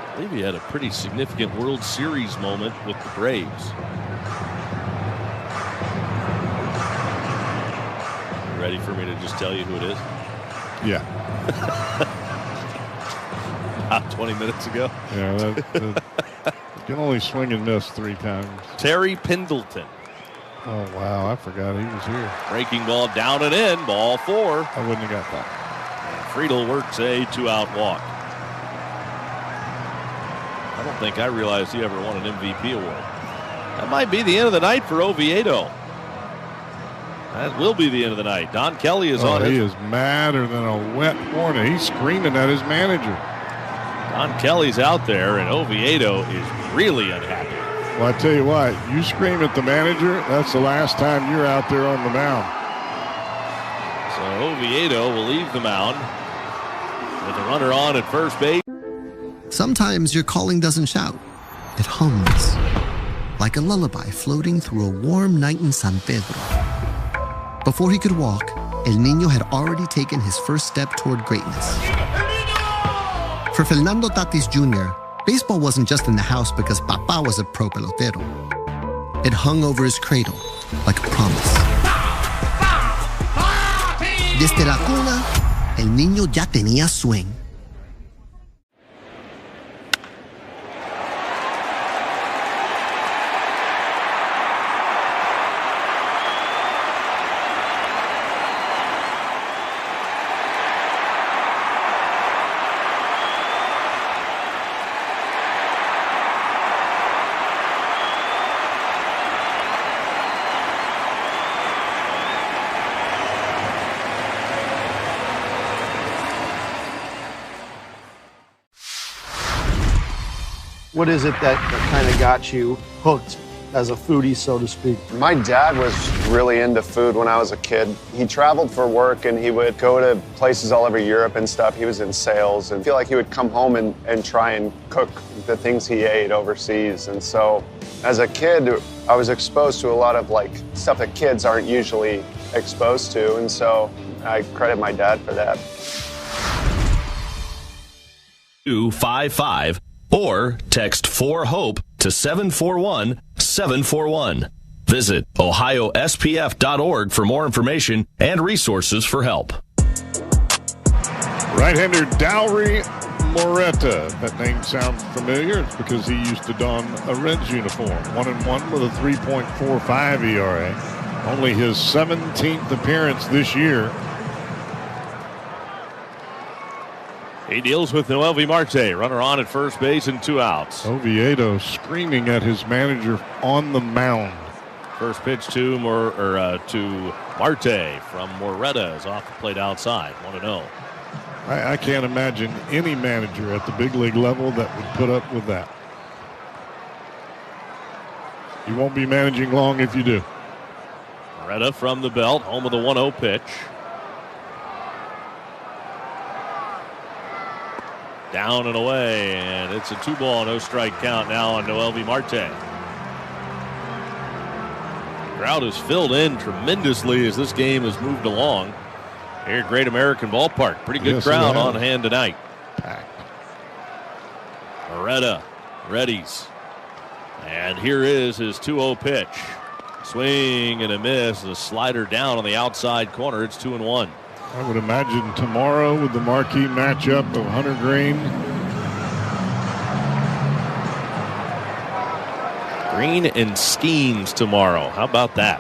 I believe he had a pretty significant World Series moment with the Braves. ready for me to just tell you who it is? Yeah. About 20 minutes ago. Yeah, you can only swing and miss 3 times. Terry Pendleton. Oh, wow. I forgot he was here. Breaking ball down and in. Ball 4. I wouldn't have got that. And Friedel works a 2-out walk. I don't think I realized he ever won an MVP award. That might be the end of the night for Oviedo. That will be the end of the night. Don Kelly is on it. He is madder than a wet hornet. He's screaming at his manager. Don Kelly's out there, and Oviedo is really unhappy. Well, I tell you what, you scream at the manager, that's the last time you're out there on the mound. So Oviedo will leave the mound with a runner on at first base. Sometimes your calling doesn't shout. It hums like a lullaby floating through a warm night in San Pedro. Before he could walk, El Nino had already taken his first step toward greatness. For Fernando Tatis Jr., baseball wasn't just in the house because Papa was a pro pelotero. It hung over his cradle like a promise. Desde la cuna, El Nino ya tenía swing. What is it that kind of got you hooked as a foodie, so to speak? My dad was really into food when I was a kid. He traveled for work and he would go to places all over Europe and stuff. He was in sales and I feel like he would come home and try and cook the things he ate overseas. And so as a kid, I was exposed to a lot of like stuff that kids aren't usually exposed to. And so I credit my dad for that. 255 or text 4HOPE to 741-741. Visit ohiospf.org for more information and resources for help. Right-hander Dowry Moreta. That name sounds familiar. It's because he used to don a Reds uniform. 1-1 with a 3.45 ERA. Only his 17th appearance this year. He deals with Noelvi Marte. Runner on at first base and 2 outs. Oviedo screaming at his manager on the mound. First pitch to Marte from Moreta is off the plate outside. 1-0. I can't imagine any manager at the big league level that would put up with that. You won't be managing long if you do. Moreta from the belt, home of the 1-0 pitch. Down and away, and it's a 2-ball, no strike count now on Noelvi Marte. Crowd has filled in tremendously as this game has moved along here at Great American Ballpark. Pretty good crowd on hand tonight. Packed. Moreta readies. And here is his 2-0 pitch. Swing and a miss. A slider down on the outside corner. It's 2-1. I would imagine tomorrow with the marquee matchup of Hunter Green. Green and Schemes tomorrow. How about that?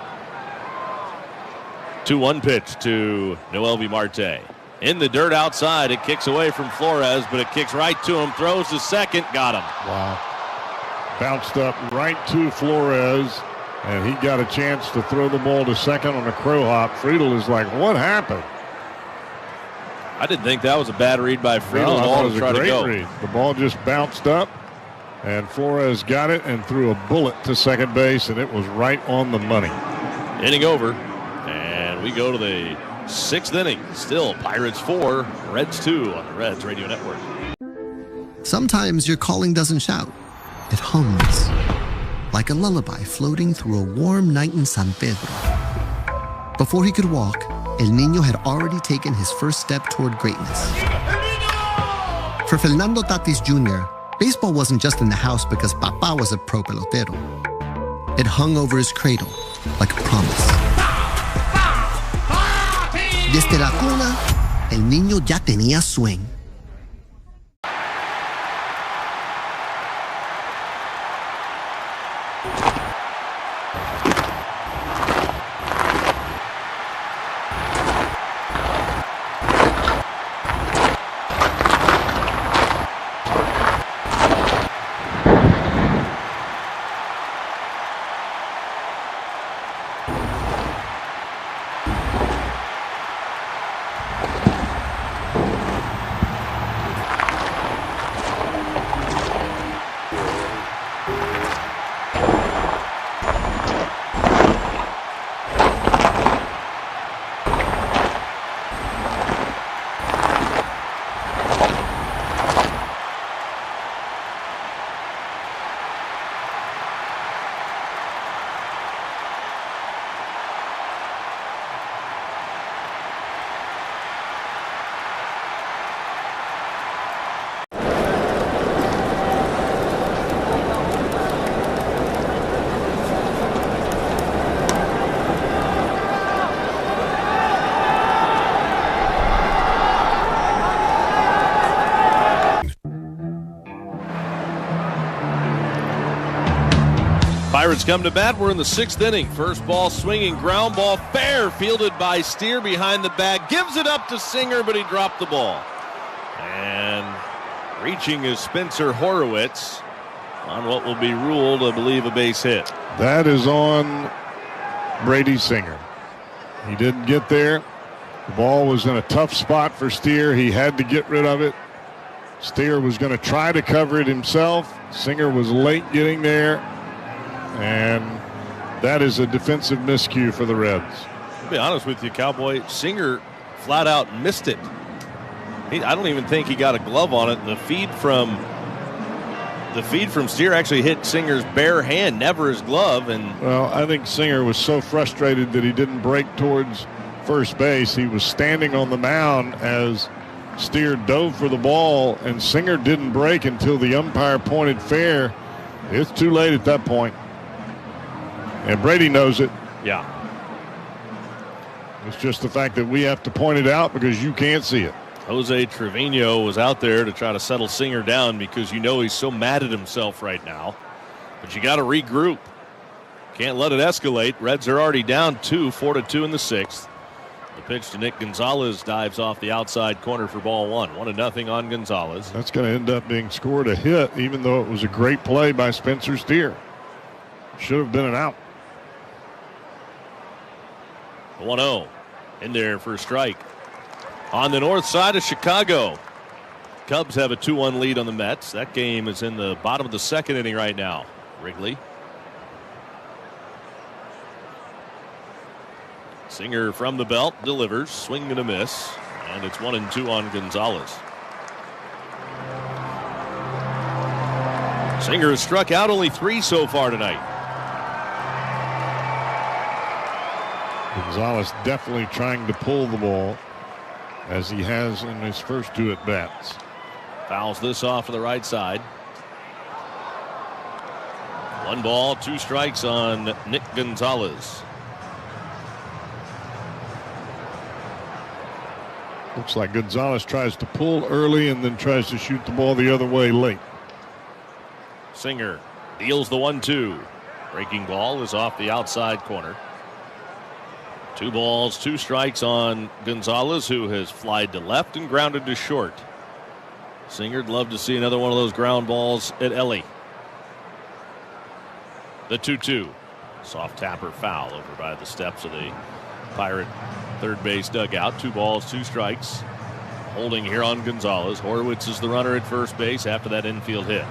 2-1 pitch to Noelvi Marte. In the dirt outside. It kicks away from Flores, but it kicks right to him. Throws to second. Got him. Wow. Bounced up right to Flores, and he got a chance to throw the ball to second on a crow hop. Friedel is like, what happened? I didn't think that was a bad read by Friedel. No, I thought it was a great go. read. The ball just bounced up, and Flores got it and threw a bullet to second base, and it was right on the money. Inning over, and we go to the 6th inning. Still Pirates 4, Reds 2 on the Reds Radio Network. Sometimes your calling doesn't shout. It hums like a lullaby floating through a warm night in San Pedro. Before he could walk, El Nino had already taken his first step toward greatness. For Fernando Tatis Jr., baseball wasn't just in the house because Papa was a pro pelotero. It hung over his cradle like a promise. Desde la cuna, el niño ya tenía swing. Pirates come to bat. We're in the 6th inning. First ball swinging, ground ball, fair, fielded by Steer behind the bag. Gives it up to Singer, but he dropped the ball. And reaching is Spencer Horowitz on what will be ruled, I believe, a base hit. That is on Brady Singer. He didn't get there. The ball was in a tough spot for Steer. He had to get rid of it. Steer was going to try to cover it himself. Singer was late getting there. And that is a defensive miscue for the Reds. To be honest with you, Cowboy, Singer flat out missed it. I don't even think he got a glove on it. The feed from Steer actually hit Singer's bare hand, never his glove. And well, I think Singer was so frustrated that he didn't break towards first base. He was standing on the mound as Steer dove for the ball, and Singer didn't break until the umpire pointed fair. It's too late at that point. And Brady knows it. Yeah. It's just the fact that we have to point it out because you can't see it. Jose Trevino was out there to try to settle Singer down because you know he's so mad at himself right now. But you got to regroup. Can't let it escalate. Reds are already down 2, 4-2 in the 6th. The pitch to Nick Gonzalez dives off the outside corner for ball 1. 1-0 on Gonzalez. That's going to end up being scored a hit, even though it was a great play by Spencer Steer. Should have been an out. 1-0 in there for a strike. On the north side of Chicago, Cubs have a 2-1 lead on the Mets. That game is in the bottom of the 2nd inning right now. Wrigley. Singer from the belt delivers, swing and a miss, and it's 1-2 on Gonzalez. Singer has struck out only 3 so far tonight. Gonzalez definitely trying to pull the ball as he has in his first 2 at-bats. Fouls this off to the right side. 1 ball, 2 strikes on Nick Gonzalez. Looks like Gonzalez tries to pull early and then tries to shoot the ball the other way late. Singer deals the 1-2. Breaking ball is off the outside corner. 2 balls, 2 strikes on Gonzalez, who has flied to left and grounded to short. Singer'd love to see another one of those ground balls at Ellie. The 2-2. Soft tapper foul over by the steps of the Pirate third base dugout. 2 balls, 2 strikes. Holding here on Gonzalez. Horowitz is the runner at first base after that infield hit.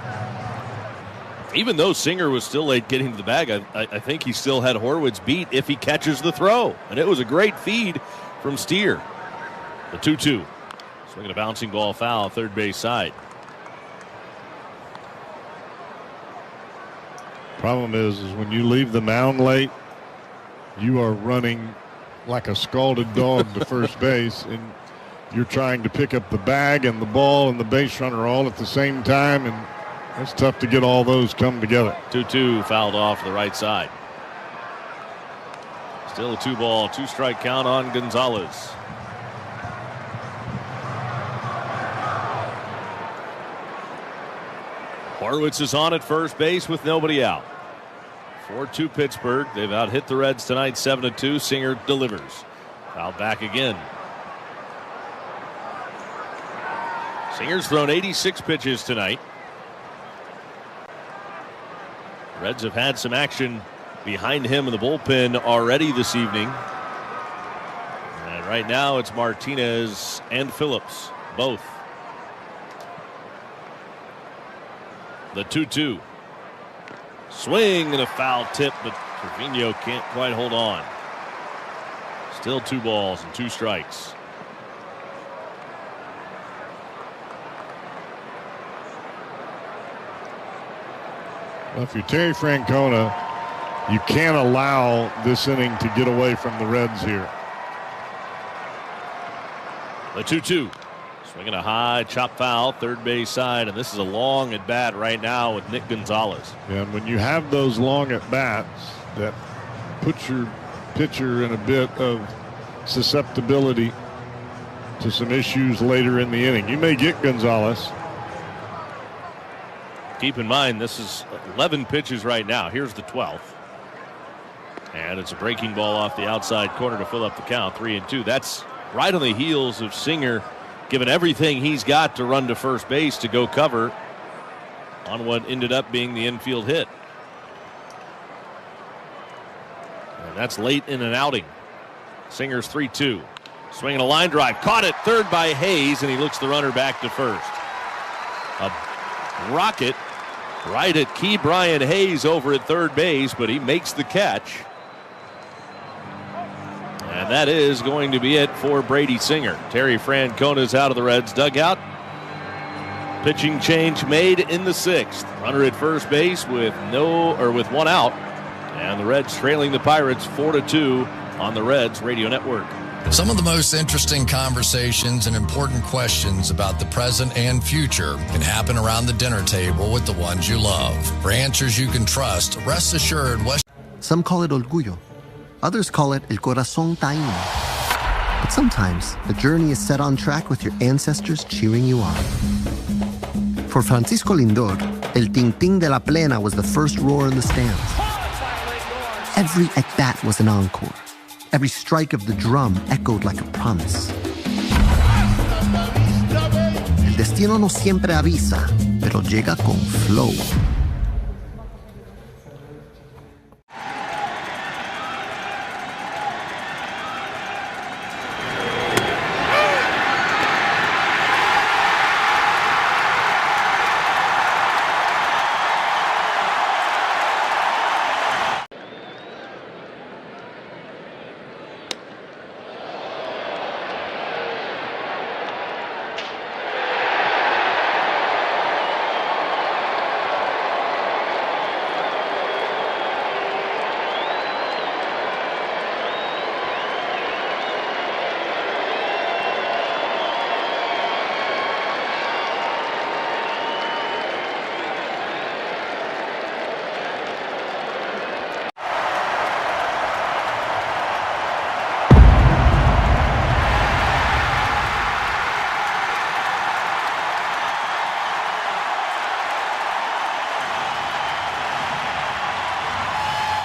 Even though Singer was still late getting to the bag, I think he still had Horowitz beat if he catches the throw. And it was a great feed from Steer. The 2-2. Swinging a bouncing ball foul, third base side. Problem is when you leave the mound late, you are running like a scalded dog to first base, and you're trying to pick up the bag and the ball and the base runner all at the same time, and it's tough to get all those come together. 2-2 fouled off the right side. Still a 2 ball, 2 strike count on Gonzalez. Horwitz is on at first base with nobody out. 4-2 Pittsburgh. They've out-hit the Reds tonight 7-2. Singer delivers. Foul back again. Singer's thrown 86 pitches tonight. Reds have had some action behind him in the bullpen already this evening. And right now it's Martinez and Phillips, both. The 2-2. Swing and a foul tip, but Trevino can't quite hold on. Still 2 balls and 2 strikes. Well, if you're Terry Francona, you can't allow this inning to get away from the Reds here. The 2-2. Swinging a high chop foul, third base side, and this is a long at bat right now with Nick Gonzalez. Yeah, and when you have those long at bats, that puts your pitcher in a bit of susceptibility to some issues later in the inning. You may get Gonzalez. Keep in mind, this is 11 pitches right now. Here's the 12th. And it's a breaking ball off the outside corner to fill up the count, 3-2. That's right on the heels of Singer giving everything he's got to run to first base to go cover on what ended up being the infield hit. And that's late in an outing. Singer's 3-2. Swinging a line drive. Caught it third by Hayes, and he looks the runner back to first. A rocket right at Key Brian Hayes over at third base, but he makes the catch. And that is going to be it for Brady Singer. Terry Francona's out of the Reds dugout. Pitching change made in the 6th. Runner at first base with 1 out. And the Reds trailing the Pirates 4-2 on the Reds Radio Network. Some of the most interesting conversations and important questions about the present and future can happen around the dinner table with the ones you love. For answers you can trust, rest assured Some call it orgullo. Others call it el corazón taíno. But sometimes the journey is set on track with your ancestors cheering you on. For Francisco Lindor, el ting-ting de la plena was the first roar in the stands. Every at-bat was an encore. Every strike of the drum echoed like a promise. El destino no siempre avisa, pero llega con flow.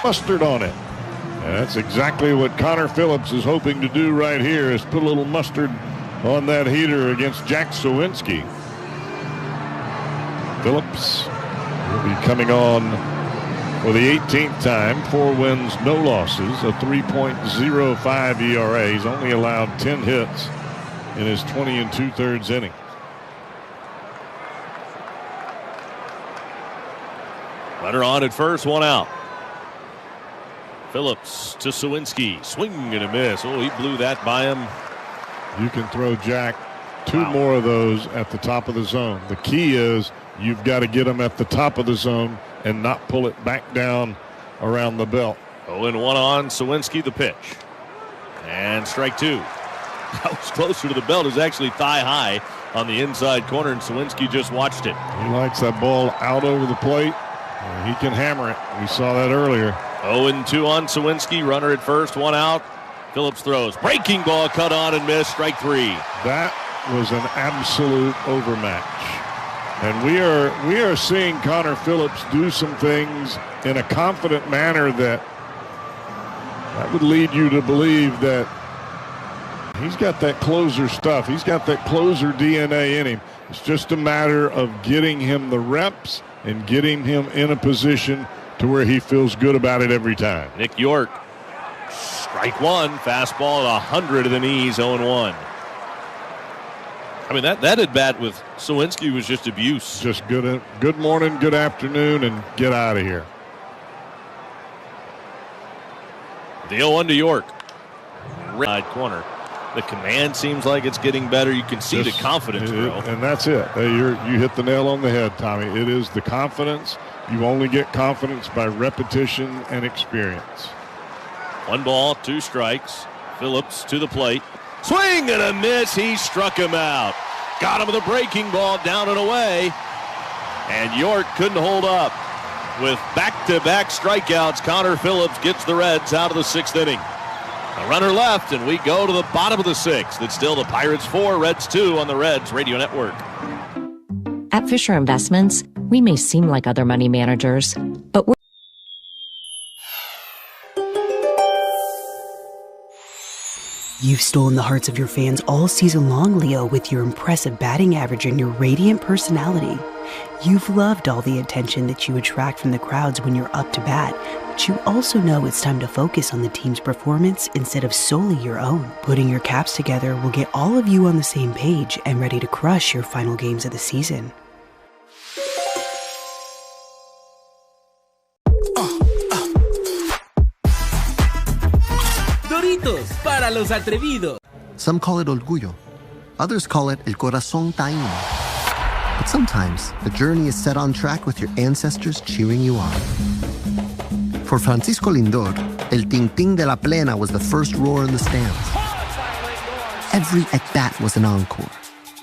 Mustard on it. And that's exactly what Connor Phillips is hoping to do right here, is put a little mustard on that heater against Jack Sowinski. Phillips will be coming on for the 18th time. 4 wins, no losses, a 3.05 ERA. He's only allowed 10 hits in his 20 2/3 inning. Runner on at first, 1 out. Phillips to Sowinski. Swing and a miss. Oh, he blew that by him. You can throw Jack 2 more of those at the top of the zone. The key is you've got to get them at the top of the zone and not pull it back down around the belt. 0-1 on Sowinski, the pitch. And strike 2. That was closer to the belt. It was actually thigh high on the inside corner, and Sowinski just watched it. He likes that ball out over the plate. He can hammer it. We saw that earlier. 0-2 on Sowinski. Runner at first, 1 out. Phillips throws. Breaking ball, cut on and missed. Strike 3. That was an absolute overmatch. And we are seeing Connor Phillips do some things in a confident manner that would lead you to believe that he's got that closer stuff. He's got that closer DNA in him. It's just a matter of getting him the reps and getting him in a position to where he feels good about it every time. Nick York, strike one, fastball at 100 to the knees, 0-1. I mean, that at bat with Sawinski was just abuse. Just good morning, good afternoon, and get out of here. The 0-1 to York. Right corner. The command seems like it's getting better. You can see the confidence grow. And that's it. You hit the nail on the head, Tommy. It is the confidence. You only get confidence by repetition and experience. 1 ball, 2 strikes. Phillips to the plate. Swing and a miss. He struck him out. Got him with a breaking ball down and away. And York couldn't hold up. With back-to-back strikeouts, Connor Phillips gets the Reds out of the 6th inning. A runner left, and we go to the bottom of the 6th. It's still the Pirates 4, Reds 2 on the Reds Radio Network. At Fisher Investments, we may seem like other money managers, but we're You've stolen the hearts of your fans all season long, Leo, with your impressive batting average and your radiant personality. You've loved all the attention that you attract from the crowds when you're up to bat, but you also know it's time to focus on the team's performance instead of solely your own. Putting your caps together will get all of you on the same page and ready to crush your final games of the season. Doritos para los atrevidos. Some call it orgullo. Others call it el corazón taíno. But sometimes the journey is set on track with your ancestors cheering you on. For Francisco Lindor, el ting-ting de la plena was the first roar in the stands. Every at-bat was an encore.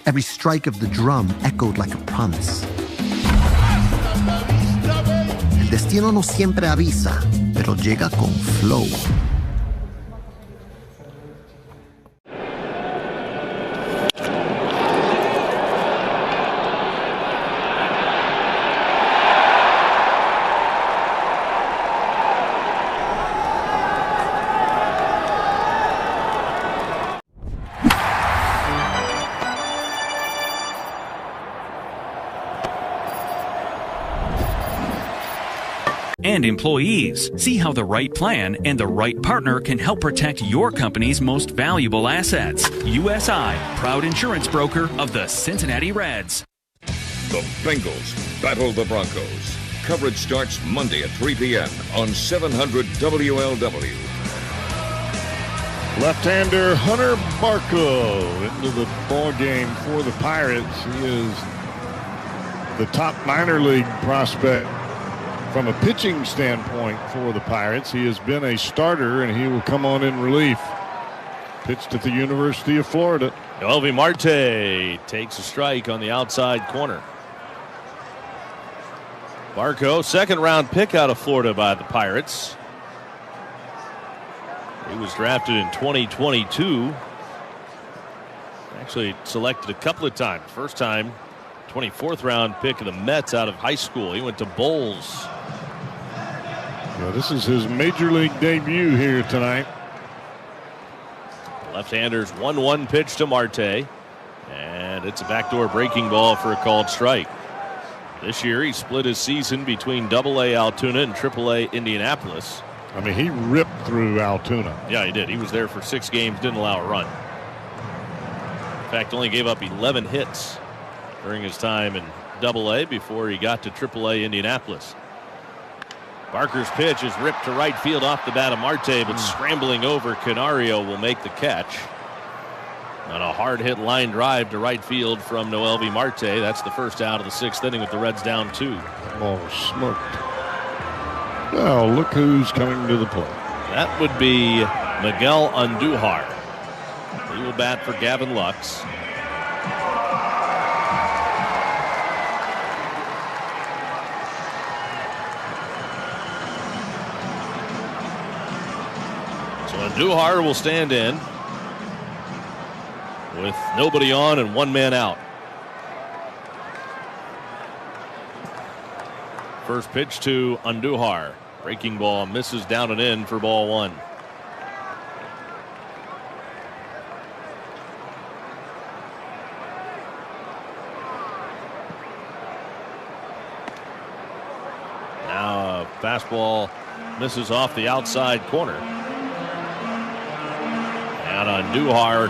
Every strike of the drum echoed like a promise. El destino no siempre avisa, pero llega con flow. And employees. See how the right plan and the right partner can help protect your company's most valuable assets. USI, proud insurance broker of the Cincinnati Reds. The Bengals battle the Broncos. Coverage starts Monday at 3 p.m. on 700 WLW. Left-hander Hunter Barco into the ball game for the Pirates. He is the top minor league prospect from a pitching standpoint for the Pirates. He has been a starter, and he will come on in relief. Pitched at the University of Florida. Noelvi Marte takes a strike on the outside corner. Barco, second-round pick out of Florida by the Pirates. He was drafted in 2022. Actually selected a couple of times. First time, 24th round pick of the Mets out of high school. He went to Bowles. Well, this is his major league debut here tonight. Left-hander's 1-1 pitch to Marte. And it's a backdoor breaking ball for a called strike. This year he split his season between AA Altoona and AAA Indianapolis. I mean, he ripped through Altoona. Yeah, he did. He was there for 6 games, didn't allow a run. In fact, only gave up 11 hits during his time in AA before he got to AAA Indianapolis. Barker's pitch is ripped to right field off the bat of Marte, but scrambling over, Canario will make the catch. On a hard hit line drive to right field from Noelvi Marte. That's the first out of the 6th inning with the Reds down 2. Ball smoked. Now look who's coming to the plate. That would be Miguel Andujar. He will bat for Gavin Lux. Andujar will stand in with nobody on and 1 man out. First pitch to Andujar. Breaking ball misses down and in for ball one. Now a fastball misses off the outside corner. And Andujar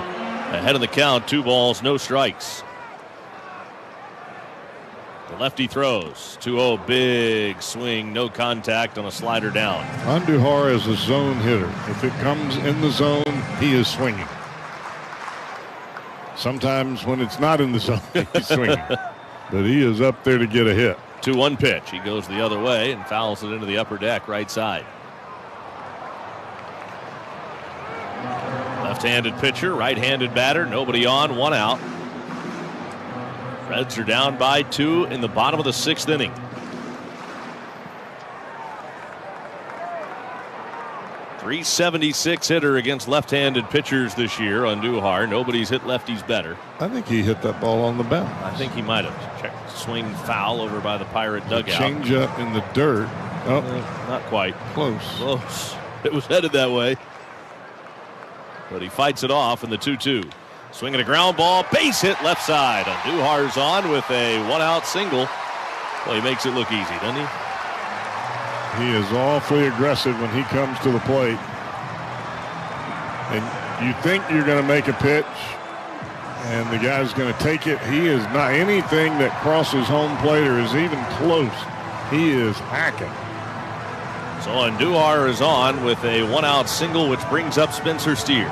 ahead of the count, 2 balls, no strikes. The lefty throws. 2-0, big swing, no contact on a slider down. Andujar is a zone hitter. If it comes in the zone, he is swinging. Sometimes when it's not in the zone, he's swinging. But he is up there to get a hit. 2-1 pitch. He goes the other way and fouls it into the upper deck, right side. Left-handed pitcher, right-handed batter, nobody on, 1 out. Reds are down by 2 in the bottom of the 6th inning. .376 hitter against left-handed pitchers this year. Andujar. Nobody's hit lefties better. I think he hit that ball on the bounce. I think he might have. Checked. Swing foul over by the Pirate dugout. Change up in the dirt. Oh, not quite. Close. It was headed that way. But he fights it off in the 2-2. Swinging a ground ball, base hit left side. Andujar's on with a 1-out single. Well, he makes it look easy, doesn't he? He is awfully aggressive when he comes to the plate. And you think you're going to make a pitch, and the guy's going to take it. He is not anything that crosses home plate or is even close. He is hacking. So Andujar is on with a 1-out single, which brings up Spencer Steer.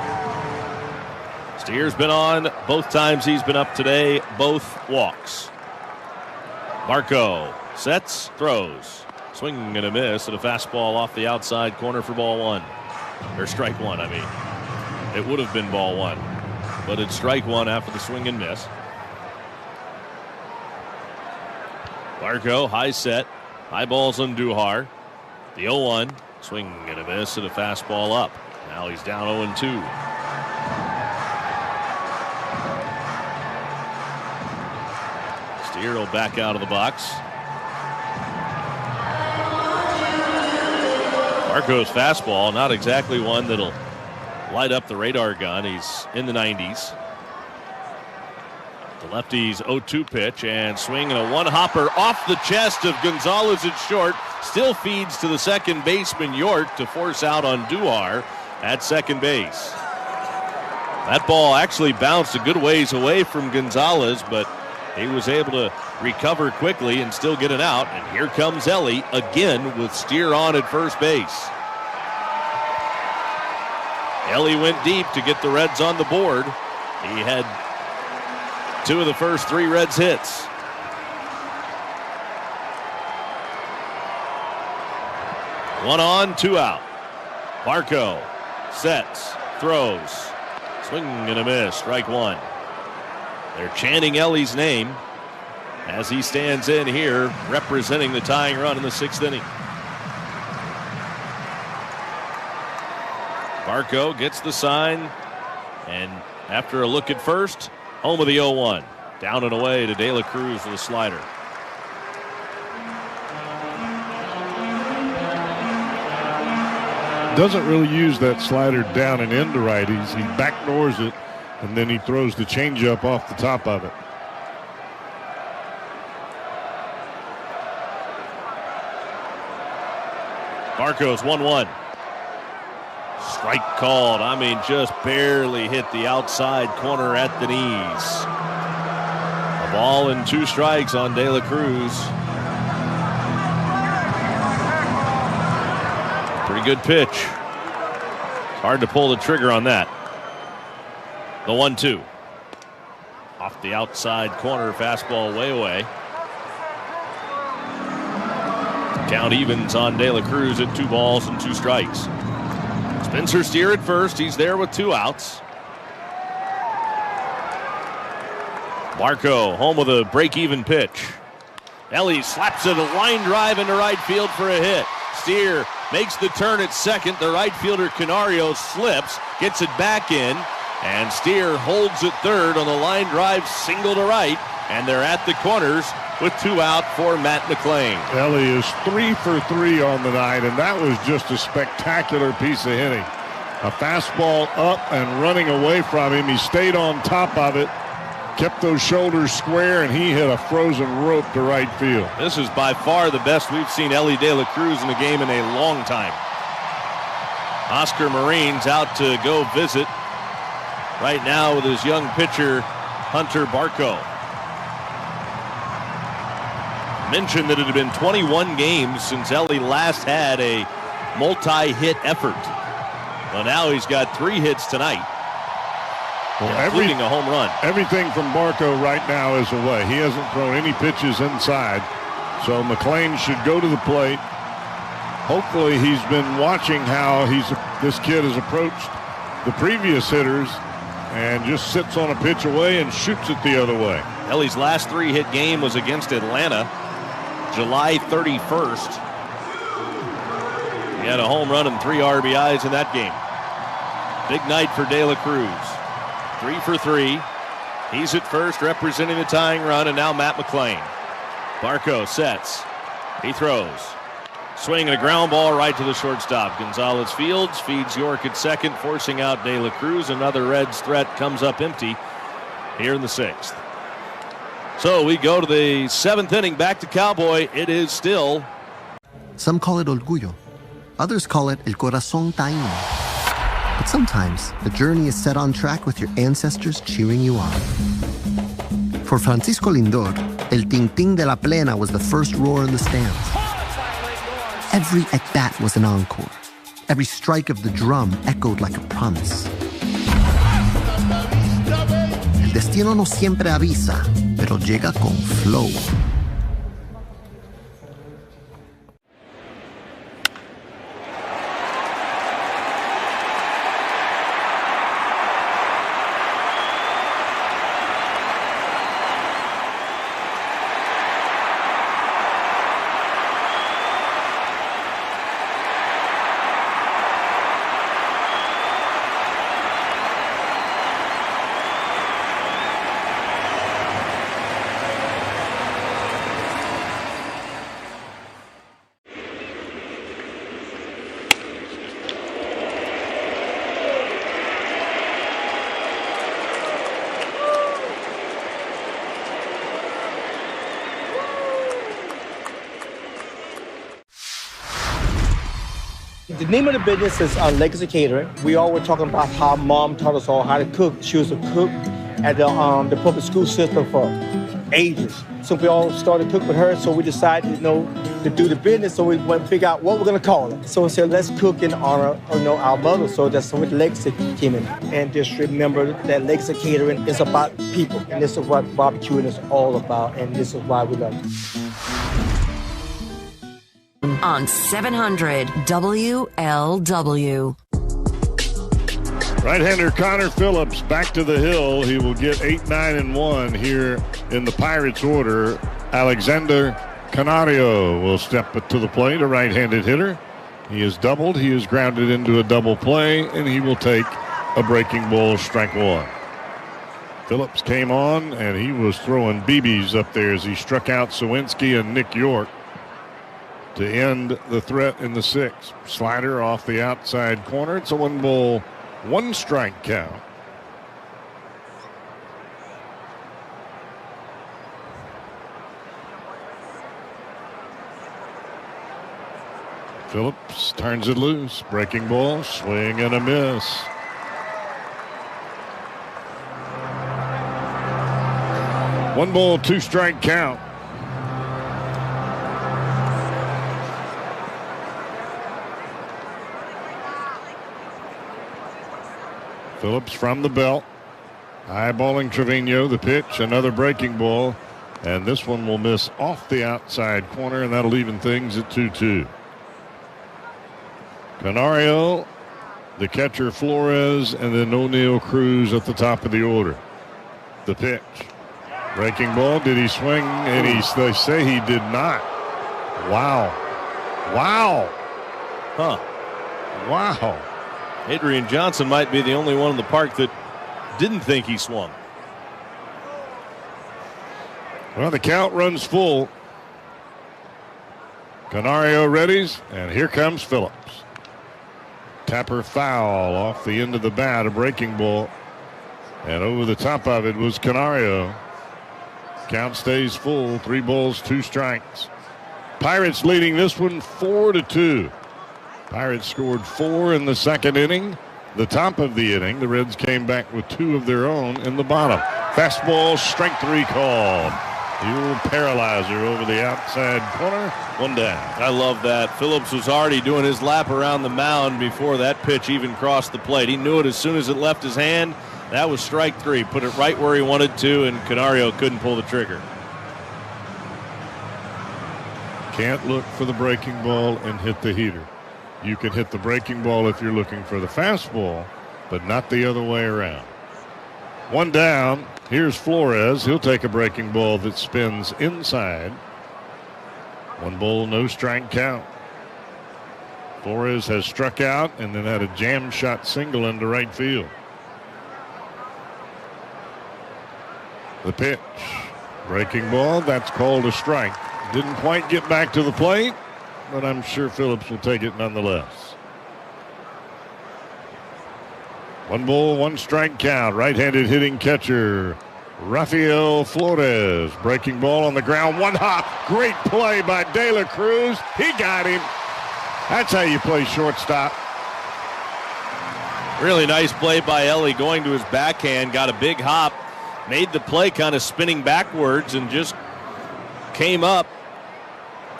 Steer's been on both times he's been up today, both walks. Marco sets, throws. Swing and a miss, and a fastball off the outside corner for ball 1. Or strike 1, I mean. It would have been ball 1, but it's strike 1 after the swing and miss. Marco, high set, high balls Andujar. The 0-1, swing and a miss, and a fastball up. Now he's down 0-2. Steer will back out of the box. Marco's fastball, not exactly one that'll light up the radar gun. He's in the 90s. The lefty's 0-2 pitch and swing and a 1-hopper off the chest of Gonzalez at short. Still feeds to the second baseman York to force out Andujar at second base. That ball actually bounced a good ways away from Gonzalez, but he was able to recover quickly and still get it out. And here comes Ellie again with Steer on at first base. Ellie went deep to get the Reds on the board. He had 2 of the first 3 Reds hits. One on, 2 out. Marco sets, throws, swing and a miss, strike 1. They're chanting Ellie's name as he stands in here representing the tying run in the 6th inning. Marco gets the sign, and after a look at first, home of the 0-1. Down and away to De La Cruz with a slider. Doesn't really use that slider down and into righties. He backdoors it, and then he throws the changeup off the top of it. Marco's 1-1. Strike called. I mean, just barely hit the outside corner at the knees. A ball and 2 strikes on De La Cruz. Pretty good pitch. Hard to pull the trigger on that. The 1-2. Off the outside corner, fastball way away. Count evens on De La Cruz at 2 balls and 2 strikes. Spencer Steer at first. He's there with 2 outs. Marco home with a break-even pitch. Ellie slaps it a line drive into right field for a hit. Steer makes the turn at second. The right fielder Canario slips, gets it back in, and Steer holds at third on the line drive single to right And they're at the corners with 2 out for Matt McLean. Ellie is 3 for 3 on the night, and that was just a spectacular piece of hitting. A fastball up and running away from him. He stayed on top of it, kept those shoulders square, and he hit a frozen rope to right field. This is by far the best we've seen Ellie De La Cruz in a game in a long time. Oscar Marine's out to go visit right now with his young pitcher, Hunter Barco. Mentioned that it had been 21 games since Ellie last had a multi-hit effort. Well, now he's got 3 hits tonight, including a home run. Everything from Barco right now is away. He hasn't thrown any pitches inside. So McLean should go to the plate. Hopefully he's been watching how this kid has approached the previous hitters and just sits on a pitch away and shoots it the other way. Ellie's last 3-hit game was against Atlanta, July 31st. He had a home run and 3 RBIs in that game. Big night for De La Cruz. 3 for 3. He's at first representing the tying run, and now Matt McLean. Barco sets. He throws. Swing and a ground ball right to the shortstop. Gonzalez Fields feeds York at second, forcing out De La Cruz. Another Reds threat comes up empty here in the 6th. So we go to the 7th inning, back to Cowboy. It is still. Some call it orgullo. Others call it el corazón taíno. But sometimes the journey is set on track with your ancestors cheering you on. For Francisco Lindor, el ting-ting de la plena was the first roar in the stands. Every at-bat was an encore. Every strike of the drum echoed like a promise. El destino no siempre avisa, pero llega con flow. The name of the business is Legacy Catering. We all were talking about how Mom taught us all how to cook. She was a cook at the public school system for ages. So we all started to cook with her, so we decided, to do the business, so we went to figure out what we're going to call it. So we said, let's cook in honor of, our mother, so that's when Legacy came in. And just remember that Legacy Catering is about people, and this is what barbecuing is all about, and this is why we love it. On 700 WLW. Right-hander Connor Phillips back to the hill. He will get 8-9-1 here in the Pirates order. Alexander Canario will step to the plate, a right-handed hitter. He is doubled. He is grounded into a double play, and he will take a breaking ball, strike 1. Phillips came on, and he was throwing BBs up there as he struck out Sawinski and Nick York to end the threat in the 6th. Slider off the outside corner. It's a 1-ball, 1-strike count. Phillips turns it loose. Breaking ball, swing and a miss. One ball, 2-strike count. Phillips from the belt, eyeballing Trevino. The pitch, another breaking ball, and this one will miss off the outside corner, and that'll even things at 2-2. Canario, the catcher Flores, and then O'Neill Cruz at the top of the order. The pitch, breaking ball. Did he swing? And they say he did not. Wow. Wow. Adrian Johnson might be the only one in the park that didn't think he swung. Well, the count runs full. Canario readies, and here comes Phillips. Tapper foul off the end of the bat, a breaking ball. And over the top of it was Canario. Count stays full, 3 balls, 2 strikes. Pirates leading this one 4-2. Pirates scored 4 in the second inning. The top of the inning, the Reds came back with 2 of their own in the bottom. Fastball, strike 3 called. The old paralyzer over the outside corner, 1 down. I love that. Phillips was already doing his lap around the mound before that pitch even crossed the plate. He knew it as soon as it left his hand. That was strike 3. Put it right where he wanted to, and Canario couldn't pull the trigger. Can't look for the breaking ball and hit the heater. You can hit the breaking ball if you're looking for the fastball, but not the other way around. 1 down. Here's Flores. He'll take a breaking ball that spins inside. 1 ball, no strike count. Flores has struck out and then had a jam shot single into right field. The pitch. Breaking ball. That's called a strike. Didn't quite get back to the plate, but I'm sure Phillips will take it nonetheless. 1 ball, 1 strike count. Right-handed hitting catcher Rafael Flores. Breaking ball on the ground. 1 hop. Great play by De La Cruz. He got him. That's how you play shortstop. Really nice play by Ellie, going to his backhand. Got a big hop. Made the play kind of spinning backwards and just came up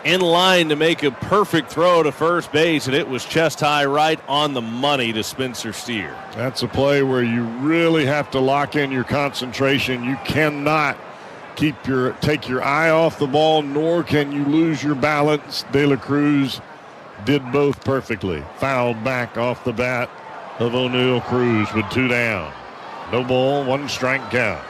in line to make a perfect throw to first base, and it was chest high right on the money to Spencer Steer. That's a play where you really have to lock in your concentration. You cannot take your eye off the ball, nor can you lose your balance. De La Cruz did both perfectly. Fouled back off the bat of O'Neill Cruz with 2 down. No ball, 1 strike count.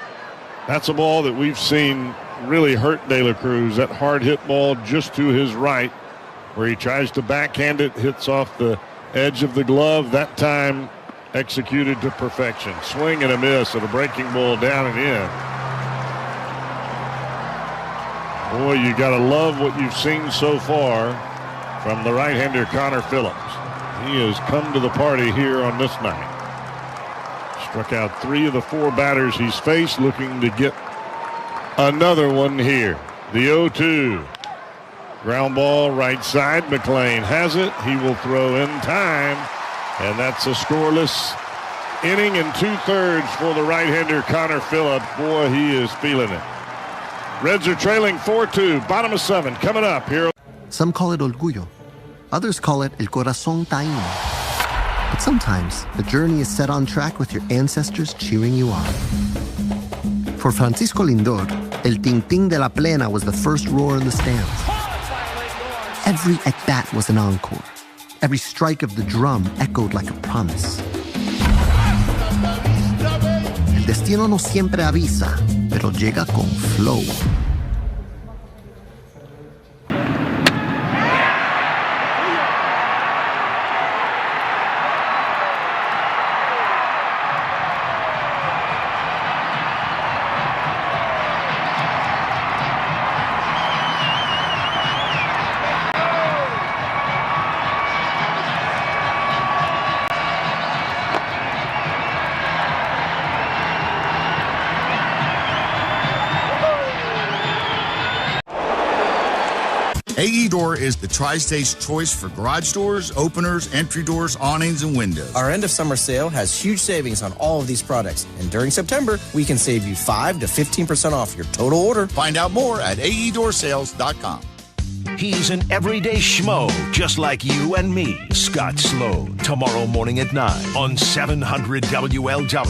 That's a ball that we've seen really hurt De La Cruz. That hard hit ball just to his right, where he tries to backhand it, hits off the edge of the glove. That time executed to perfection. Swing and a miss at a breaking ball down and in. Boy, you got to love what you've seen so far from the right-hander Connor Phillips. He has come to the party here on this night. Struck out 3 of the 4 batters he's faced, looking to get another one here. The 0-2. Ground ball right side. McLean has it. He will throw in time. And that's a scoreless inning and 2/3 for the right-hander Connor Phillips. Boy, he is feeling it. Reds are trailing 4-2. Bottom of 7 coming up here. Some call it orgullo. Others call it el corazón taíno. But sometimes the journey is set on track with your ancestors cheering you on. For Francisco Lindor, El Ting Ting de la Plena was the first roar in the stands. Every at-bat was an encore. Every strike of the drum echoed like a promise. El destino no siempre avisa, pero llega con flow. AE Door is the Tri-State's choice for garage doors, openers, entry doors, awnings, and windows. Our end of summer sale has huge savings on all of these products. And during September, we can save you 5 to 15% off your total order. Find out more at aeDoorSales.com. He's an everyday schmo, just like you and me, Scott Sloan. Tomorrow morning at 9 on 700 WLW.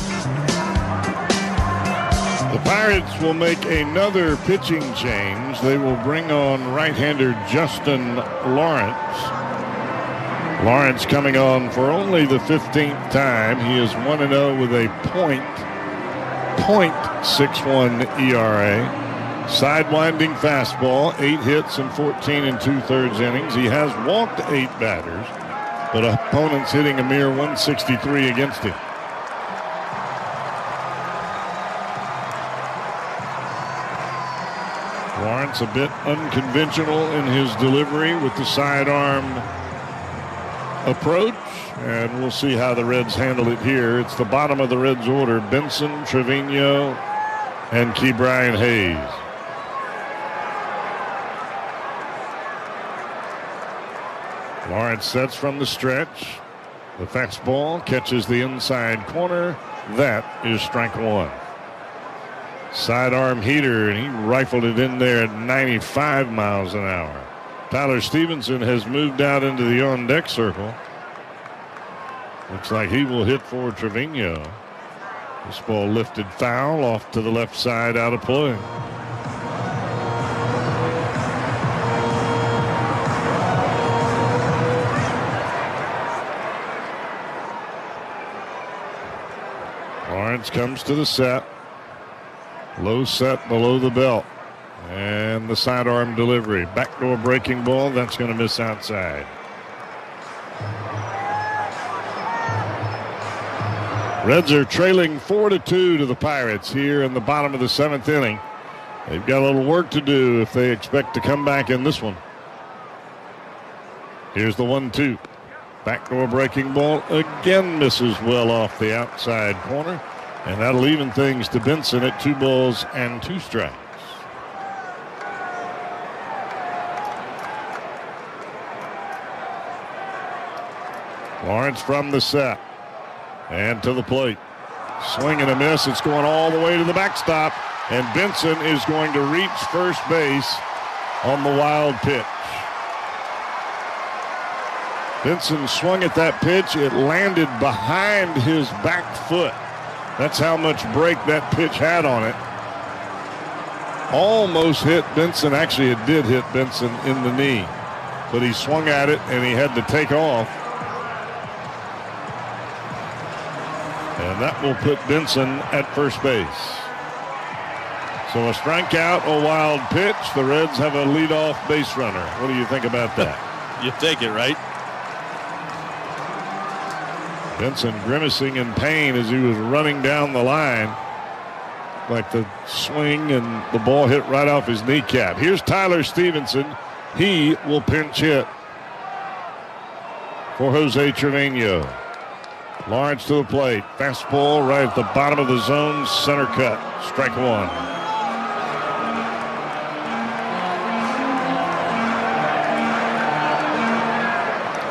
The Pirates will make another pitching change. They will bring on right-hander Justin Lawrence. Lawrence coming on for only the 15th time. He is 1-0 with a .61 ERA. Sidewinding fastball, 8 hits and 14 2/3 innings. He has walked 8 batters, but opponents hitting a mere 163 against him. Lawrence a bit unconventional in his delivery with the sidearm approach, and we'll see how the Reds handle it here. It's the bottom of the Reds order: Benson, Trevino, and Ke'Bryan Hayes. Lawrence sets from the stretch. The fastball catches the inside corner. That is strike one. Sidearm heater, and he rifled it in there at 95 miles an hour. Tyler Stevenson has moved out into the on-deck circle. Looks like he will hit for Trevino. This ball lifted foul off to the left side, out of play. Lawrence comes to the set. Low set below the belt. And the sidearm delivery. Backdoor breaking ball. That's going to miss outside. Reds are trailing 4-2 to the Pirates here in the bottom of the seventh inning. They've got a little work to do if they expect to come back in this one. Here's the 1-2. Backdoor breaking ball again misses well off the outside corner. And that'll even things to Benson at 2 balls and 2 strikes. Lawrence from the set. And to the plate. Swing and a miss. It's going all the way to the backstop. And Benson is going to reach first base on the wild pitch. Benson swung at that pitch. It landed behind his back foot. That's how much break that pitch had on it. Almost hit Benson. Actually, it did hit Benson in the knee. But he swung at it, and he had to take off. And that will put Benson at first base. So a strikeout, a wild pitch. The Reds have a leadoff base runner. What do you think about that? You take it, right? Benson grimacing in pain as he was running down the line. Like the swing and the ball hit right off his kneecap. Here's Tyler Stevenson. He will pinch hit for Jose Trevino. Lawrence to the plate. Fastball right at the bottom of the zone. Center cut. Strike one.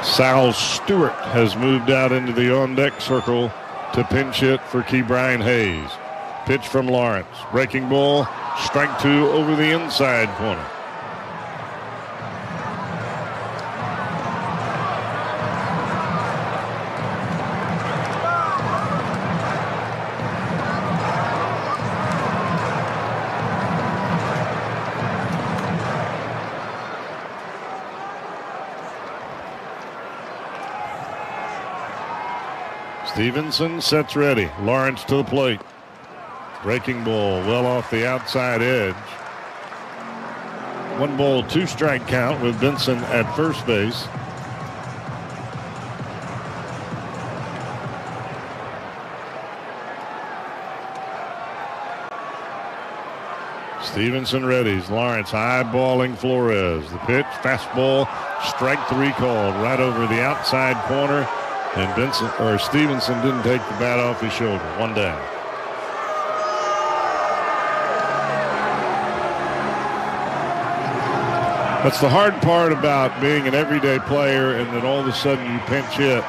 Sal Stewart has moved out into the on-deck circle to pinch hit for Ke'Bryan Hayes. Pitch from Lawrence. Breaking ball. Strike 2 over the inside corner. Stevenson sets ready. Lawrence to the plate. Breaking ball well off the outside edge. 1 ball, 2 strike count with Benson at first base. Stevenson readies. Lawrence eyeballing Flores. The pitch, fastball, strike 3 called right over the outside corner. And Stevenson didn't take the bat off his shoulder. 1 down. That's the hard part about being an everyday player, and then all of a sudden you pinch hit.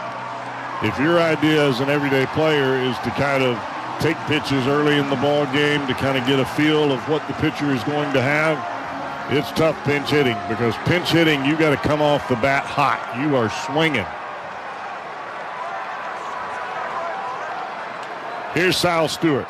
If your idea as an everyday player is to kind of take pitches early in the ball game to kind of get a feel of what the pitcher is going to have, it's tough pinch hitting, because pinch hitting, you got to come off the bat hot. You are swinging. Here's Sal Stewart.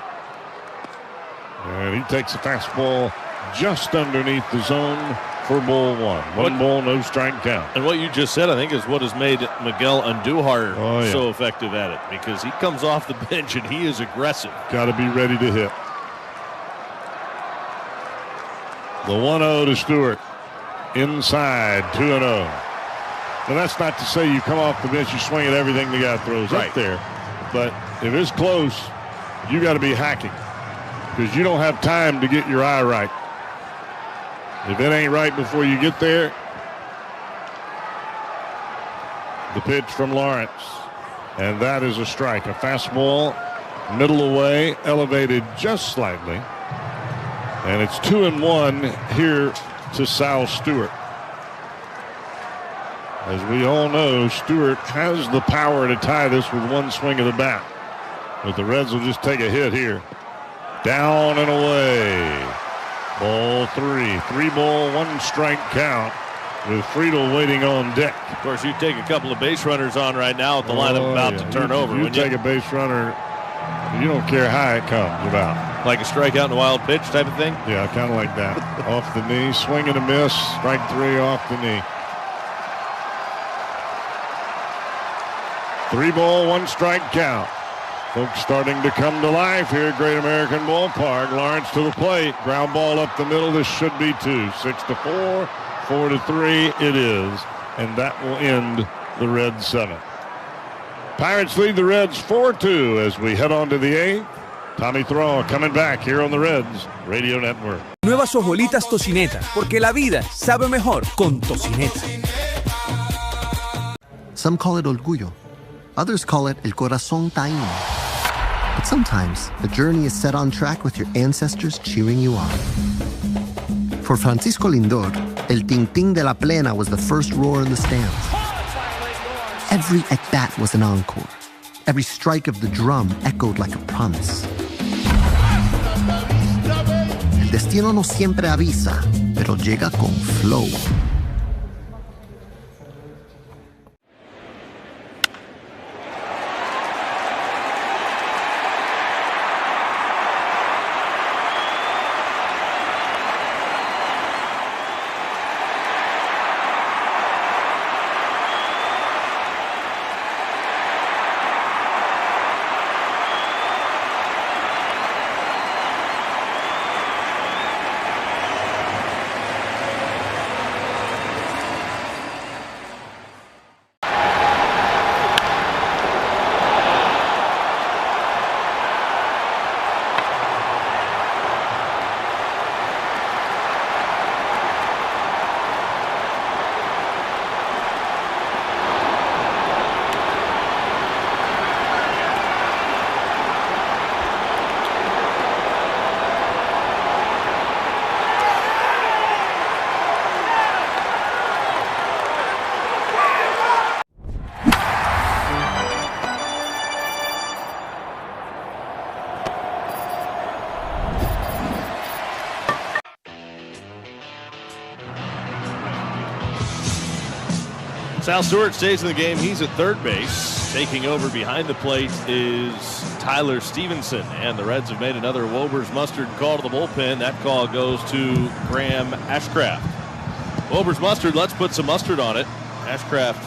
And he takes a fastball just underneath the zone for ball 1. 1 ball, no strike count. And what you just said, I think, is what has made Miguel Andujar so effective at it, because he comes off the bench and he is aggressive. Got to be ready to hit. The 1-0 to Stewart. Inside, 2-0. Now, that's not to say you come off the bench, you swing at everything the guy throws up there. But if it's close, you got to be hacking, because you don't have time to get your eye right. If it ain't right before you get there, the pitch from Lawrence. And that is a strike. A fastball, middle away, elevated just slightly. And it's 2-1 here to Sal Stewart. As we all know, Stewart has the power to tie this with one swing of the bat. But the Reds will just take a hit here. Down and away. Ball 3. 3-ball, 1-strike count with Friedel waiting on deck. Of course, you take a couple of base runners on right now with the lineup about to turn over. You take a base runner, you don't care how it comes about. Like a strikeout and a wild pitch type of thing? Yeah, kind of like that. Off the knee, swing and a miss, strike 3 off the knee. 3-ball, 1-strike count. Folks starting to come to life here at Great American Ballpark. Lawrence to the plate. Ground ball up the middle. This should be 2. 6-4, 4-3 it is. And that will end the Reds 7th. Pirates lead the Reds 4-2 as we head on to the 8th. Tommy Thrall coming back here on the Reds Radio Network. Nuevas hojolitas tocineta, porque la vida sabe mejor con tocineta. Some call it orgullo. Others call it el corazón taíno. But sometimes the journey is set on track with your ancestors cheering you on. For Francisco Lindor, el ting-ting de la plena was the first roar in the stands. Every at-bat was an encore. Every strike of the drum echoed like a promise. El destino no siempre avisa, pero llega con flow. Sal Stewart stays in the game. He's at third base. Taking over behind the plate is Tyler Stevenson. And the Reds have made another Wober's Mustard call to the bullpen. That call goes to Graham Ashcraft. Wober's Mustard, let's put some mustard on it. Ashcraft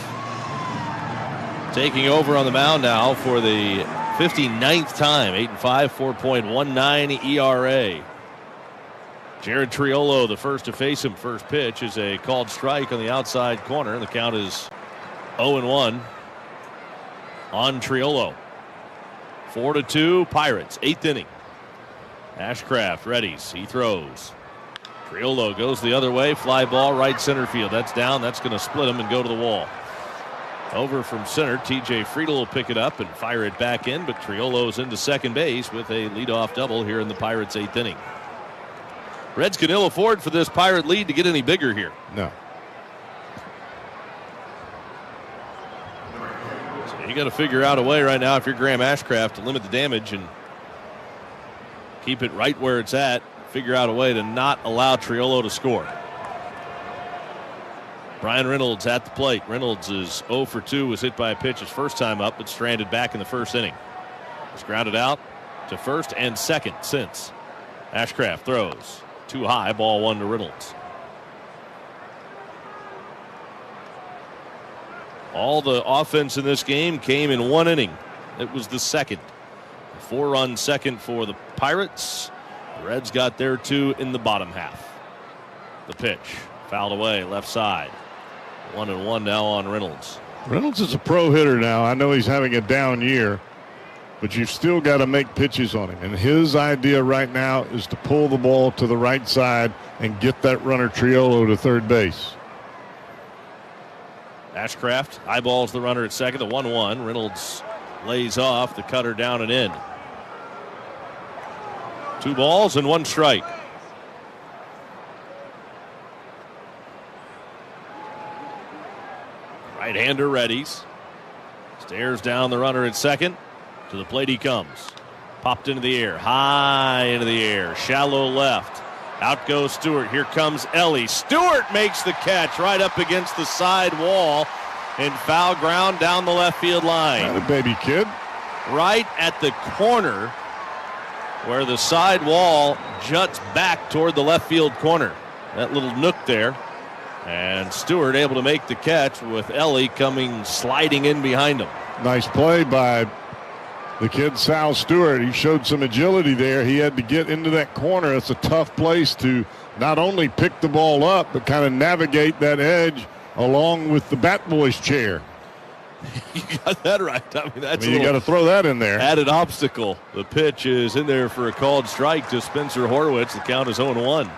taking over on the mound now for the 59th time. 8-5, 4.19 ERA. Jared Triolo, the first to face him. First pitch is a called strike on the outside corner. The count is 0-1 on Triolo. 4-2 Pirates, 8th inning. Ashcraft readies. He throws. Triolo goes the other way. Fly ball right center field. That's down. That's going to split him and go to the wall. Over from center. TJ Friedel will pick it up and fire it back in. But Triolo's into second base with a leadoff double here in the Pirates' 8th inning. Reds can ill afford for this Pirate lead to get any bigger here. No. So you got to figure out a way right now if you're Graham Ashcraft to limit the damage and keep it right where it's at. Figure out a way to not allow Triolo to score. Brian Reynolds at the plate. Reynolds is 0 for 2, was hit by a pitch his first time up, but stranded back in the first inning. Was grounded out to first and second since. Ashcraft throws. Too high, ball 1 to Reynolds. All the offense in this game came in 1 inning. It was the second. A 4-run second for the Pirates. The Reds got their 2 in the bottom half. The pitch, fouled away, left side. 1-1 now on Reynolds. Reynolds is a pro hitter now. I know he's having a down year, but you've still got to make pitches on him. And his idea right now is to pull the ball to the right side and get that runner Triolo to third base. Ashcraft eyeballs the runner at second, the 1-1. Reynolds lays off, the cutter down and in. 2 balls and 1 strike. Right-hander readies. Stares down the runner at second. To the plate he comes. Popped into the air. High into the air. Shallow left. Out goes Stewart. Here comes Ellie. Stewart makes the catch right up against the side wall. And foul ground down the left field line. Not a baby kid. Right at the corner where the side wall juts back toward the left field corner. That little nook there. And Stewart able to make the catch with Ellie coming sliding in behind him. Nice play by the kid Sal Stewart. He showed some agility there. He had to get into that corner. It's a tough place to not only pick the ball up, but kind of navigate that edge along with the bat boy's chair. You got that right. You got to throw that in there. Added obstacle. The pitch is in there for a called strike to Spencer Horwitz. The count is 0-1.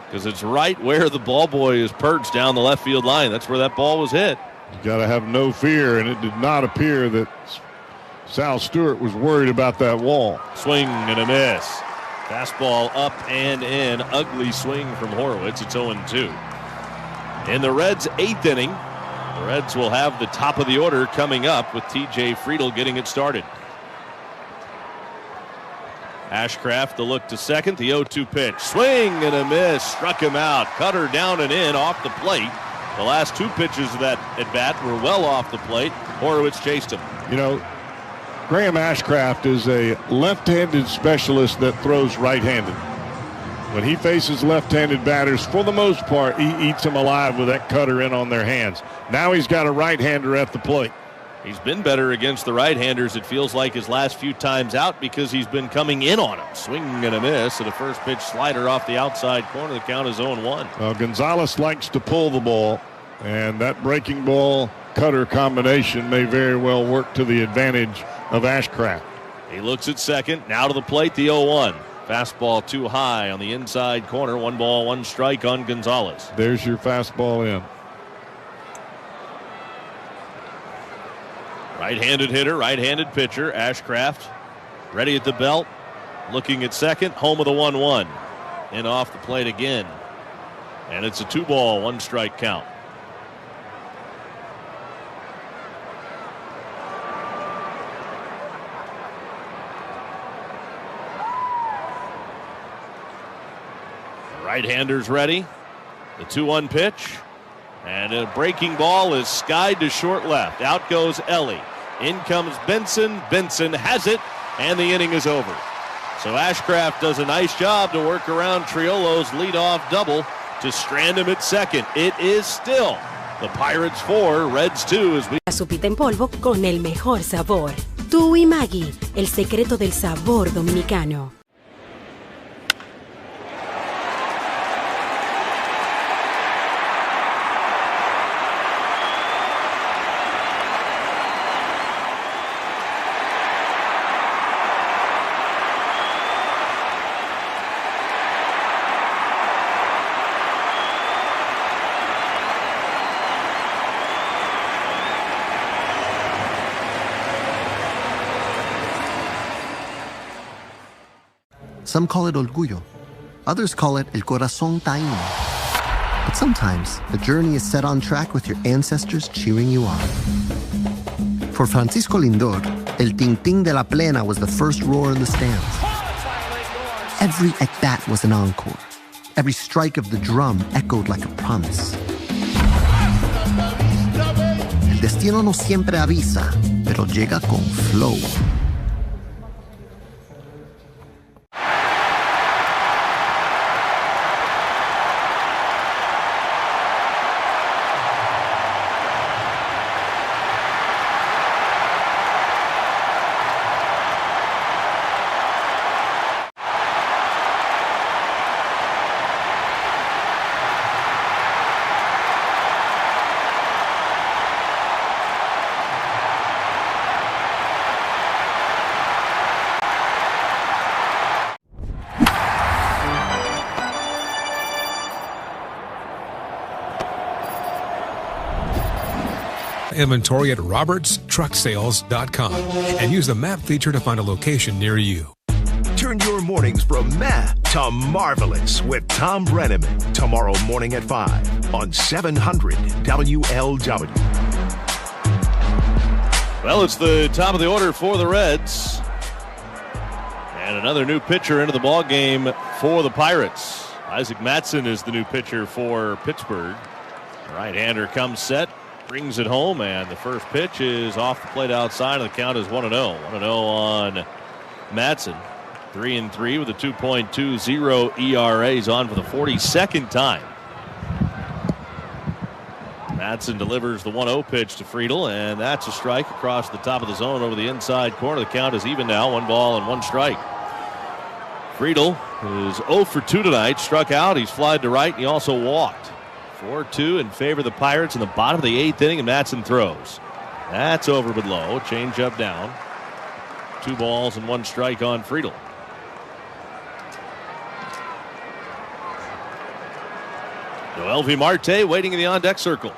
Because it's right where the ball boy is perched down the left field line. That's where that ball was hit. You got to have no fear, and it did not appear that Sal Stewart was worried about that wall. Swing and a miss. Fastball up and in. Ugly swing from Horwitz. It's 0-2. In the Reds' 8th inning, the Reds will have the top of the order coming up with T.J. Friedel getting it started. Ashcraft the look to second, the 0-2 pitch. Swing and a miss, struck him out. Cutter down and in off the plate. The last 2 pitches of that at bat were well off the plate. Horwitz chased him. You know, Graham Ashcraft is a left-handed specialist that throws right-handed. When he faces left-handed batters, for the most part, he eats them alive with that cutter in on their hands. Now he's got a right-hander at the plate. He's been better against the right-handers, it feels like, his last few times out because he's been coming in on him. Swing and a miss, and a first pitch slider off the outside corner. The count is 0-1. Well, Gonzalez likes to pull the ball, and that breaking ball cutter combination may very well work to the advantage of Ashcraft. He looks at second, now to the plate, the 0-1. Fastball too high on the inside corner. 1 ball, 1 strike on Gonzalez. There's your fastball in. Right-handed hitter, right-handed pitcher. Ashcraft ready at the belt. Looking at second. Home of the 1-1. In off the plate again. And it's a 2 ball, 1 strike count. Right-handers ready. The 2-1 pitch. And a breaking ball is skied to short left. Out goes Ellie. In comes Benson. Benson has it, and the inning is over. So Ashcraft does a nice job to work around Triolo's leadoff double to strand him at second. It is still the Pirates 4, Reds 2. As we Sopita en polvo con el mejor sabor. Tú y Maggi, el secreto del sabor dominicano. Some call it orgullo. Others call it el corazón taíno. But sometimes the journey is set on track with your ancestors cheering you on. For Francisco Lindor, el ting-ting de la plena was the first roar in the stands. Every at-bat was an encore. Every strike of the drum echoed like a promise. El destino no siempre avisa, pero llega con flow. inventory at robertstrucksales.com and use the map feature to find a location near you. Turn your mornings from meh to marvelous with Tom Brenneman tomorrow morning at 5 on 700 WLW. Well, it's the top of the order for the Reds. And another new pitcher into the ball game for the Pirates. Isaac Mattson is the new pitcher for Pittsburgh. The right-hander comes set, brings it home, and the first pitch is off the plate outside, and the count is 1-0. 1-0 on Mattson. 3-3 with a 2.20 ERA. He's on for the 42nd time. Mattson delivers the 1-0 pitch to Friedl, and that's a strike across the top of the zone over the inside corner. The count is even now, 1 ball and 1 strike. Friedl is 0 for 2 tonight, struck out. He's flied to right, and he also walked. 4-2 in favor of the Pirates in the bottom of the 8th inning, and Mattson throws. That's over but low. Change up down. 2 balls and 1 strike on Friedl. Noelvi Marte waiting in the on-deck circle.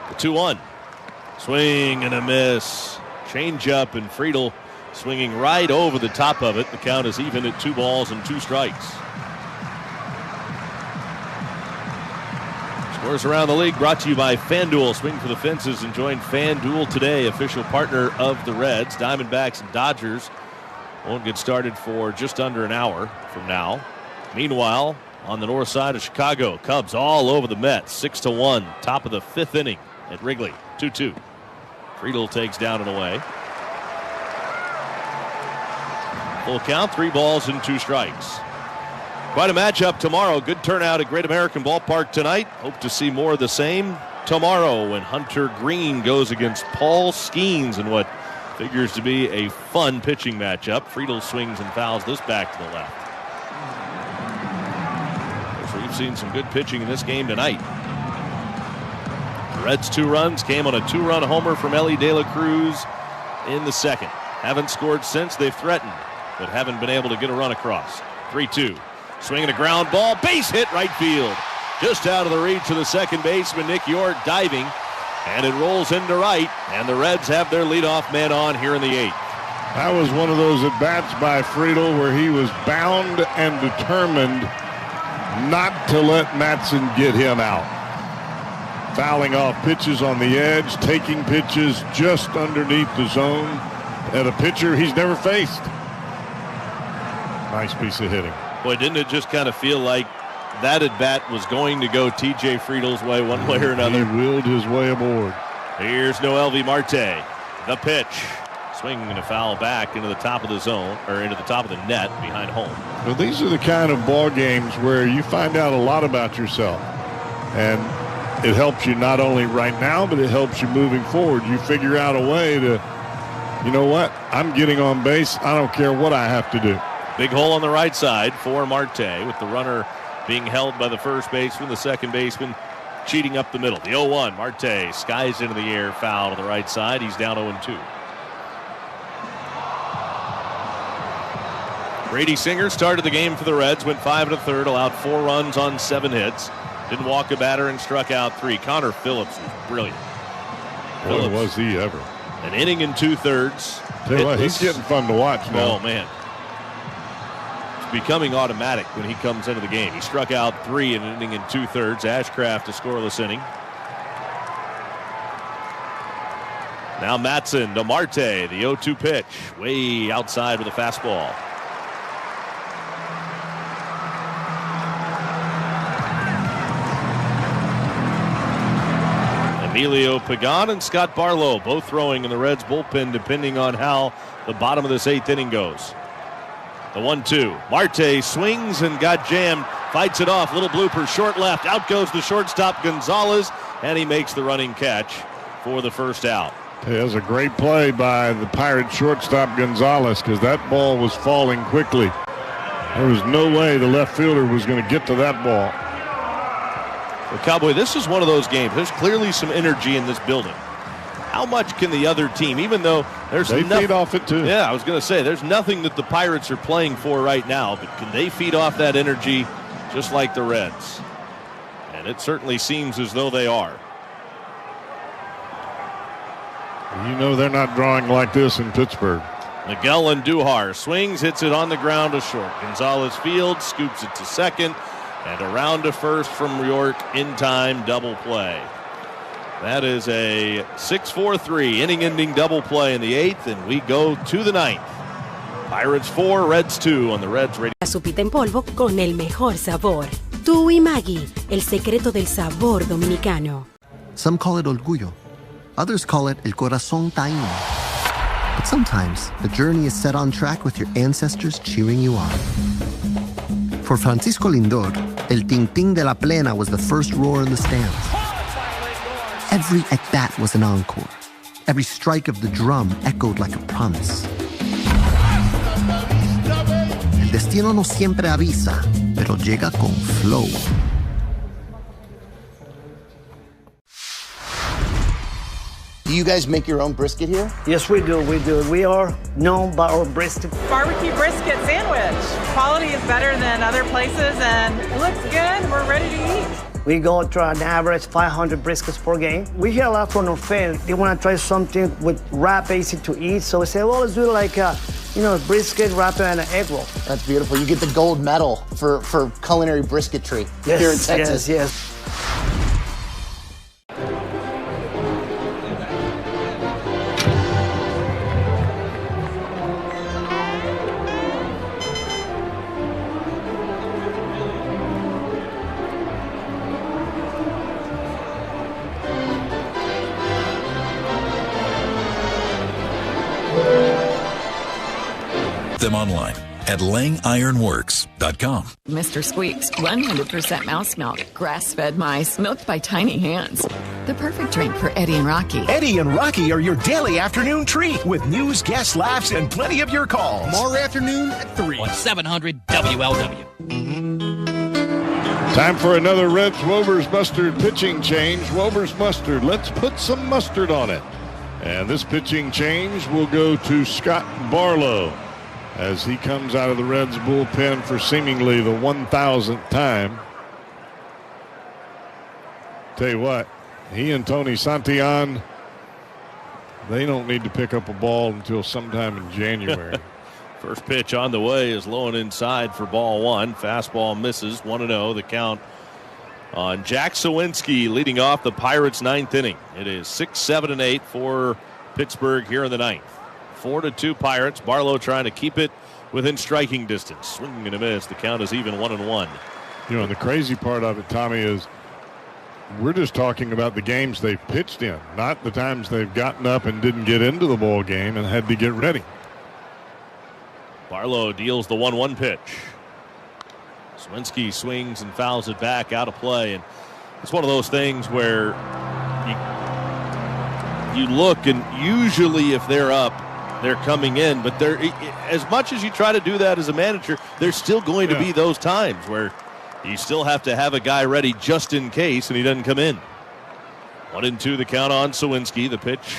The 2-1. Swing and a miss. Change up, and Friedl swinging right over the top of it. The count is even at 2 balls and 2 strikes. Scores around the league brought to you by FanDuel. Swing for the fences and join FanDuel today, official partner of the Reds. Diamondbacks and Dodgers won't get started for just under an hour from now. Meanwhile, on the north side of Chicago, Cubs all over the Mets, 6-1, top of the 5th inning at Wrigley, 2-2. Friedl takes down and away. Full count, 3 balls and 2 strikes. Quite a matchup tomorrow. Good turnout at Great American Ballpark tonight. Hope to see more of the same tomorrow when Hunter Green goes against Paul Skeens in what figures to be a fun pitching matchup. Friedl swings and fouls this back to the left. We've seen some good pitching in this game tonight. The Reds' 2 runs came on a 2-run homer from Ellie De La Cruz in the second. Haven't scored since. They've threatened, but haven't been able to get a run across. 3-2. Swinging a ground ball. Base hit right field. Just out of the reach of the second baseman, Nick York, diving. And it rolls into right. And the Reds have their leadoff man on here in the 8th. That was one of those at-bats by Friedl where he was bound and determined not to let Mattson get him out. Fouling off pitches on the edge, taking pitches just underneath the zone at a pitcher he's never faced. Nice piece of hitting. Boy, didn't it just kind of feel like that at-bat was going to go T.J. Friedel's way one way or another? He willed his way aboard. Here's Noelvi Marte. The pitch. Swinging and a foul back into the top of the zone, or into the top of the net behind home. Well, these are the kind of ball games where you find out a lot about yourself. And it helps you not only right now, but it helps you moving forward. You figure out a way to, you know what, I'm getting on base. I don't care what I have to do. Big hole on the right side for Marte, with the runner being held by the first baseman, the second baseman cheating up the middle. The 0-1, Marte skies into the air, foul to the right side. He's down 0-2. Brady Singer started the game for the Reds, went 5 1/3, allowed 4 runs on 7 hits. Didn't walk a batter and struck out 3. Connor Phillips was brilliant. Boy, was he ever. An inning and 2/3. Tell you what, he's getting fun to watch now. Oh, man. It's becoming automatic when he comes into the game. He struck out 3 in an inning and 2/3. Ashcraft a scoreless inning. Now Mattson to Marte, the 0-2 pitch. Way outside with a fastball. Emilio Pagan and Scott Barlow both throwing in the Reds bullpen depending on how the bottom of this 8th inning goes. The 1-2. Marte swings and got jammed. Fights it off. Little blooper, short left. Out goes the shortstop Gonzalez, and he makes the running catch for the first out. It was a great play by the Pirates shortstop Gonzalez because that ball was falling quickly. There was no way the left fielder was going to get to that ball. Well, Cowboy, this is one of those games. There's clearly some energy in this building. How much can the other team, even though there's they feed off it too. Yeah, I was going to say, there's nothing that the Pirates are playing for right now, but can they feed off that energy just like the Reds? And And it certainly seems as though they are. You know they're not drawing like this in Pittsburgh. Miguel Andujar swings, hits it on the ground to short. Gonzalez Fields scoops it to second, and around to first from York in time, double play. That is a 6-4-3 inning-ending double play in the 8th, and we go to the 9th. Pirates 4, Reds 2 on the Reds radio. Su pita en polvo con el mejor sabor. Tú y Maggie, el secreto del sabor dominicano. Some call it orgullo. Others call it el corazón taíno. But sometimes the journey is set on track with your ancestors cheering you on. For Francisco Lindor, el ting-ting de la plena was the first roar in the stands. Every at-bat was an encore. Every strike of the drum echoed like a promise. El destino no siempre avisa, pero llega con flow. Do you guys make your own brisket here? Yes, we do. We are known by our brisket. Barbecue brisket sandwich. Quality is better than other places, and it looks good. We're ready to eat. We go to an average 500 briskets per game. We hear a lot from our fans. They want to try something with wrap, easy to eat. So we say, well, let's do like brisket, wrap, and an egg roll. That's beautiful. You get the gold medal for culinary brisketry here in Texas. Yes. Them online at langironworks.com. Mr. Squeaks, 100% mouse milk, grass-fed mice, milked by tiny hands. The perfect drink for Eddie and Rocky. Eddie and Rocky are your daily afternoon treat with news, guests, laughs, and plenty of your calls. Tomorrow afternoon at 3 on 700 WLW. Time for another Reds Wober's Mustard pitching change. Wober's Mustard, let's put some mustard on it. And this pitching change will go to Scott Barlow as he comes out of the Reds bullpen for seemingly the 1,000th time. Tell you what, he and Tony Santillan, they don't need to pick up a ball until sometime in January. First pitch on the way is low and inside for ball one. Fastball misses, 1-0 the count on Jack Sawinski leading off the Pirates' 9th inning. It is 6, 7, and 8 for Pittsburgh here in the 9th. 4-2 Pirates. Barlow trying to keep it within striking distance. Swinging and a miss. The count is even 1-1. You know, the crazy part of it, Tommy, is we're just talking about the games they've pitched in, not the times they've gotten up and didn't get into the ball game and had to get ready. Barlow deals the 1-1 pitch. Sawinski swings and fouls it back out of play. And it's one of those things where you look, and usually if they're up, they're coming in, but they're, as much as you try to do that as a manager, there's still going to be those times where you still have to have a guy ready just in case, and he doesn't come in. 1-2 the count on Sawinski. The pitch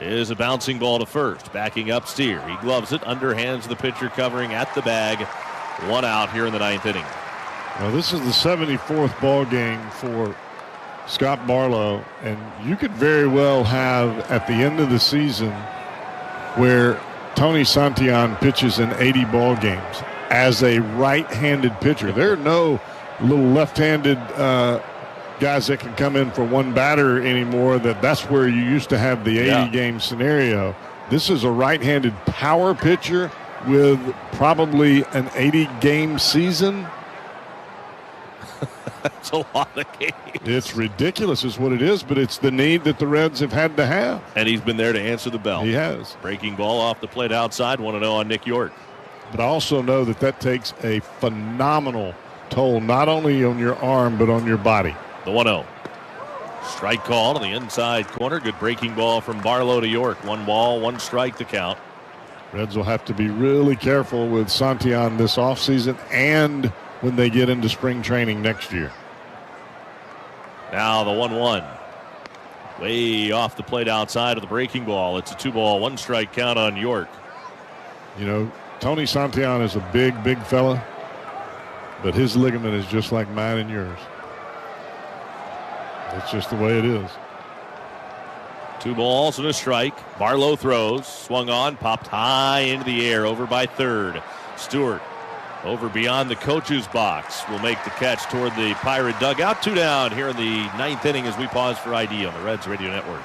is a bouncing ball to first. Backing up Steer. He gloves it, underhands the pitcher covering at the bag. 1 out here in the 9th inning. Well, this is the 74th ball game for Scott Barlow, and you could very well have at the end of the season where Tony Santillan pitches in 80 ball games as a right-handed pitcher. There are no little left-handed guys that can come in for one batter anymore. That's where you used to have the 80-game scenario. This is a right-handed power pitcher with probably an 80-game season. That's a lot of games. It's ridiculous is what it is, but it's the need that the Reds have had to have. And he's been there to answer the bell. He has. Breaking ball off the plate outside, 1-0 on Nick York. But I also know that takes a phenomenal toll, not only on your arm, but on your body. The 1-0. Strike call on the inside corner. Good breaking ball from Barlow to York. 1 ball, 1 strike to count. Reds will have to be really careful with Santillan this offseason and when they get into spring training next year. Now the 1-1. Way off the plate outside of the breaking ball. It's a 2 ball, 1 strike count on York. You know, Tony Santillan is a big fella, but his ligament is just like mine and yours. It's just the way it is. 2 balls and a strike. Barlow throws, swung on, popped high into the air, over by third. Stewart over beyond the coach's box will make the catch toward the Pirate dugout. 2 down here in the 9th inning as we pause for ID on the Reds Radio Network.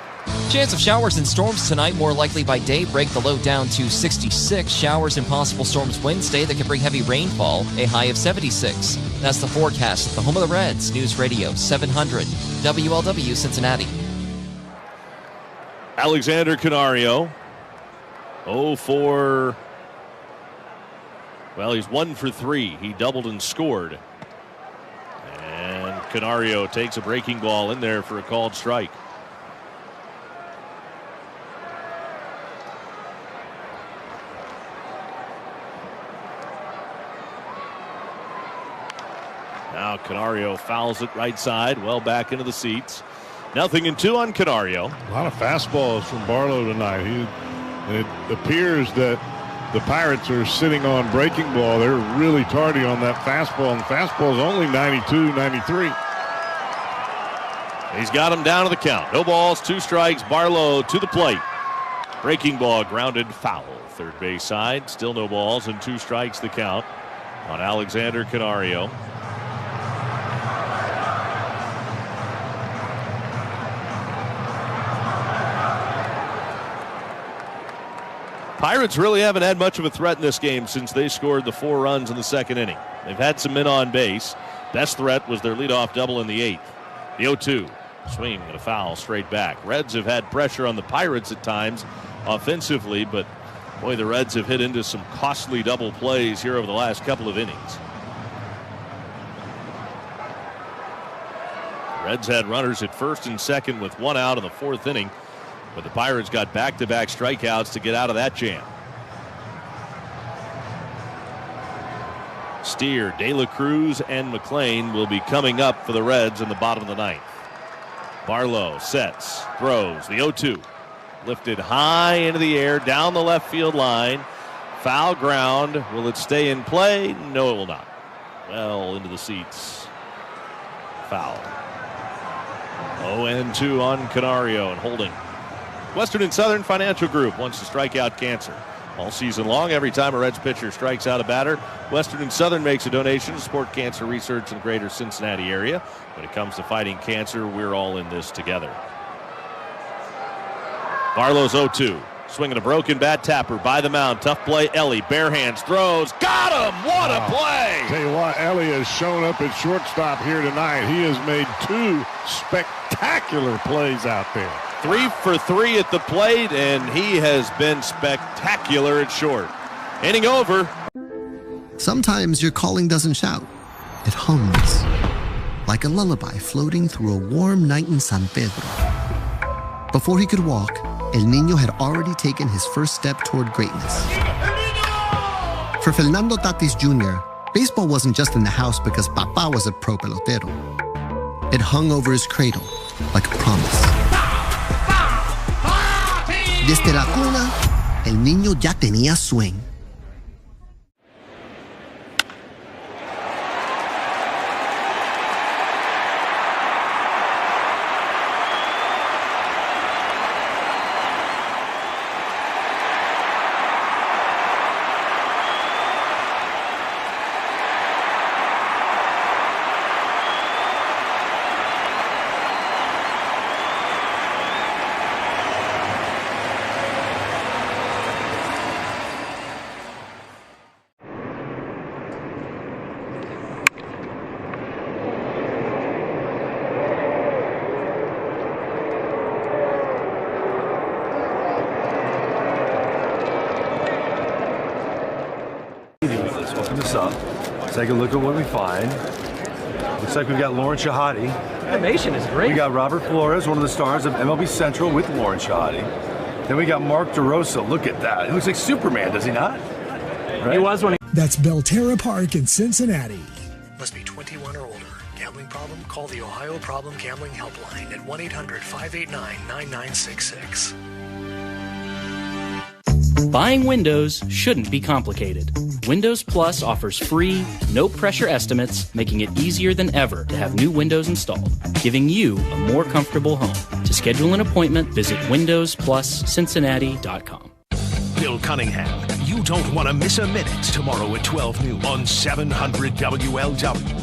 Chance of showers and storms tonight, more likely by daybreak. The low down to 66. Showers and possible storms Wednesday that can bring heavy rainfall, a high of 76. That's the forecast at the home of the Reds, News Radio 700 WLW Cincinnati. Alexander Canario, 0 for... Well, he's 1 for 3. He doubled and scored. And Canario takes a breaking ball in there for a called strike. Now Canario fouls it right side, well back into the seats. 0-2 on Canario. A lot of fastballs from Barlow tonight. It appears that the Pirates are sitting on breaking ball. They're really tardy on that fastball, and the fastball is only 92, 93. He's got him down to the count. No balls, 2 strikes. Barlow to the plate. Breaking ball grounded foul. Third base side, still no balls and 2 strikes the count on Alexander Canario. Pirates really haven't had much of a threat in this game since they scored the 4 runs in the 2nd inning. They've had some men on base. Best threat was their leadoff double in the 8th. The 0-2. Swing and a foul straight back. Reds have had pressure on the Pirates at times offensively, but boy, the Reds have hit into some costly double plays here over the last couple of innings. Reds had runners at first and second with 1 out in the 4th inning. But the Pirates got back-to-back strikeouts to get out of that jam. Steer, De La Cruz, and McLean will be coming up for the Reds in the bottom of the 9th. Barlow sets, throws, the 0-2. Lifted high into the air, down the left field line. Foul ground. Will it stay in play? No, it will not. Well, into the seats. Foul. 0-2 on Canario and holding. Western and Southern Financial Group wants to strike out cancer. All season long, every time a Reds pitcher strikes out a batter, Western and Southern makes a donation to support cancer research in the greater Cincinnati area. When it comes to fighting cancer, we're all in this together. Barlow's 0-2. Swinging a broken bat, Tapper by the mound. Tough play, Ellie. Bare hands, throws. Got him! What a play! Tell you what, Ellie has shown up at shortstop here tonight. He has made 2 spectacular plays out there. 3 for 3 at the plate, and he has been spectacular at short. Inning over. Sometimes your calling doesn't shout. It hums. Like a lullaby floating through a warm night in San Pedro. Before he could walk, El Nino had already taken his first step toward greatness. For Fernando Tatis Jr., baseball wasn't just in the house because Papa was a pro pelotero. It hung over his cradle like a promise. Desde la cuna, el niño ya tenía swing. Take a look at what we find. Looks like we've got Lauren Shahadi. Animation is great. We got Robert Flores, one of the stars of MLB Central with Lauren Shahadi. Then we got Mark DeRosa. Look at that. He looks like Superman, does he not? Right? He was when he... That's Belterra Park in Cincinnati. Must be 21 or older. Gambling problem? Call the Ohio Problem Gambling Helpline at 1-800-589-9966. Buying windows shouldn't be complicated. Windows Plus offers free, no-pressure estimates, making it easier than ever to have new windows installed, giving you a more comfortable home. To schedule an appointment, visit WindowsPlusCincinnati.com. Bill Cunningham, you don't want to miss a minute tomorrow at 12 noon on 700 WLW.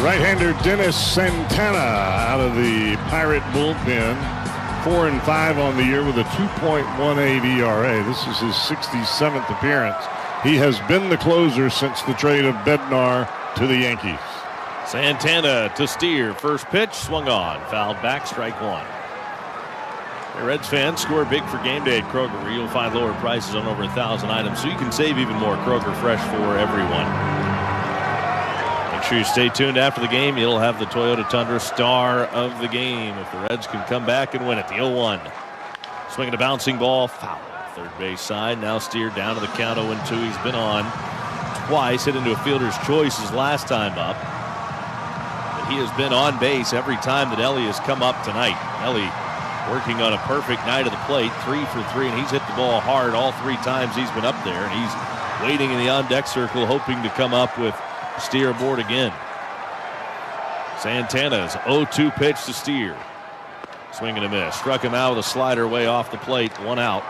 Right-hander Dennis Santana out of the Pirate bullpen. 4-5 on the year with a 2.18 ERA. This is his 67th appearance. He has been the closer since the trade of Bednar to the Yankees. Santana to steer. First pitch, swung on. Fouled back, strike one. Hey, Reds fans, score big for game day at Kroger, where you'll find lower prices on over 1,000 items, so you can save even more. Kroger, fresh for everyone. Make sure you stay tuned after the game. You'll have the Toyota Tundra star of the game if the Reds can come back and win it. The 0-1. Swinging a bouncing ball, foul. Third base side, now steered down to the count 0-2. He's been on twice, hit into a fielder's choice his last time up. But he has been on base every time that Ellie has come up tonight. Ellie working on a perfect night of the plate, 3 for 3, and he's hit the ball hard all 3 times he's been up there, and he's waiting in the on-deck circle hoping to come up with steer aboard again. Santana's 0-2 pitch to steer. Swing and a miss. Struck him out with a slider way off the plate. 1 out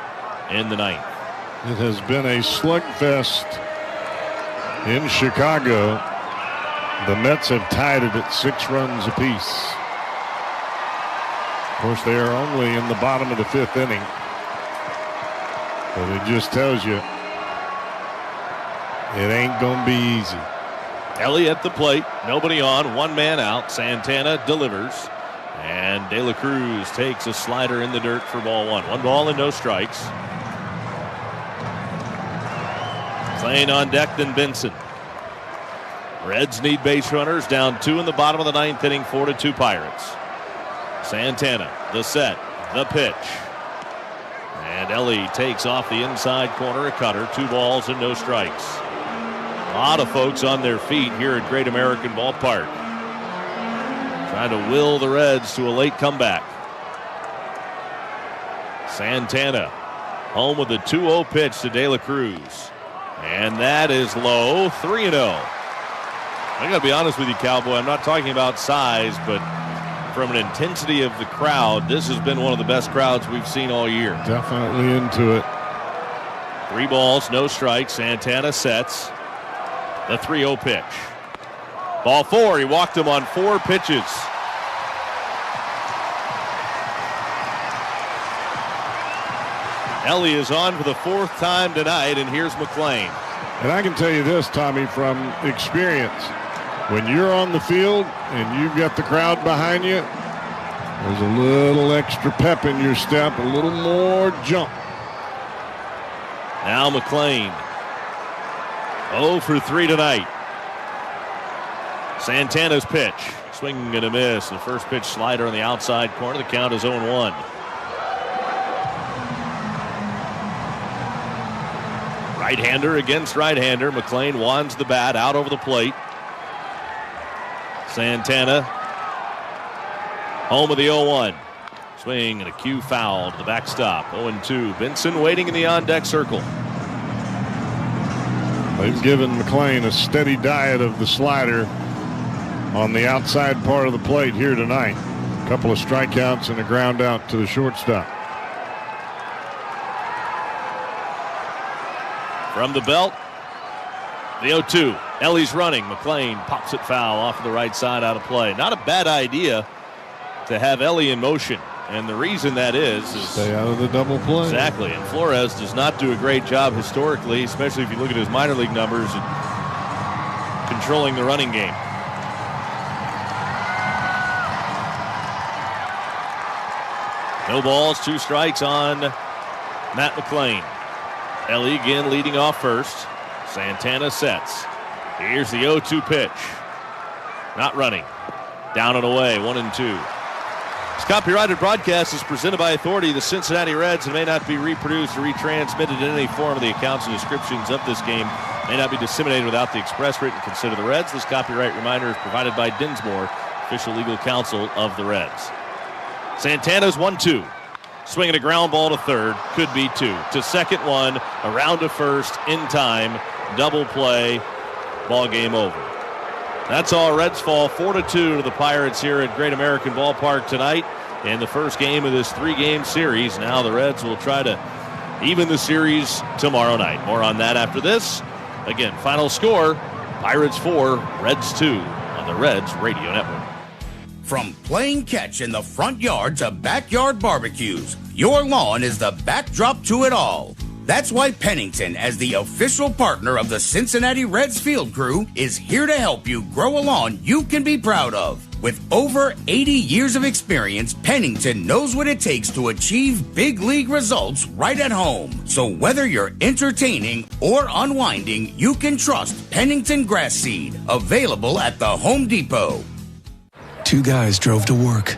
in the 9th. It has been a slugfest in Chicago. The Mets have tied it at 6 runs apiece. Of course, they are only in the bottom of the 5th inning. But it just tells you it ain't going to be easy. Ellie at the plate, nobody on, 1 man out. Santana delivers, and De La Cruz takes a slider in the dirt for ball 1. 1 ball and no strikes. Playing on deck than Benson. Reds need base runners, down 2 in the bottom of the 9th inning, 4-2 Pirates. Santana, the set, the pitch. And Ellie takes off the inside corner, a cutter, 2 balls and no strikes. A lot of folks on their feet here at Great American Ballpark, trying to will the Reds to a late comeback. Santana home with a 2-0 pitch to De La Cruz. And that is low, 3-0. I got to be honest with you, Cowboy, I'm not talking about size, but from an intensity of the crowd, this has been one of the best crowds we've seen all year. Definitely into it. 3 balls, no strikes. Santana sets the 3-0 pitch. Ball 4, he walked him on 4 pitches. Ellie is on for the 4th time tonight, and here's McClain. And I can tell you this, Tommy, from experience, when you're on the field and you've got the crowd behind you, there's a little extra pep in your step, a little more jump. Now McClain, 0 for 3 tonight. Santana's pitch, swinging and a miss. The first pitch slider on the outside corner. The count is 0-1. Right-hander against right-hander. McClain wands the bat out over the plate. Santana home of the 0-1. Swing and a cue foul to the backstop. 0-2. Benson waiting in the on-deck circle. They've given McClain a steady diet of the slider on the outside part of the plate here tonight. A couple of strikeouts and a ground out to the shortstop. From the belt, the 0-2. Ellie's running. McClain pops it foul off of the right side, out of play. Not a bad idea to have Ellie in motion. And the reason that is stay out of the double play. Exactly. And Flores does not do a great job historically, especially if you look at his minor league numbers, at controlling the running game. No balls, 2 strikes on Matt McClain. Ellie again leading off first. Santana sets. Here's the 0-2 pitch. Not running. Down and away, 1-2. This copyrighted broadcast is presented by authority of the Cincinnati Reds and may not be reproduced or retransmitted in any form. Of the accounts and descriptions of this game may not be disseminated without the express written consent of the Reds. This copyright reminder is provided by Dinsmore, official legal counsel of the Reds. Santana's 1-2. Swinging a ground ball to third. Could be two. To second one. Around to first. In time. Double play. Ball game over. That's all. Reds fall 4-2 to the Pirates here at Great American Ballpark tonight in the first game of this 3-game series. Now the Reds will try to even the series tomorrow night. More on that after this. Again, final score, Pirates 4, Reds 2 on the Reds Radio Network. From playing catch in the front yard to backyard barbecues, your lawn is the backdrop to it all. That's why Pennington, as the official partner of the Cincinnati Reds field crew, is here to help you grow a lawn you can be proud of. With over 80 years of experience, Pennington knows what it takes to achieve big league results right at home. So whether you're entertaining or unwinding, you can trust Pennington Grass Seed, available at the Home Depot. Two guys drove to work.